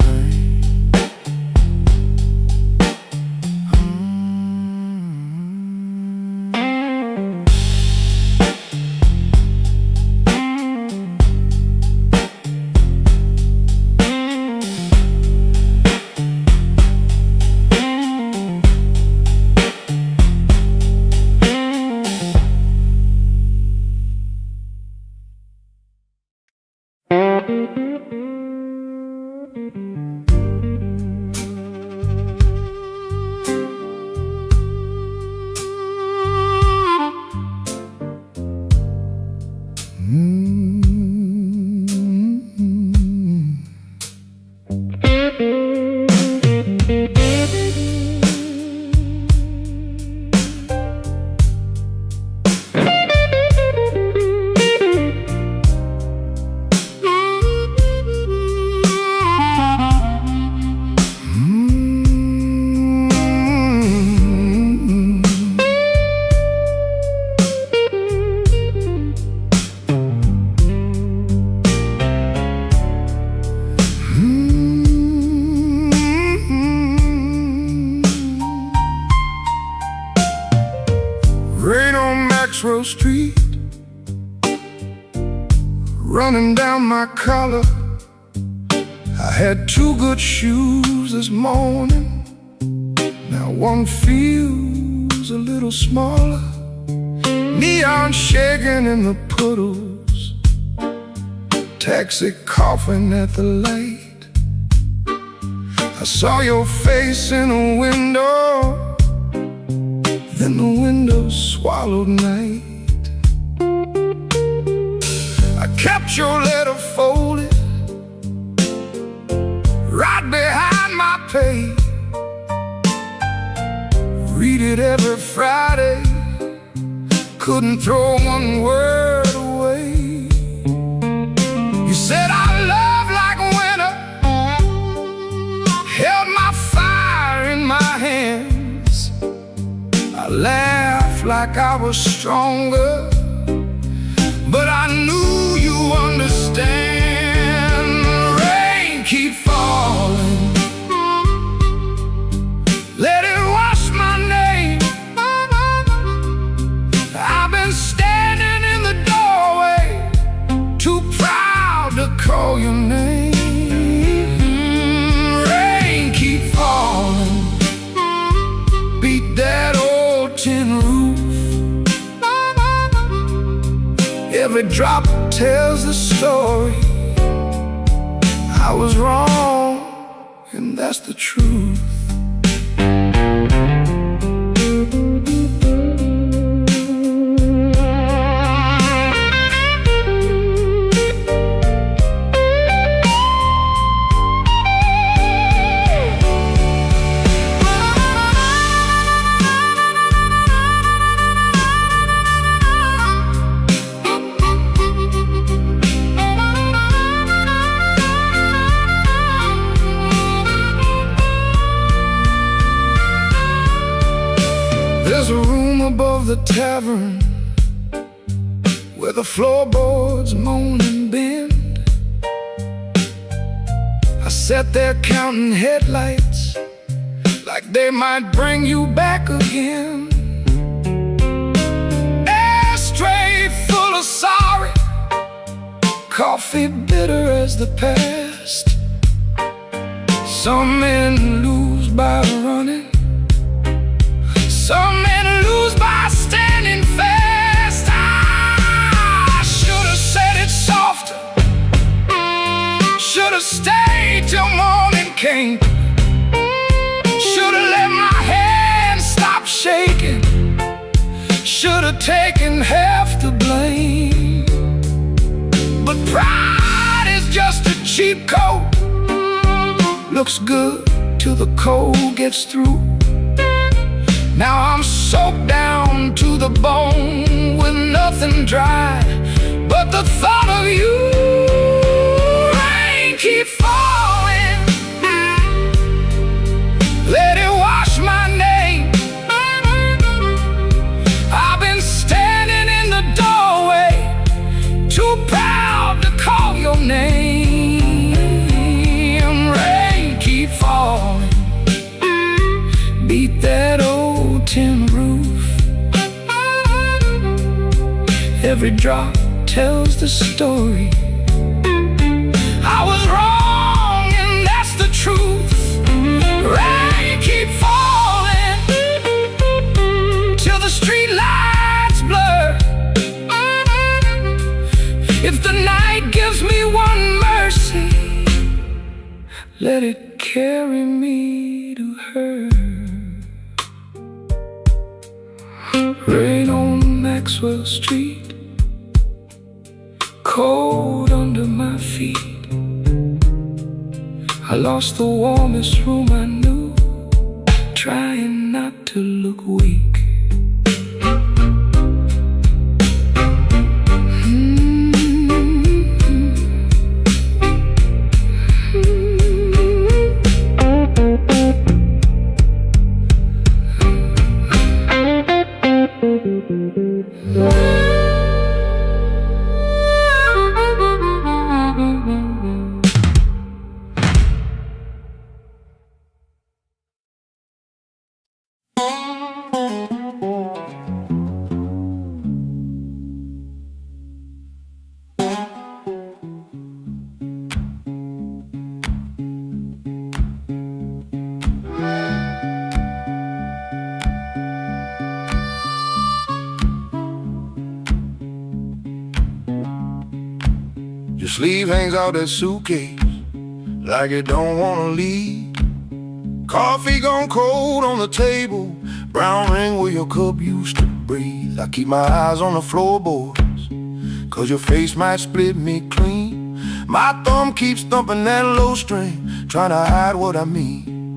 Street, running down my collar. I had two good shoes this morning. Now one feels a little smaller. Neon shaking in the puddles, taxi coughing at the light. I saw your face in a window, then the window swallowed night. I kept your letter folded right behind my page. Read it every Friday, couldn't throw one word away. You said our love like winter, held my fire in my hands. I laughed like I was stronger, but I knew you understand. The rain keep falling, let it wash my name. I've been standing in the doorway, too proud to call your name. Rain keep falling, beat that old tin roof. Every drop tells the story. I was wrong, and that's the truth. There's a room above the tavern where the floorboards moan and bend. I sat there counting headlights like they might bring you back again. Ashtray full of sorry, coffee bitter as the past. Some men lose by running, some men lose by standing fast. I hurricane. Should've let my hand stop shaking. Should've taken half the blame. But pride is just a cheap coat. Looks good till the cold gets through. Now I'm soaked down to the bone with nothing dry but the thought of you. Rain keep falling, let it wash my name. I've been standing in the doorway, too proud to call your name. Rain keep falling, beat that old tin roof. Every drop tells the story. I was wrong and that's the truth. Rain keep falling till the street lights blur. If the night gives me one mercy, let it carry me to her. Rain on Maxwell Street, cold under my feet. I lost the warmest room I knew, trying not to look weak. Your sleeve hangs out that suitcase like it don't wanna leave. Coffee gone cold on the table, brown ring where your cup used to breathe. I keep my eyes on the floorboards, cause your face might split me clean. My thumb keeps thumping that low string, trying to hide what I mean.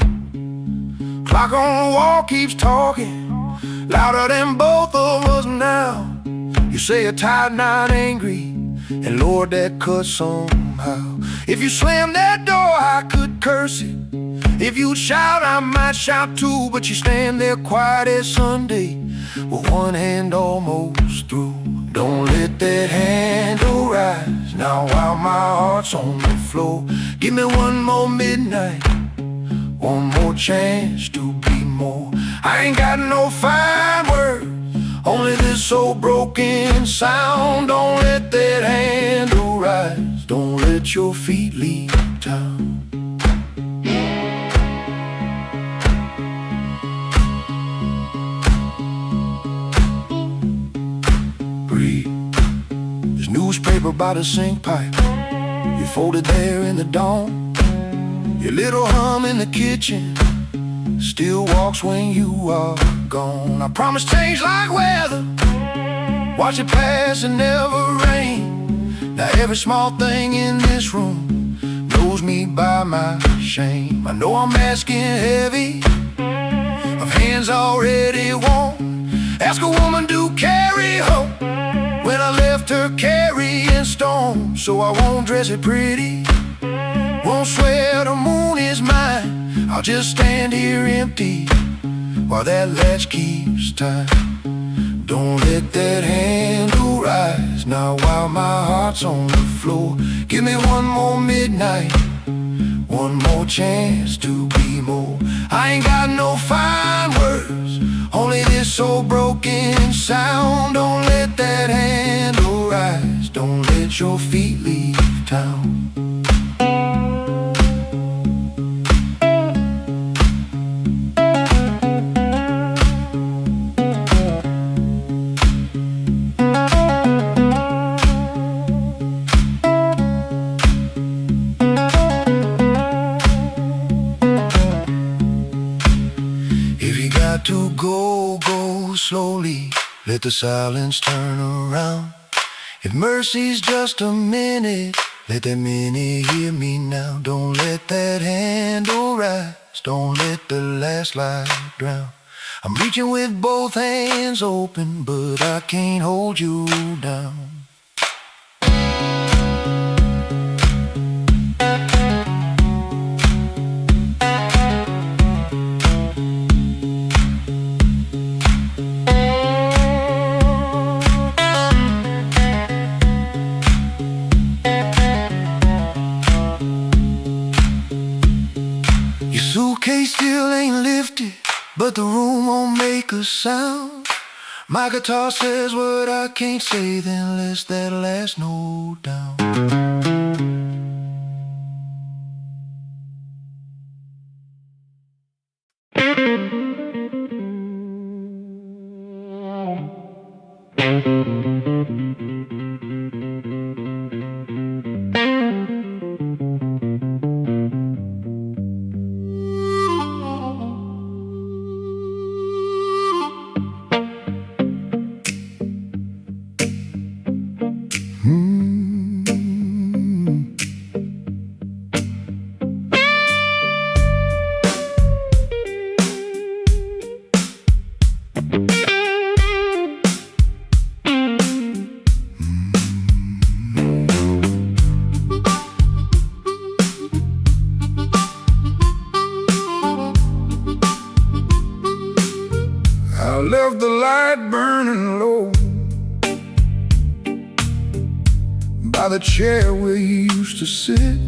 Clock on the wall keeps talking, louder than both of us now. You say you're tired, not angry, and Lord, that cuts somehow. If you slam that door, I could curse it. If you shout, I might shout too. But you stand there quiet as Sunday, with one hand almost through. Don't let that handle rise now while my heart's on the floor. Give me one more midnight, one more chance to be more. I ain't got no fine words, only this old broken sound. Don't let that handle rise, don't let your feet leave town. Breathe. There's newspaper by the sink pipe, you folded there in the dawn. Your little hum in the kitchen still walks when you are gone. I promise change like weather, watch it pass and never rain. Now every small thing in this room knows me by my shame. I know I'm asking heavy of hands already warm. Ask a woman to carry hope when I left her carrying storm. So I won't dress it pretty, won't swear the moon is mine. I'll just stand here empty while that latch keeps time. Don't let that handle rise now while my heart's on the floor. Give me one more midnight, one more chance to be more. I ain't got no fine words, only this old broken sound. Don't let that handle rise, don't let your feet leave town. got to go, go slowly. Let the silence turn around. If mercy's just a minute, let that minute hear me now. Don't let that handle rise. Don't let the last light drown. I'm reaching with both hands open, but I can't hold you down. Suitcase still ain't lifted, but the room won't make a sound. My guitar says what I can't say, then let's that last note down. I left the light burning low by the chair where you used to sit.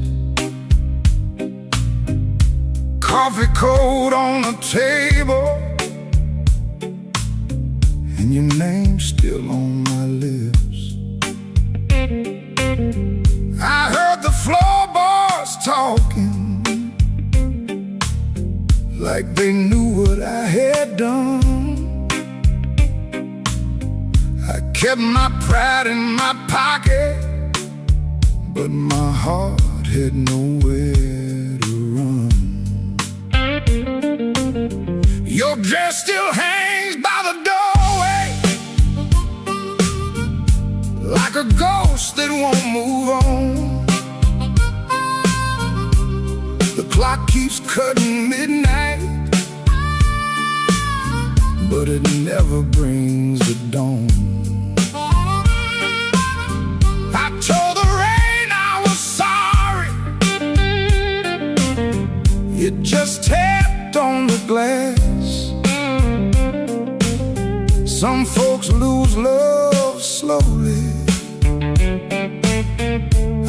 Coffee cold on the table, and your name's still on my lips. I heard the floorboards talking like they knew what I had done. I kept my pride in my pocket, but my heart had nowhere to run. Your dress still hangs by the doorway, like a ghost that won't move on. The clock keeps cutting midnight, but it never brings the dawn. I told the rain I was sorry, it just tapped on the glass. Some folks lose love slowly,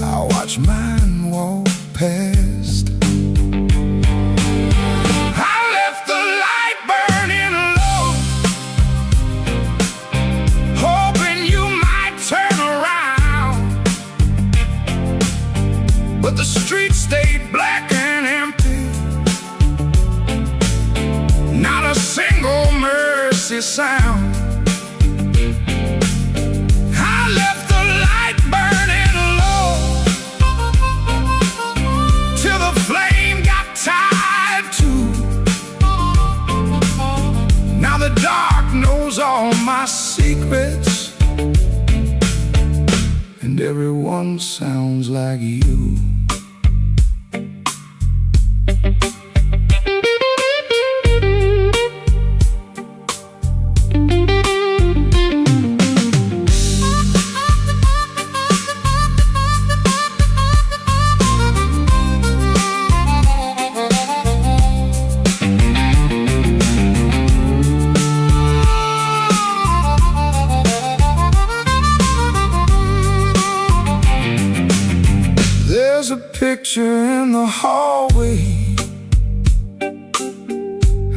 I watch mine walk past. I left the light burning low, hoping you might turn around, but the street stayed black and empty. Not a single mercy sound. I left the light burning low till the flame got tired too. Now the dark knows all my secrets, and everyone sounds like you. There's a picture in the hallway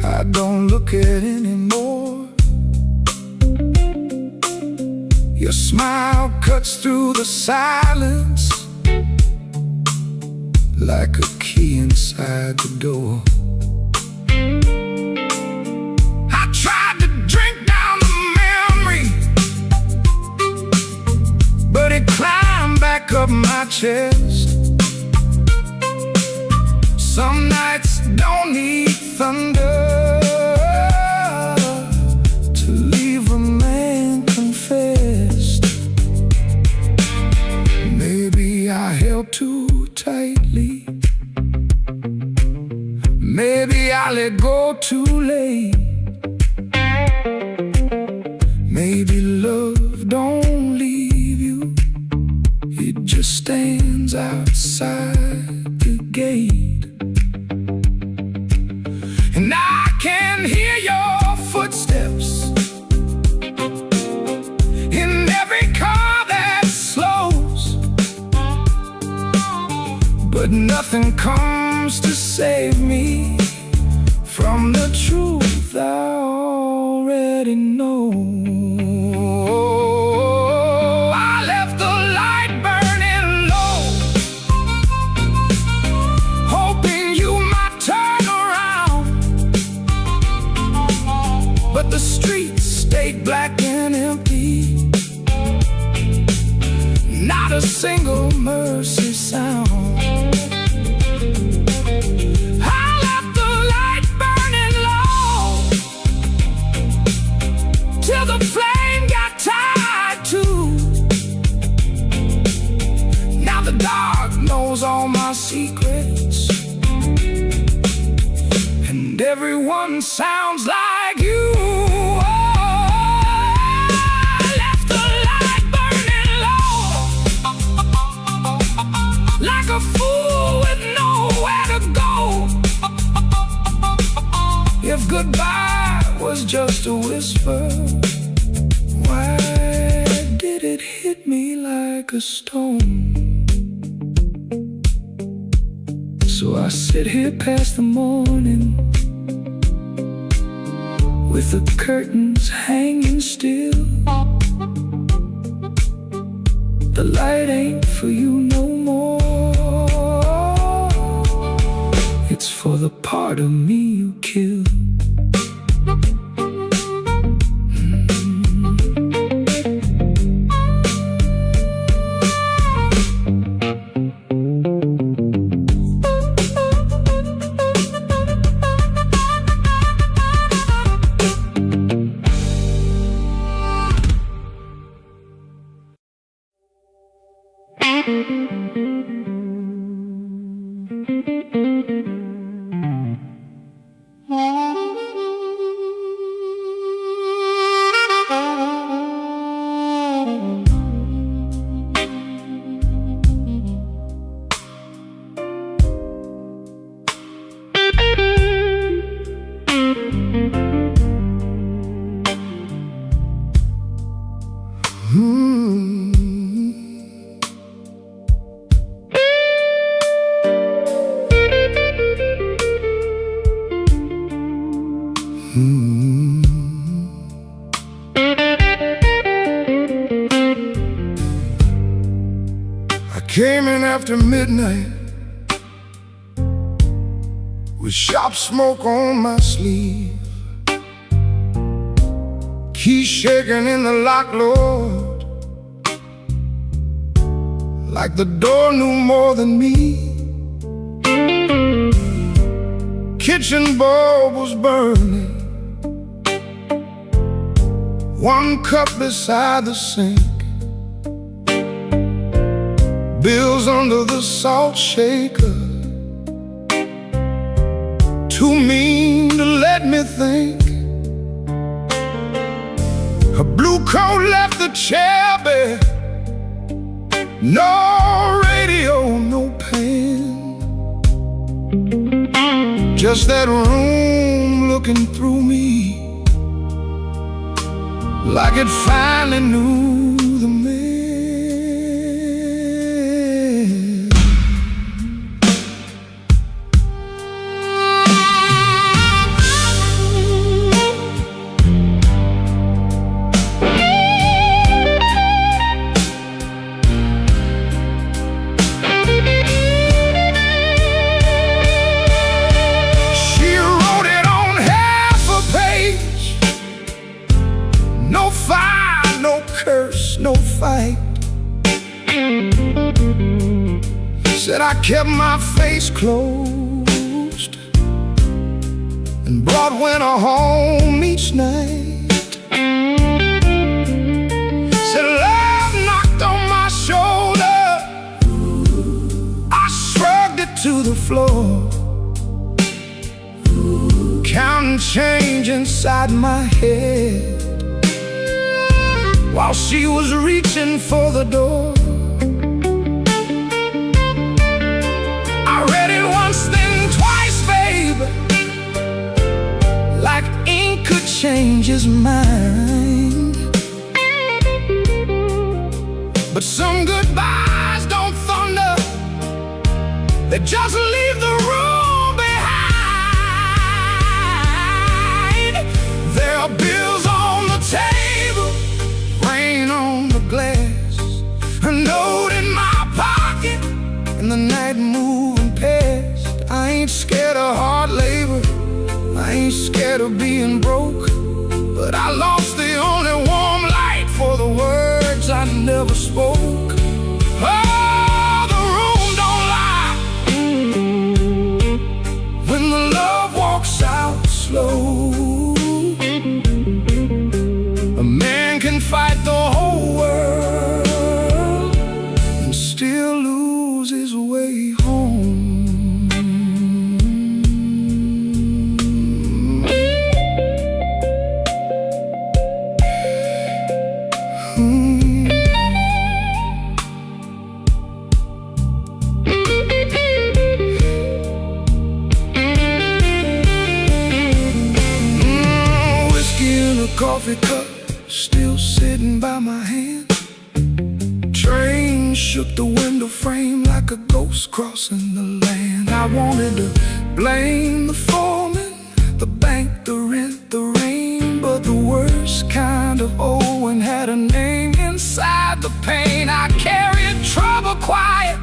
I don't look at anymore. Your smile cuts through the silence like a key inside the door. I tried to drink down the memories, but it climbed back up my chest. Some nights don't need thunder, Baby, love don't leave you. It just stands outside the gate. And I can hear your footsteps in every car that slows, but nothing comes to save me from the truth I already know. I left the light burning low, hoping you might turn around, but the streets stayed black and empty, not a single mercy sound. Till the flame got tired too. Now the dark knows all my secrets, and everyone sounds like you. Oh, I left the light burning low, like a fool with nowhere to go. If goodbye was just a whisper, why did it hit me like a stone? So I sit here past the morning, with the curtains hanging still. The light ain't for you no more. It's for the part of me you killed. I came in after midnight with sharp smoke on my sleeve, key shaking in the lock, Lord, like the door knew more than me. Kitchen bulb was burning, one cup beside the sink, bills under the salt shaker, too mean to let me think. Her blue coat left the chair bare, no radio, no pen, just that room looking through me like it finally knew the man. She wrote it on half a page, no fire, no curse, no fight. Said I kept my face closed and brought winter home each night. Said love knocked on my shoulder, I shrugged it to the floor, counting change inside my head. while she was reaching for the door. I read it once, then twice, babe, like ink could change his mind. But some goodbyes don't thunder, they just leave the room behind. There are bills on the table, rain on the glass, a note in my pocket, and the night moving past. I ain't scared of hard labor, I ain't scared of being broke, but I lost the only warm light for the words I never spoke. Oh, the room don't lie when the love walks out slow. A man can fight the whole world and still lose his way home. Coffee cup still sitting by my hand. Train shook the window frame like a ghost crossing the land. I wanted to blame the foreman, the bank, the rent, the rain, but the worst kind of Owen had a name inside the pain. I carried trouble quiet,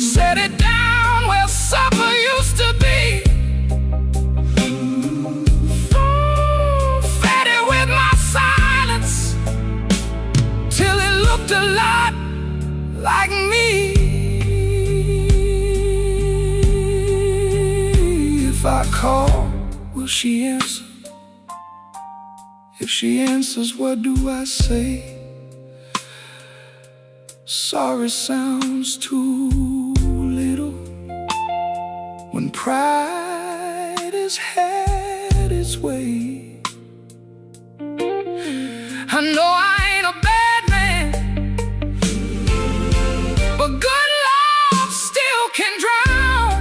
set it down where supper used to be. A lot like me. If I call, will she answer? If she answers, what do I say? Sorry sounds too little when pride has had its way. I know I ain't a bad man, but good love still can drown.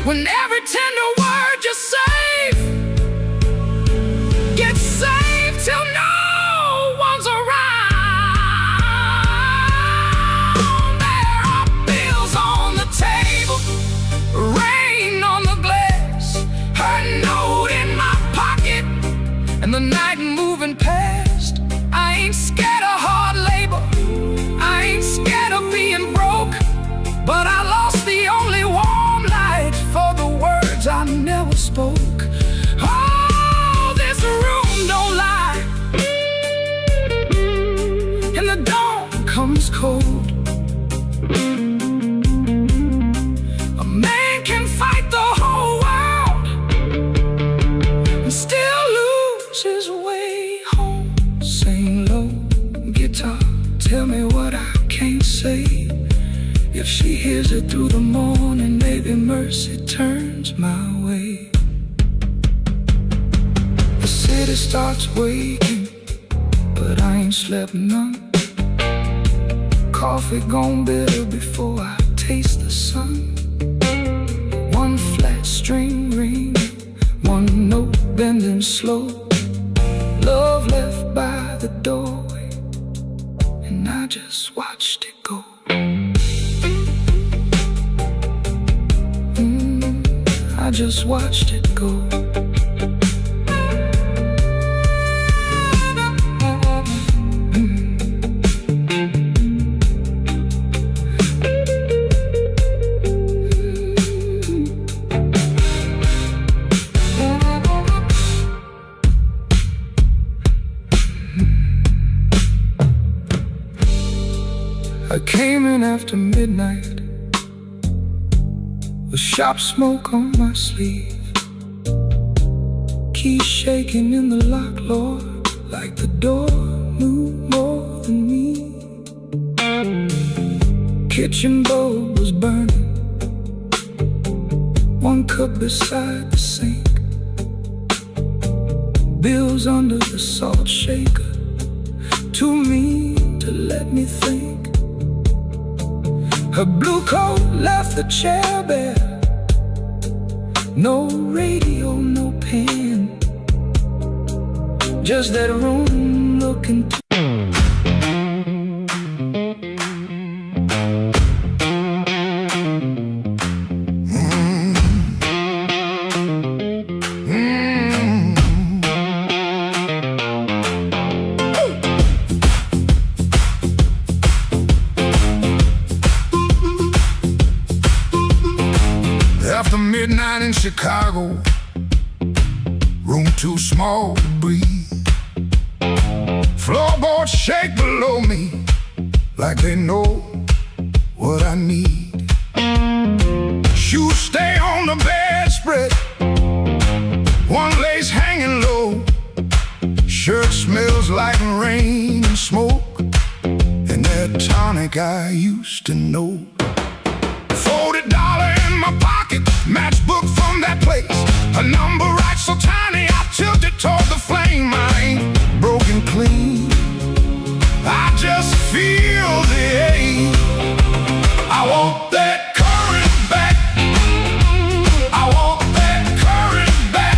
When every tender word you save gets saved till no one's around. There are bills on the table, rain on the glass, her note in my pocket, and the night moving past. I ain't scared of hard labor, I ain't scared of being broke, but I lost the only warm light for the words I never spoke. Oh, this room don't lie, and the dawn comes cold. A man can fight the whole world and still lose his way home. Sing low, guitar, tell me what I can't say. If she hears it through the morning, maybe mercy turns my way. The city starts waking, but I ain't slept none. Coffee gone bitter before I taste the sun. One flat string ring, one note bending slow. Love left by the doorway, and I just watched it go. I just watched it go. I came in after midnight with shop smoke on my sleeve, keys shaking in the lock, Lord, like the door knew more than me. Kitchen bulb was burning, one cup beside the sink. bills under the salt shaker. Too mean to let me think. Her blue coat left the chair bare. No radio, no pen, just that room looking After midnight in Chicago, room too small to breathe. Floorboards shake below me like they know what I need. Shoes stay on the bedspread, one lace hanging low. Shirt smells like rain and smoke, and that tonic I used to know. $40 in my pocket, matchbook from that place. A number right so tiny, I tilt it toward the flame. I ain't broken clean, I just feel the ache. I want that current back, I want that current back.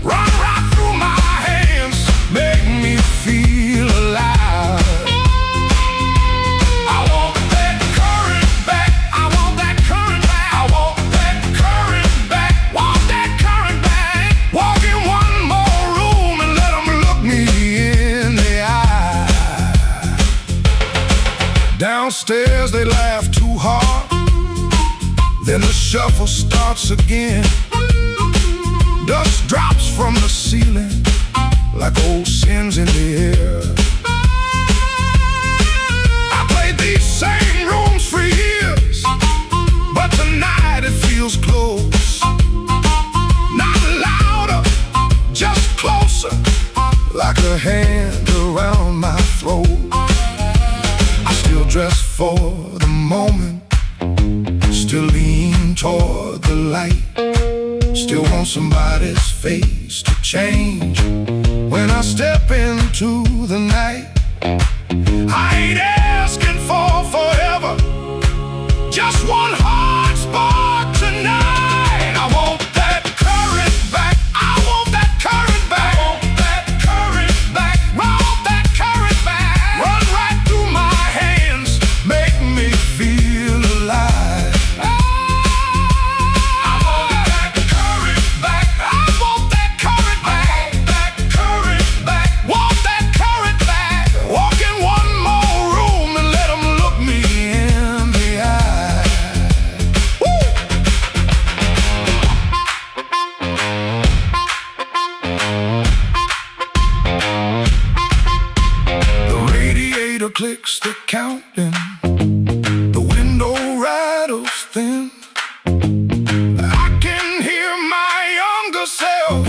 Run right through my hands, make me feel alive. I want that current back, I want that current back, I want that current back, want that current back. Walk in one more room and let them look me in the eye. Downstairs they laugh too hard, then the shuffle starts again. Dust drops from the ceiling like old sins in the air. I played these same rooms for years, but tonight it feels close. Not louder, just closer, like a hand around my throat. I still dress for the moment, still lean toward the light. Still want somebody's face to change when I step into the night. I ain't asking for forever, just one hard spark tonight. I want that current back, I want that current back, I want that current back, want that current back. Run right through my hands, make me feel alive. I want that current back, I want that current back, that current back, want that current back. Walk in one more room and let them look me in the eye. Woo! The radiator clicks the counting, the window rattles thin. I can hear my younger self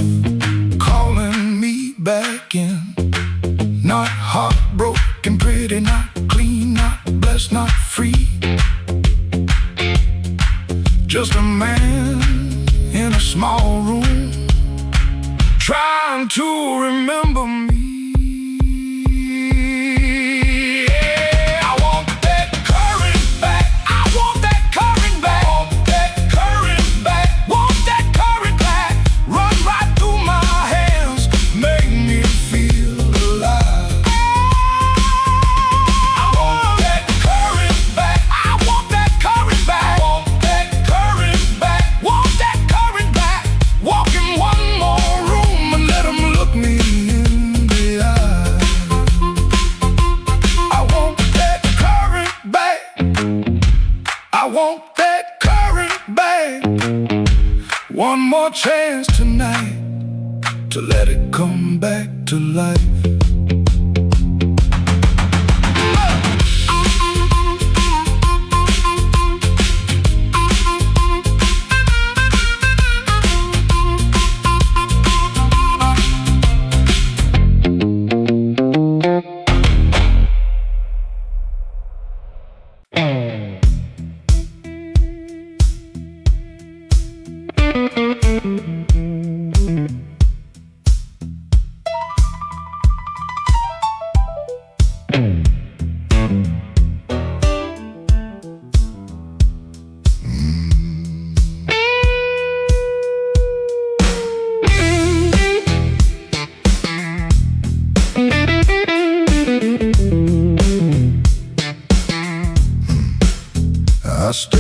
calling me back in. Not heartbroken, pretty, not clean, not blessed, not free. Just a man in a small room, trying to remember me. Yeah, I want that current back, I want that current back, want that current back, want that current back. Run right through my hands, make me feel alive. I want that current back, I want that current back, want that current back, want that current back. Walk in one more room and let them look me in the eye. I want that current back, I want that current back. One more chance tonight to let it come back to life.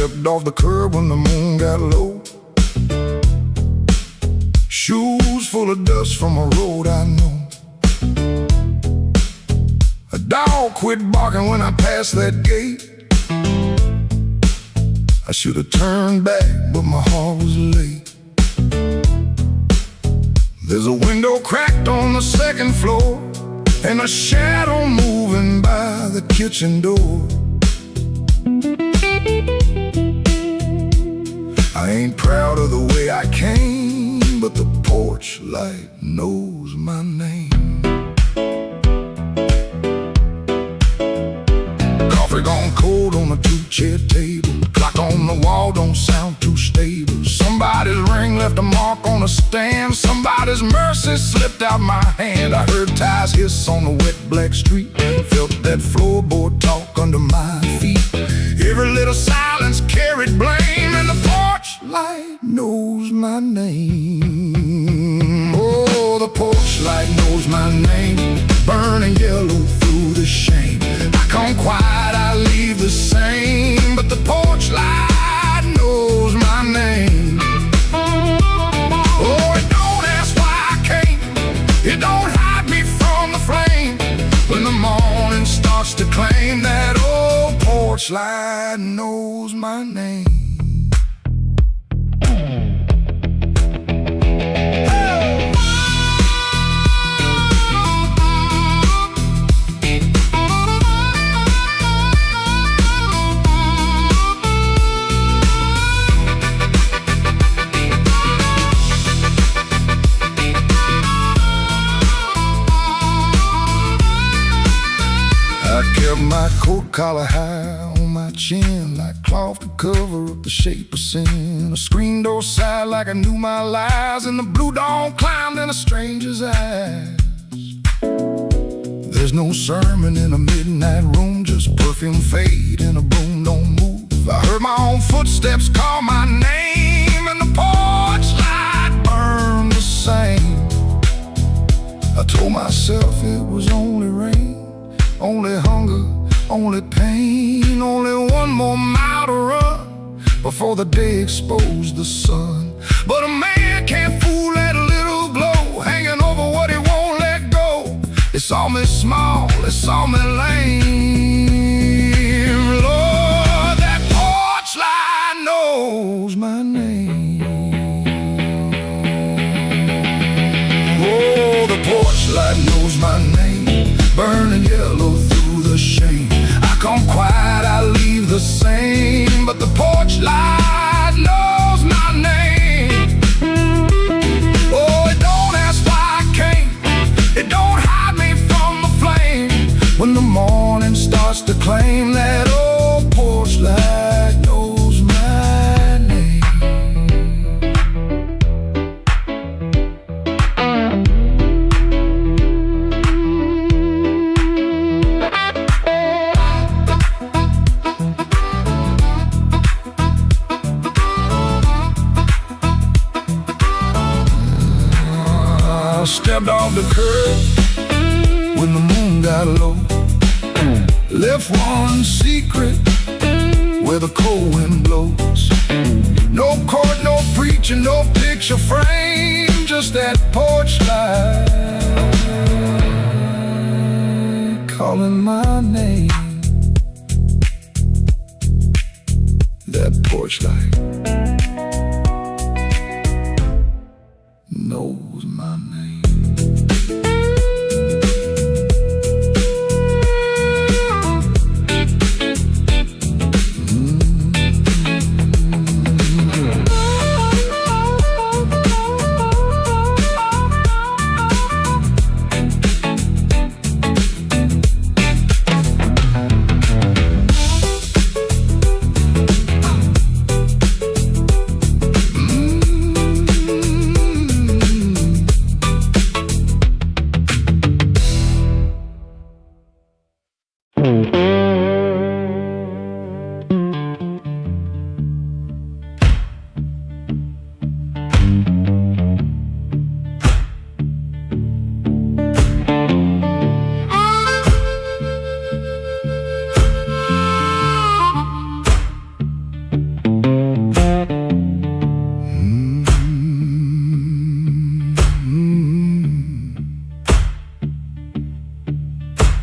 stepped off the curb when the moon got low. Shoes full of dust from a road I know. A dog quit barking when I passed that gate. I should have turned back, but my heart was late. There's a window cracked on the second floor, and a shadow moving by the kitchen door. I ain't proud of the way I came, but the porch light knows my name. Coffee gone cold on a two-chair table. Clock on the wall don't sound too stable. Somebody's ring left a mark on a stand. Somebody's mercy slipped out my hand. I heard tires hiss on the wet black street. Felt that floorboard talk under my feet. Every little silence carried blame, and the porch light knows my name. Oh, the porch light knows my name. Burning yellow through the shame. I come quiet, I leave the same, but the porch light knows my name. Oh, it don't ask why I came. It don't hide me from the flame. When the morning starts to claim, that old porch light knows my name. I kept my coat collar high on my chin, like cloth to cover up the shape of sin. A screen door sighed like I knew my lies, and the blue dawn climbed in a stranger's eyes. There's no sermon in a midnight room, just perfume fade and a broom don't move. I heard my own footsteps call my name, and the porch light burned the same. I told myself it was only rain, only hunger, only pain, only one more mile to run before the day exposed the sun. But a man can't fool that little glow hanging over what he won't let go. They saw me small, they saw me lame. Lord, that porch light knows my name. Oh, the porch light knows my name. Burning yellow through the shame. I come quiet, I leave the same, but the porch light knows my name. Oh, it don't ask why I came. It don't hide me from the flame. When the morning starts to claim, that old porch light knows my name. I stepped off the curb when the moon got low. Left one secret where the cold wind blows. No court, no preacher, no picture frame, just that porch light calling my name. That porch light knows my name.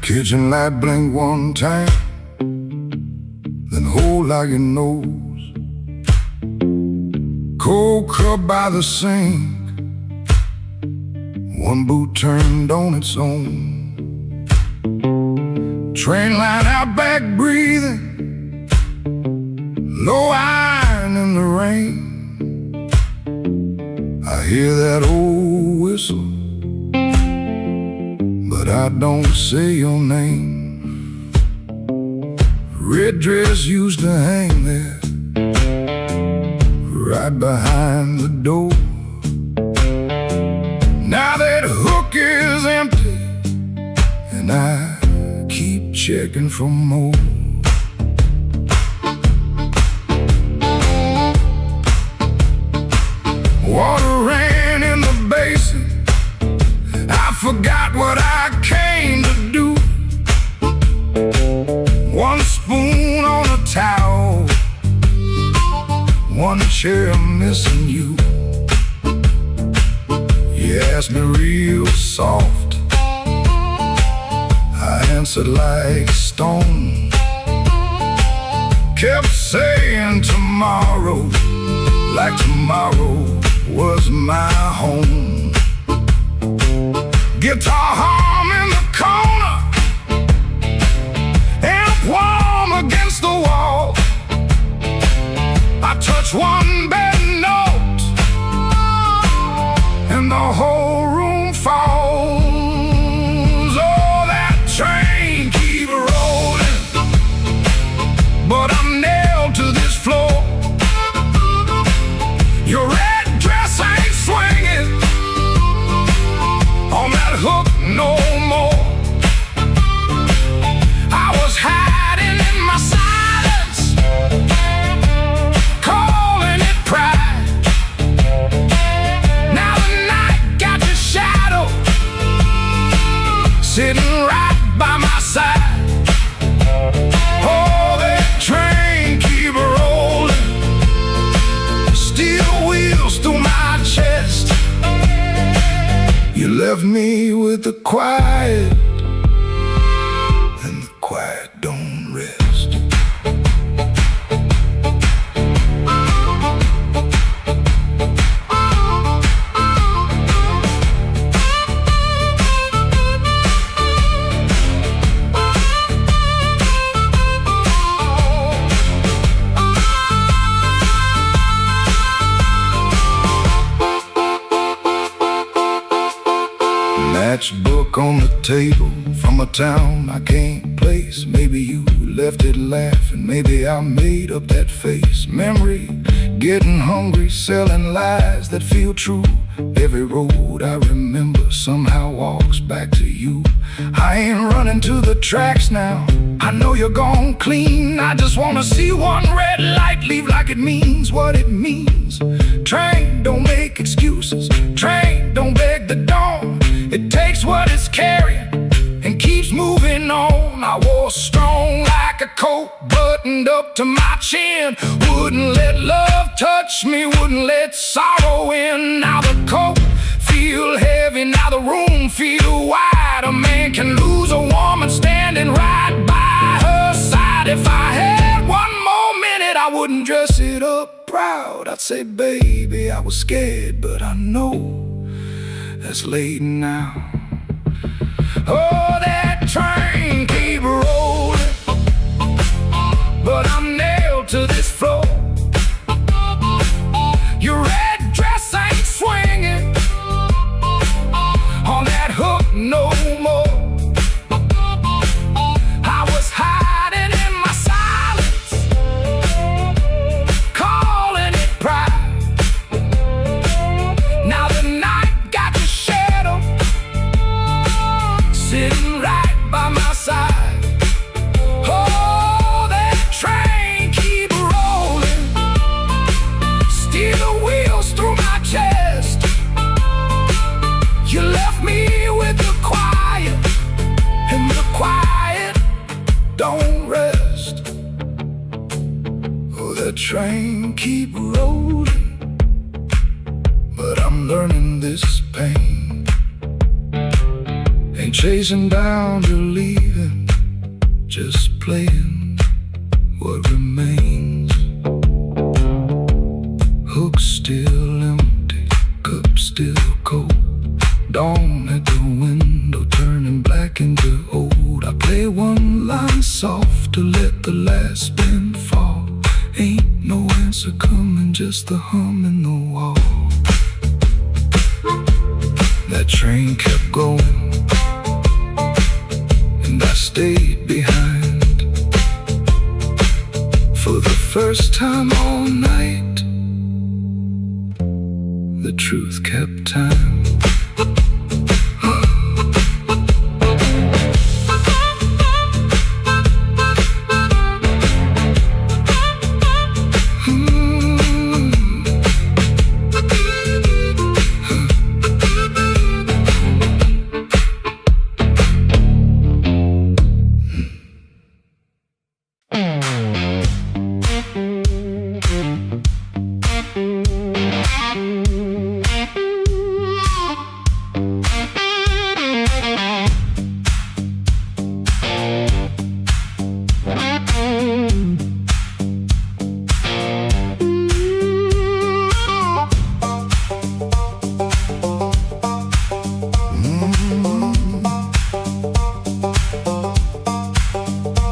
Kitchen light blink one time, then hold like your nose. Cold cup by the sink, one boot turned on its own. Train line out back breathing, low iron in the rain. I hear that old whistle, but I don't say your name. Red dress used to hang there, right behind the door. Now that hook is empty, and I keep checking for more. Water ran in the basin, I forgot what I came to do. One spoon on a towel, one chair missing you. You asked me real soft, I answered like stone. Kept saying tomorrow, like tomorrow was my home. Guitar hum in the corner, amp warm against the wall. I touch one bad note, and the whole room falls. Oh, that train keep rolling, but I'm nailed to this floor. Your red dress ain't swinging on that hook no more. I was hiding in my silence, calling it pride. Now the night got your shadow sitting right by my side. Oh, that train keep rolling, steel wheels through my chest. You left me with the quiet, and the quiet don't rest. Matchbook on the table from a town I can't place. Maybe you left it laughing, maybe I made up that face. Memory getting hungry, selling lies that feel true. Every road I remember somehow walks back to you. I ain't running to the tracks now, I know you're gone clean. I just wanna see one red light leave like it means what it means. Train don't make excuses, train don't beg the dawn. It takes what it's carrying and keeps moving on. I was strong like a coat buttoned up to my chin. Wouldn't let love touch me, wouldn't let sorrow in. Now the coat feel heavy, now the room feel wide. A man can lose a woman standing right by her side. If I had one more minute, I wouldn't dress it up proud. I'd say, baby, I was scared, but I know that's late now. Oh, that train keep rolling, but I'm nailed to this floor. Your red dress ain't swinging on that hook no more. I was hiding in my silence, calling it pride. Now the night got your shadow sitting right by my side. Oh, that train keep rolling, steel wheels through my chest. You left me with the quiet, and the quiet don't rest. Oh, that train keep rolling, but I'm learning this pain ain't chasing down, you're leaving. playing what remains. Hook still empty, cup still cold. Dawn at the window turning black into old. I play one line soft to let the last spin fall. Ain't no answer coming, just the hum in the wall. That train kept going, and I stayed behind. For the first time all night, the truth kept time.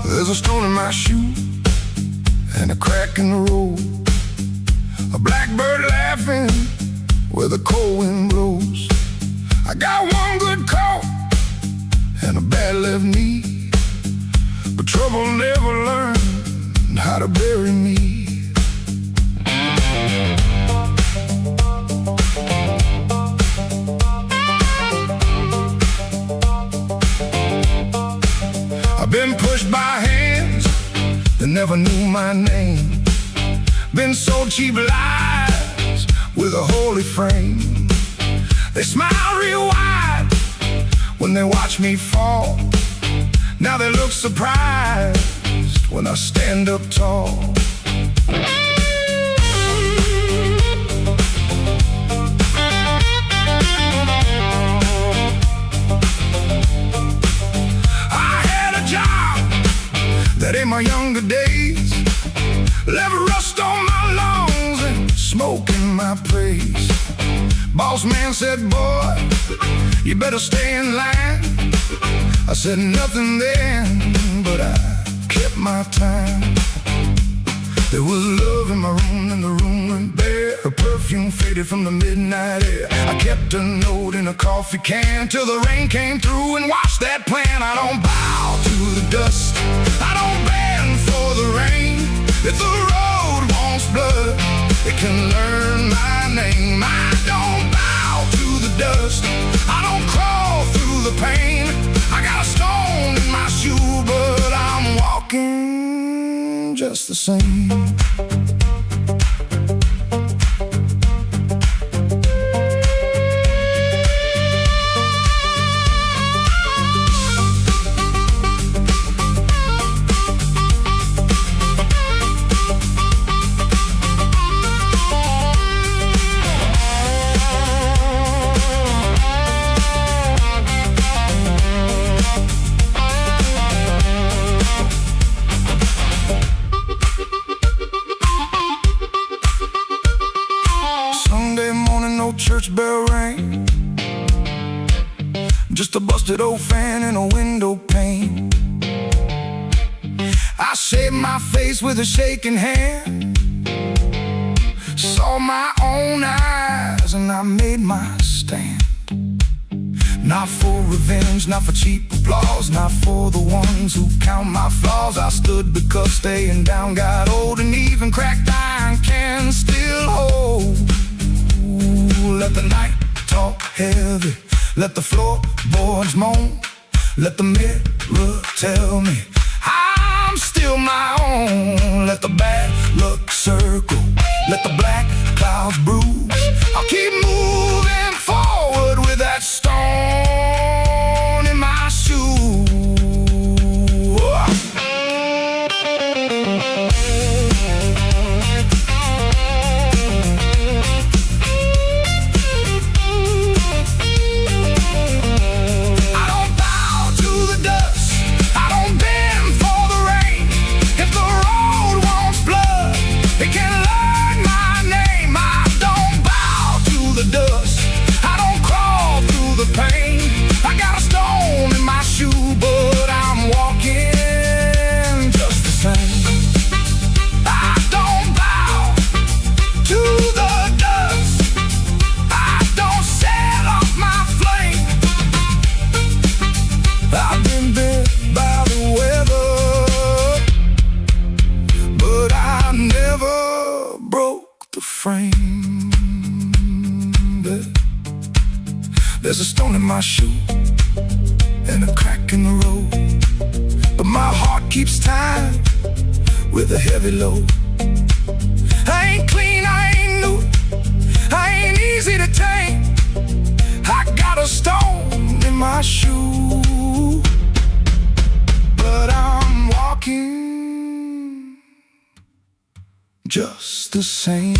There's a stone in my shoe and a crack in the road, a blackbird laughing where the cold wind blows. I got one good coat and a bad left knee, but trouble never learned how to bury me. I've been pushed by hands that never knew my name, been sold cheap lies with a holy frame. They smile real wide when they watch me fall. Now they look surprised when I stand up tall. That in my younger days left rust on my lungs and smoke in my praise. Boss man said, boy, you better stay in line. I said nothing then, but I kept my time. There was love in my room and the room went bare. Her perfume faded from the midnight air. I kept a note in a coffee can till the rain came through and washed that plan. I don't bow to the dust, I don't bend for the rain. If the road wants blood, it can learn my name. I don't bow to the dust, I don't crawl through the pain. I got a stone in my shoe, but I'm walking just the same. Church bell rang, just a busted old fan in a window pane. I shaved my face with a shaking hand, saw my own eyes and I made my stand. Not for revenge, not for cheap applause, not for the ones who count my flaws. I stood because staying down got old, and even cracked iron can still hold. Let the night talk heavy, let the floorboards moan, let the mirror tell me I'm still my own. Let the bad luck circle, let the black clouds bruise. I'll keep moving forward with that stone in my shoe. I don't bow to the dust, I don't bend for the rain. There's a stone in my shoe and a crack in the road, but my heart keeps time with a heavy load. I ain't clean, I ain't new, I ain't easy to tame. I got a stone in my shoe, but I'm walking just the same.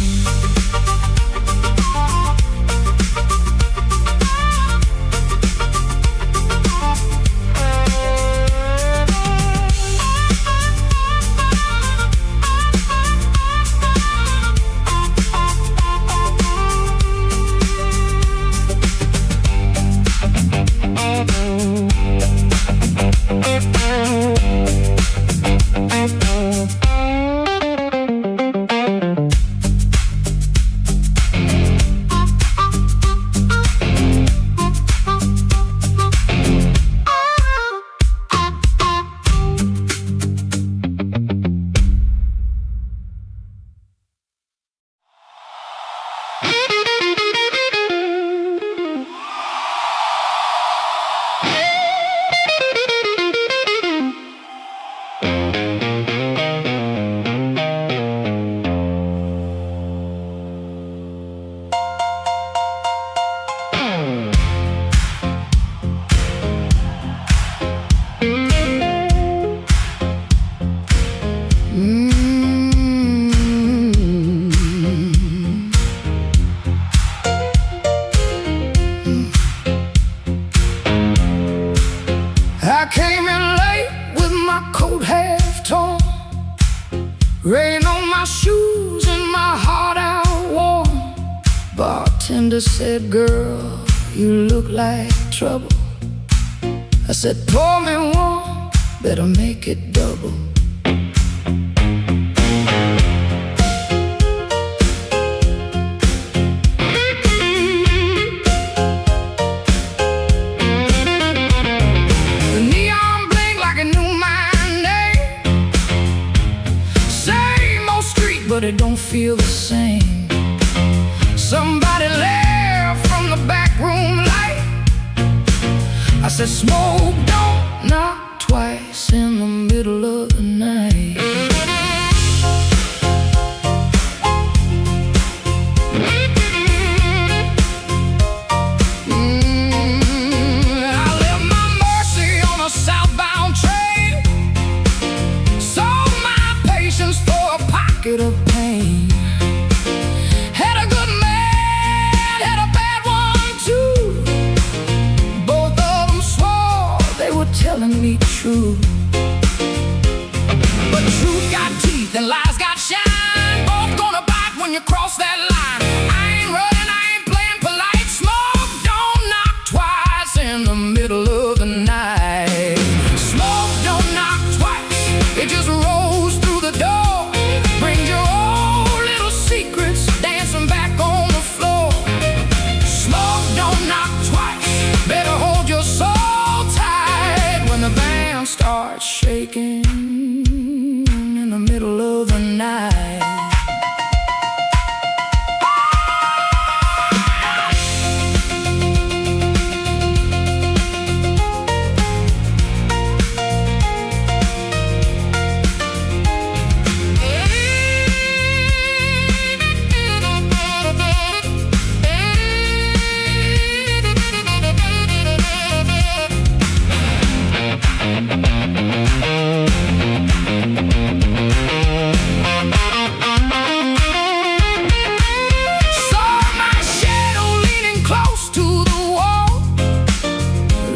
I came in late with my coat half torn, rain on my shoes and my heart out warm. Bartender said, "Girl, you look like trouble." I said, "Pour me one, better make it double." But it don't feel the same. Somebody left from the back room light. I said, "Smoke don't knock twice in the middle of the night." I left my Mercy on a southbound train, sold my patience for a pocket of pain. Had a good man, had a bad one too. Both of them swore they were telling me true. But truth got teeth and lies got shine. Both gonna bite when you cross that line. I ain't running, I ain't playing polite. Smoke don't knock twice in the middle of the night. Smoke don't knock twice, it just rolls through the door. Brings your old little secrets dancing back on the floor. Smoke don't knock twice, better hold your soul tight when the band starts shaking in the middle of the night.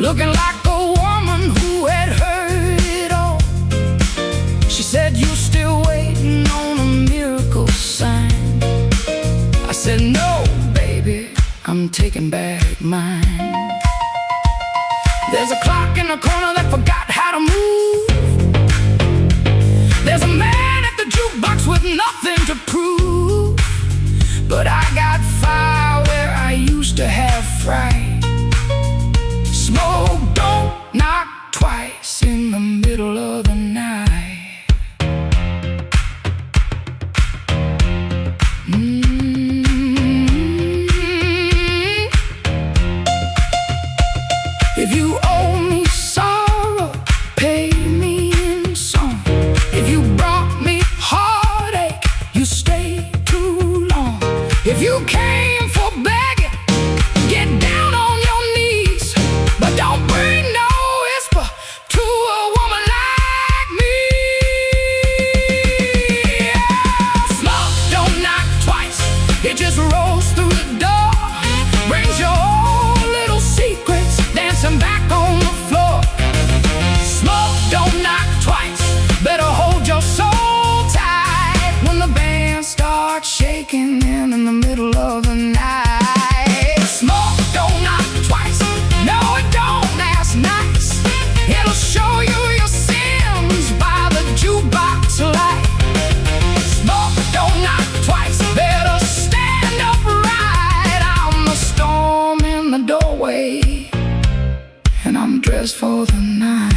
Looking like a woman who had heard it all. She said, "You still waiting on a miracle sign?" I said, "No, baby, I'm taking back mine." There's a clock in the corner that forgot how to move. There's a man at the jukebox with nothing to prove. But I got fire where I used to have fright. Smoke don't knock twice in the middle of the night. If you owe me sorrow, pay me in song. If you brought me heartache, you stayed too long. If you came for begging, get down on your knees, but don't bring no whisper to a woman like me. Smoke don't knock twice, it just rolls through the door. Brings your old little secrets dancing back on the floor. Smoke don't knock twice, better hold your soul tight when the band starts shaking in the middle of the night. Smoke don't knock twice, no it don't, that's nice. It'll show you your sins by the jukebox light. Smoke don't knock twice, better stand upright. I'm the storm in the doorway, and I'm dressed for the night.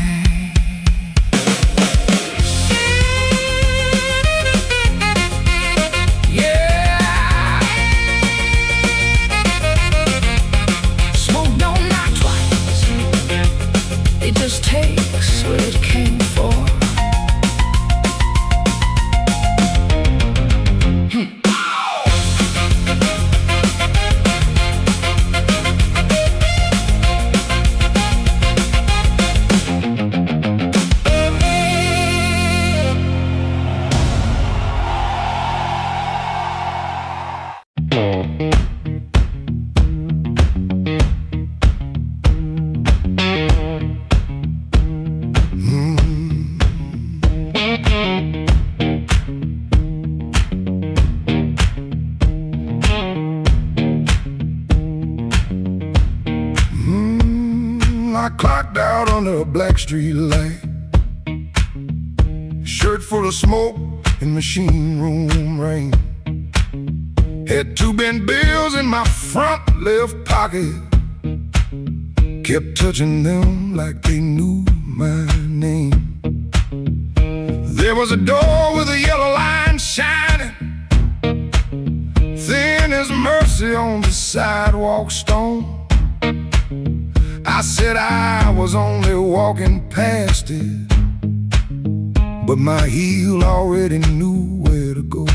Yeah. Smoke don't knock twice, it just takes what it came for. I clocked out under a black street light, shirt full of smoke and machine room rain. Had 2 bent bills in my front left pocket, kept touching them like they knew my name. There was a door with a yellow line shining, thin as mercy on the sidewalk stone. I said I was only walking past it, but my heel already knew where to go.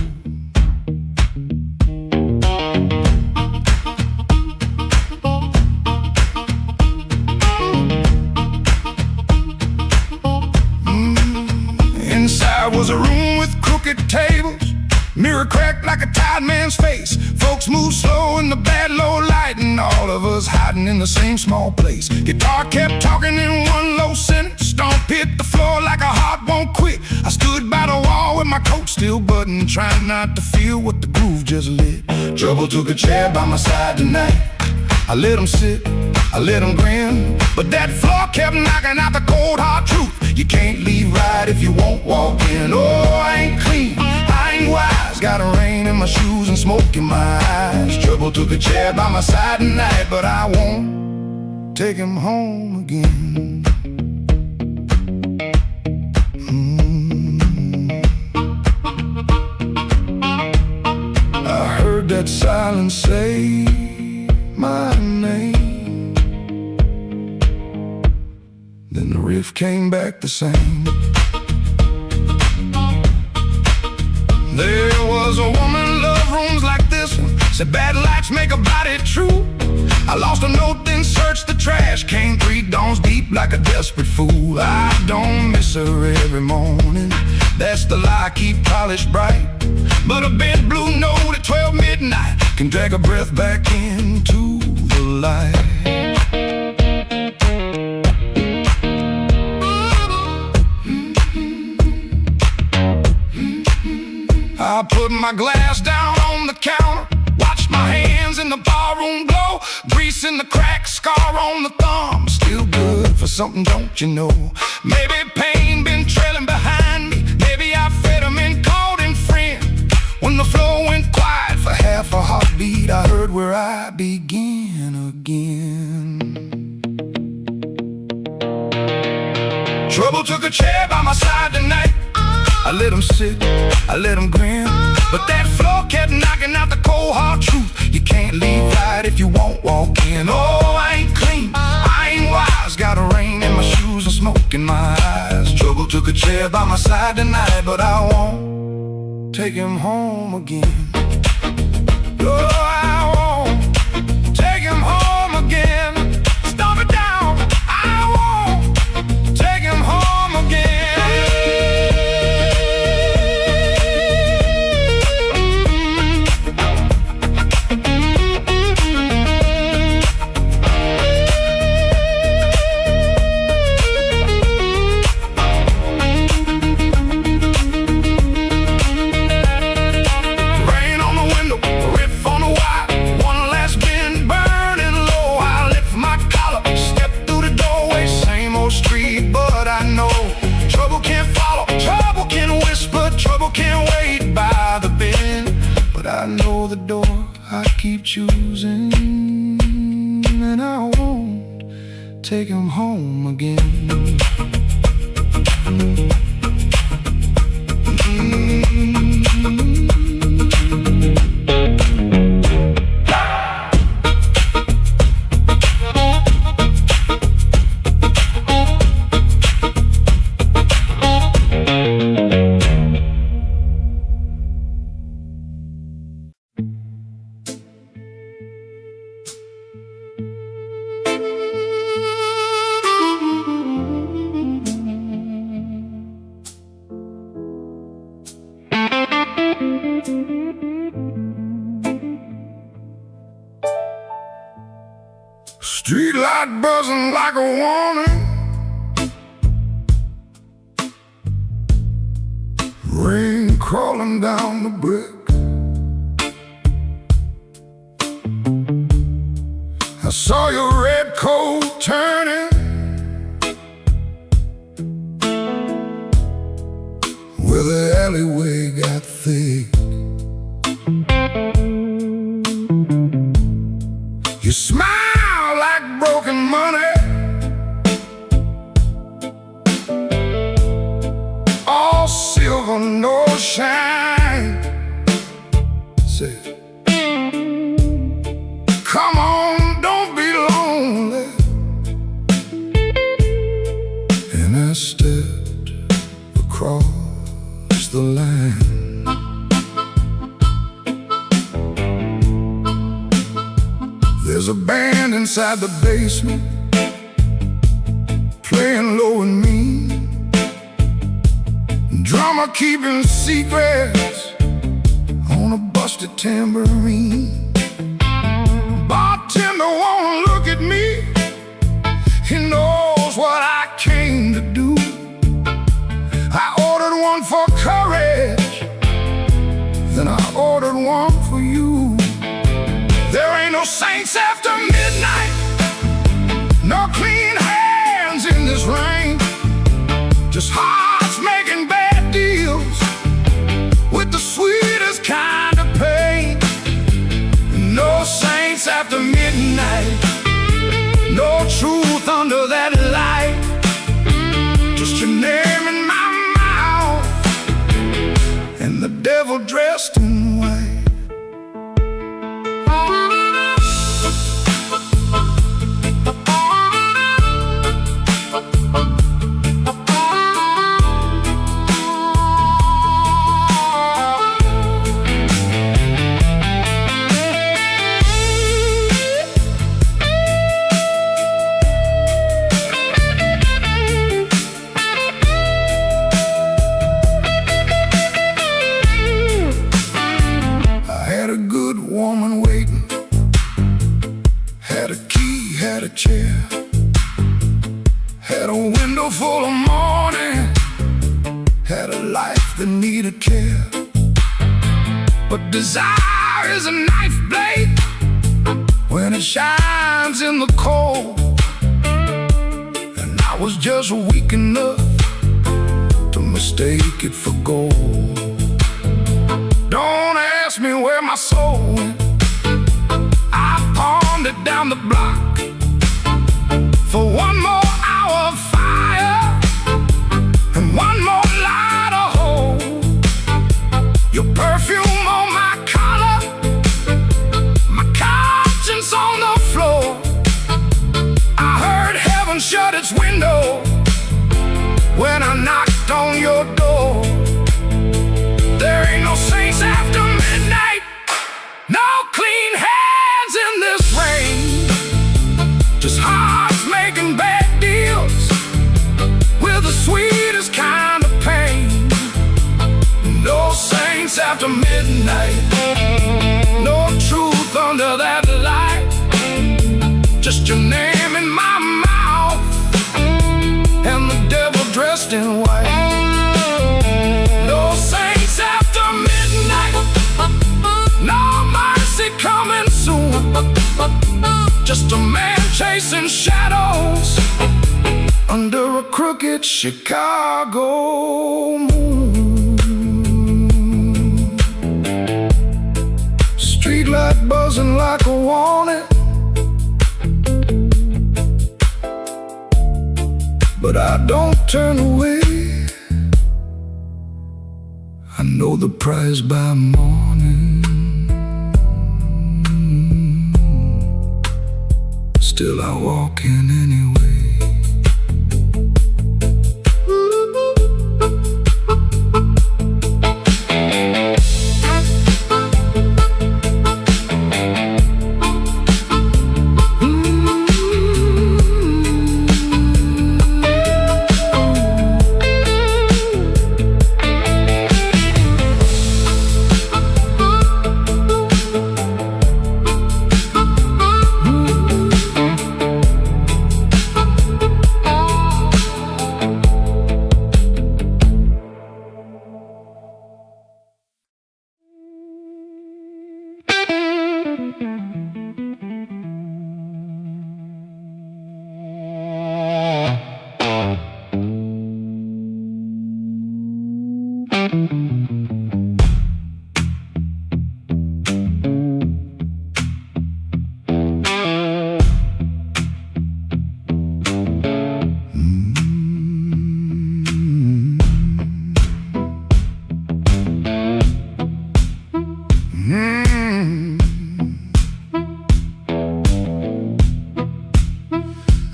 Inside was a room with crooked tables, mirror cracked like a tired man's face. Folks move slow in the bad low light, and all of us hiding in the same small place. Guitar kept talking in one low sentence, stomp hit the floor like a heart won't quit. I stood by the wall with my coat still buttoned, trying not to feel what the groove just lit. Trouble took a chair by my side tonight. I let him sit, I let him grin, but that floor kept knocking out the cold hard truth. You can't leave right if you won't walk in. Oh, I ain't clean, I ain't wise, got a rain in my shoes and smoke in my eyes. Trouble took a chair by my side tonight, but I won't take him home again. I heard that silence say my name, then the riff came back the same. There was a woman love rooms like this one, said bad lights make a body true. I lost a note, then searched the trash, came 3 dawns deep like a desperate fool. I don't miss her every morning, that's the lie I keep polished bright. But a bent blue note at 12 midnight can drag a breath back into the light. I put my glass down on the counter, watched my hands in the barroom glow, grease in the crack, scar on the thumb, still good for something, don't you know? Maybe pain been trailing behind me, maybe I fed him and called him friend. When the floor went quiet for half a heartbeat, I heard where I began again. Trouble took a chair by my side tonight. I let him sit, I let him grin, but that floor kept knocking out the cold hard truth. You can't leave right if you won't walk in. Oh, I ain't clean, I ain't wise, there by my side tonight, but I won't take him home again. No, I won't take him home again. Stomp it down. I won't take him home again. I know the door I keep choosing, and I won't take him home again. Street light buzzing like a warning, rain crawling down the brick. I saw your red coat turning where the alleyway got thick. You smile like broken money, all silver, no shine. Say, come on, don't be lonely. And I stepped across the line. There's a band inside the basement, playing low and mean. Drummer keeping secrets on a busted tambourine. Bartender won't look at me, he knows what I came to do. I ordered one for courage, then I ordered one for you. There ain't no saints after midnight, no clean hands in this rain. Just hearts making bad deals with the sweetest kind of pain. No saints after midnight, no truth under that light. Just your name in my mouth and the devil dressed in white. Woman waiting, had a key, had a chair, had a window full of morning, had a life that needed care. But desire is a knife blade when it shines in the cold. And I was just weak enough to mistake it for gold. Don't ask me where my soul went, I pawned it down the block for one more hour of fire and one more light of hope. Your perfume on my collar, my conscience on the floor. I heard heaven shut its window when I knocked knocked on your door. There ain't no saints after midnight, no clean hands in this rain. Just hearts making bad deals with the sweetest kind of pain. No saints after midnight, no truth under that light. Just your name in my mouth and the devil dressed in white. No saints after midnight, no mercy coming soon. Just a man chasing shadows under a crooked Chicago moon. Streetlight buzzing like a warning, but I don't turn away. I know the prize by morning. Still I walk in anyway.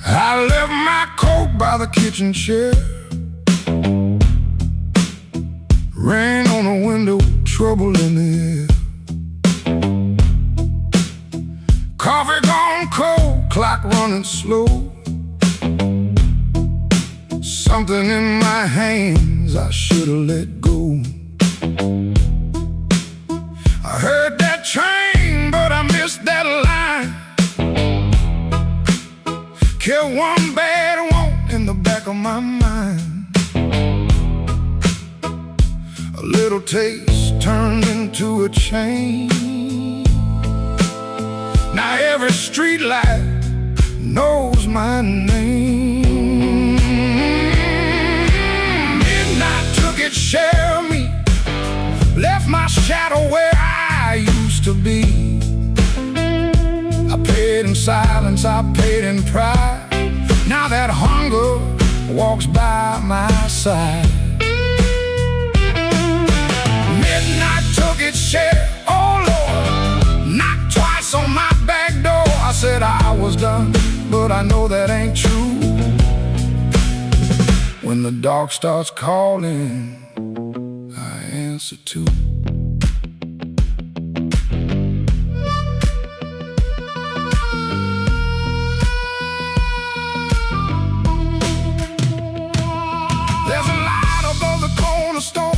I left my coat by the kitchen chair. Rain on the window, trouble in the air. Coffee gone cold, clock running slow. Something in my hands I should've let go. I heard that train, but I missed that line. Kept one bad want in the back of my mind. A little taste turned into a chain. Now every street light knows my name. Midnight took its share of me, left my shadow where I used to be. I paid in silence, I paid in pride. Now that hunger walks by my side. Midnight took its share, oh Lord, knocked twice on my back door. I said I was done, but I know that ain't true. When the dark starts calling, I answer too. There's a light above the corner store,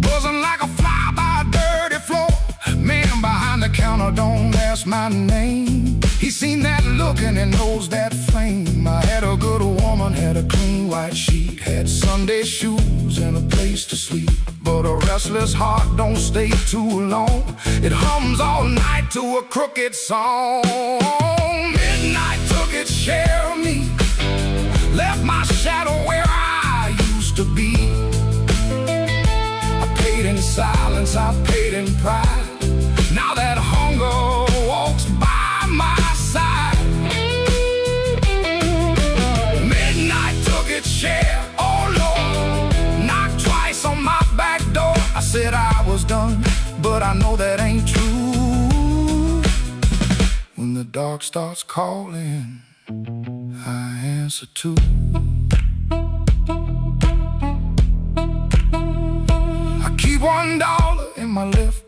buzzing like a fly by a dirty floor. Man behind the counter don't ask my name. He seen that look and he knows that flame. I had a good woman, had a clean white sheet, had Sunday shoes and a place to sleep. But a restless heart don't stay too long. It hums all night to a crooked song. Midnight took its share of me, left my shadow where I used to be. I paid in silence, I paid in pride. Now that hunger walks by my side. Midnight took its share, oh Lord, knocked twice on my back door. I said I was done, but I know that ain't true. When the dark starts calling, I answer too.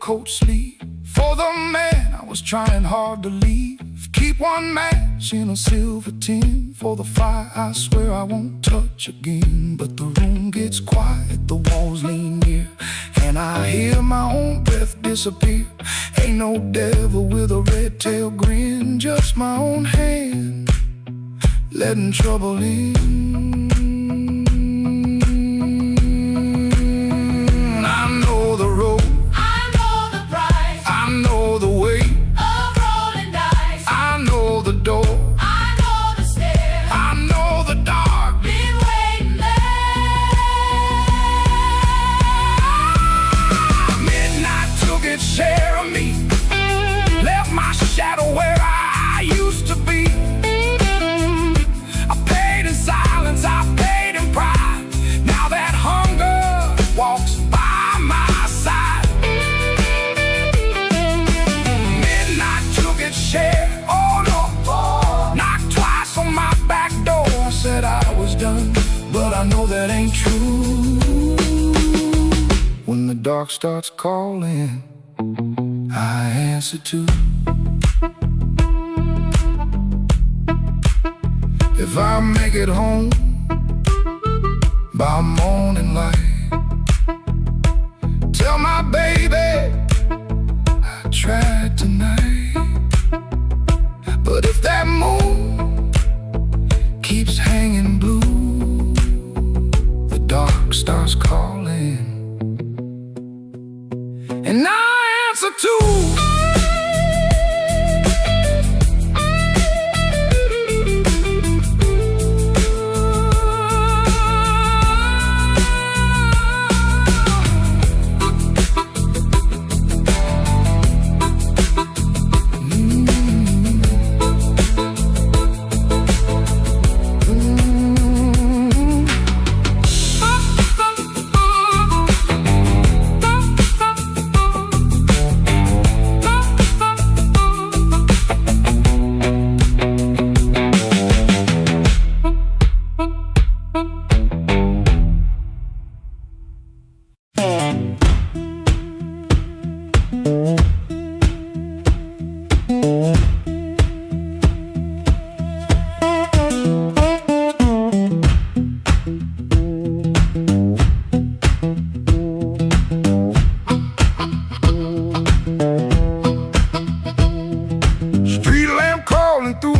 coat sleeve. For the man I was trying hard to leave. Keep one match in a silver tin. For the fire I swear I won't touch again. But the room gets quiet, the walls lean near, and I hear my own breath disappear. Ain't no devil with a red tail grin, just my own hand letting trouble in. I know the road, I know the price I know the way, of rolling dice. I know the door, I know the stairs, I know the dark. been waiting there. Midnight took its share of me, left my shadow where I used to be. I paid in silence, I paid in pride. Now that hunger walks by my side. Midnight took its share, oh no. Knocked twice on my back door. I said I was done, but I know that ain't true. When the dark starts calling, I answer to. If I make it home by morning light, tell my baby I tried tonight. But if that moon keeps hanging blue, the dark starts calling, and I answer too.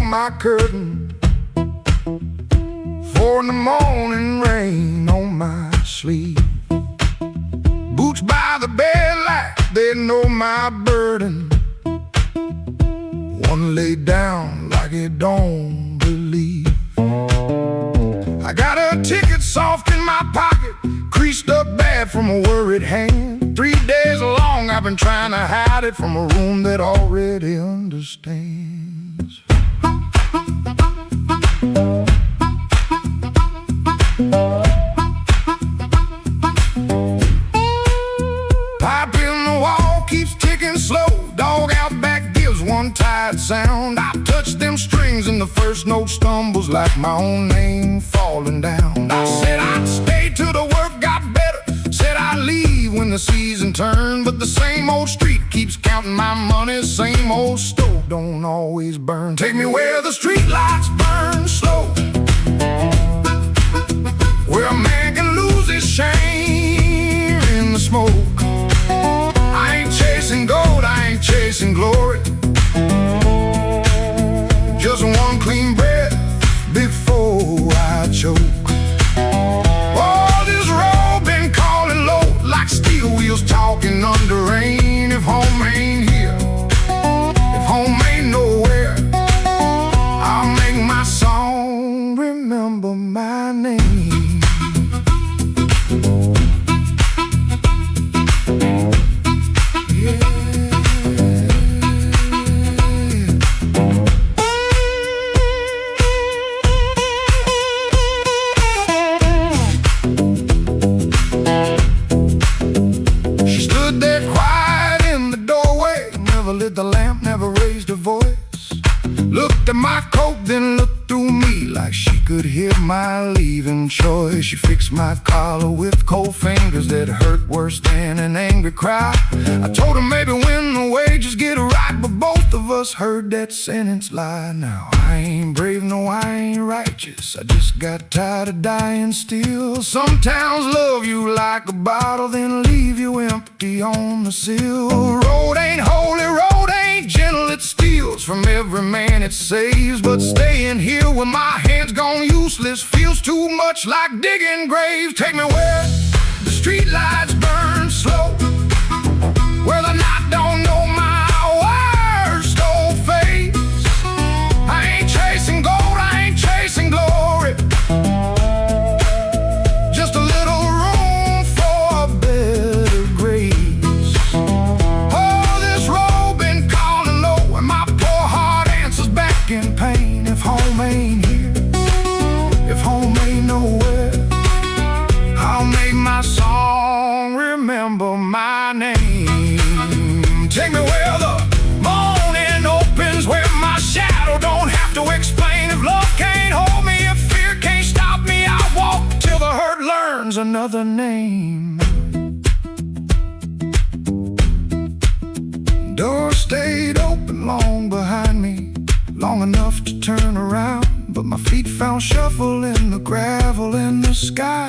My curtain, 4 in the morning, rain on my sleeve. Boots by the bed like they know my burden. One laid down like it don't believe. I got a ticket soft in my pocket, creased up bad from a worried hand. 3 days long I've been trying to hide it from a room that already understands. Pipe in the wall keeps ticking slow. Dog out back gives one tired sound. I touch them strings and the first note stumbles like my own name falling down. I said I'd stay till the work got better, said I'd leave when the season turned. But the same old street keeps counting my money, same old stove don't always burn. Take me where the street lights burn slow, where a man can lose his shame in the smoke. I ain't chasing gold, I ain't chasing glory, just one clean breath before I choke. Oh, this road been calling low like steel wheels talking under rain. If home ain't here, if home ain't nowhere, I'll make my song like she could hear my leaving choice. She fixed my collar with cold fingers that hurt worse than an angry cry. I told her maybe when the wages get right, but both of us heard that sentence lie. Now I ain't brave, no I ain't righteous, I just got tired of dying still. Some towns love you like a bottle, then leave you empty on the sill. Road ain't holy, road ain't gentle, it steals from every man it saves. But staying here with my hands gone useless feels too much like digging graves. Take me where the street lights burn slow, where the night don't know my worst old face. I ain't chasing gold, I ain't chasing glory, just a little room for a better grace. Oh, this road been calling low, and my poor heart answers back in pain. If home ain't here, if home ain't nowhere, I'll make my song remember my name. Take me where the morning opens, where my shadow don't have to explain. If love can't hold me, if fear can't stop me, I'll walk till the hurt learns another name. Door stayed open long behind me, long enough to turn around, but my feet found shuffle in the gravel in the sky.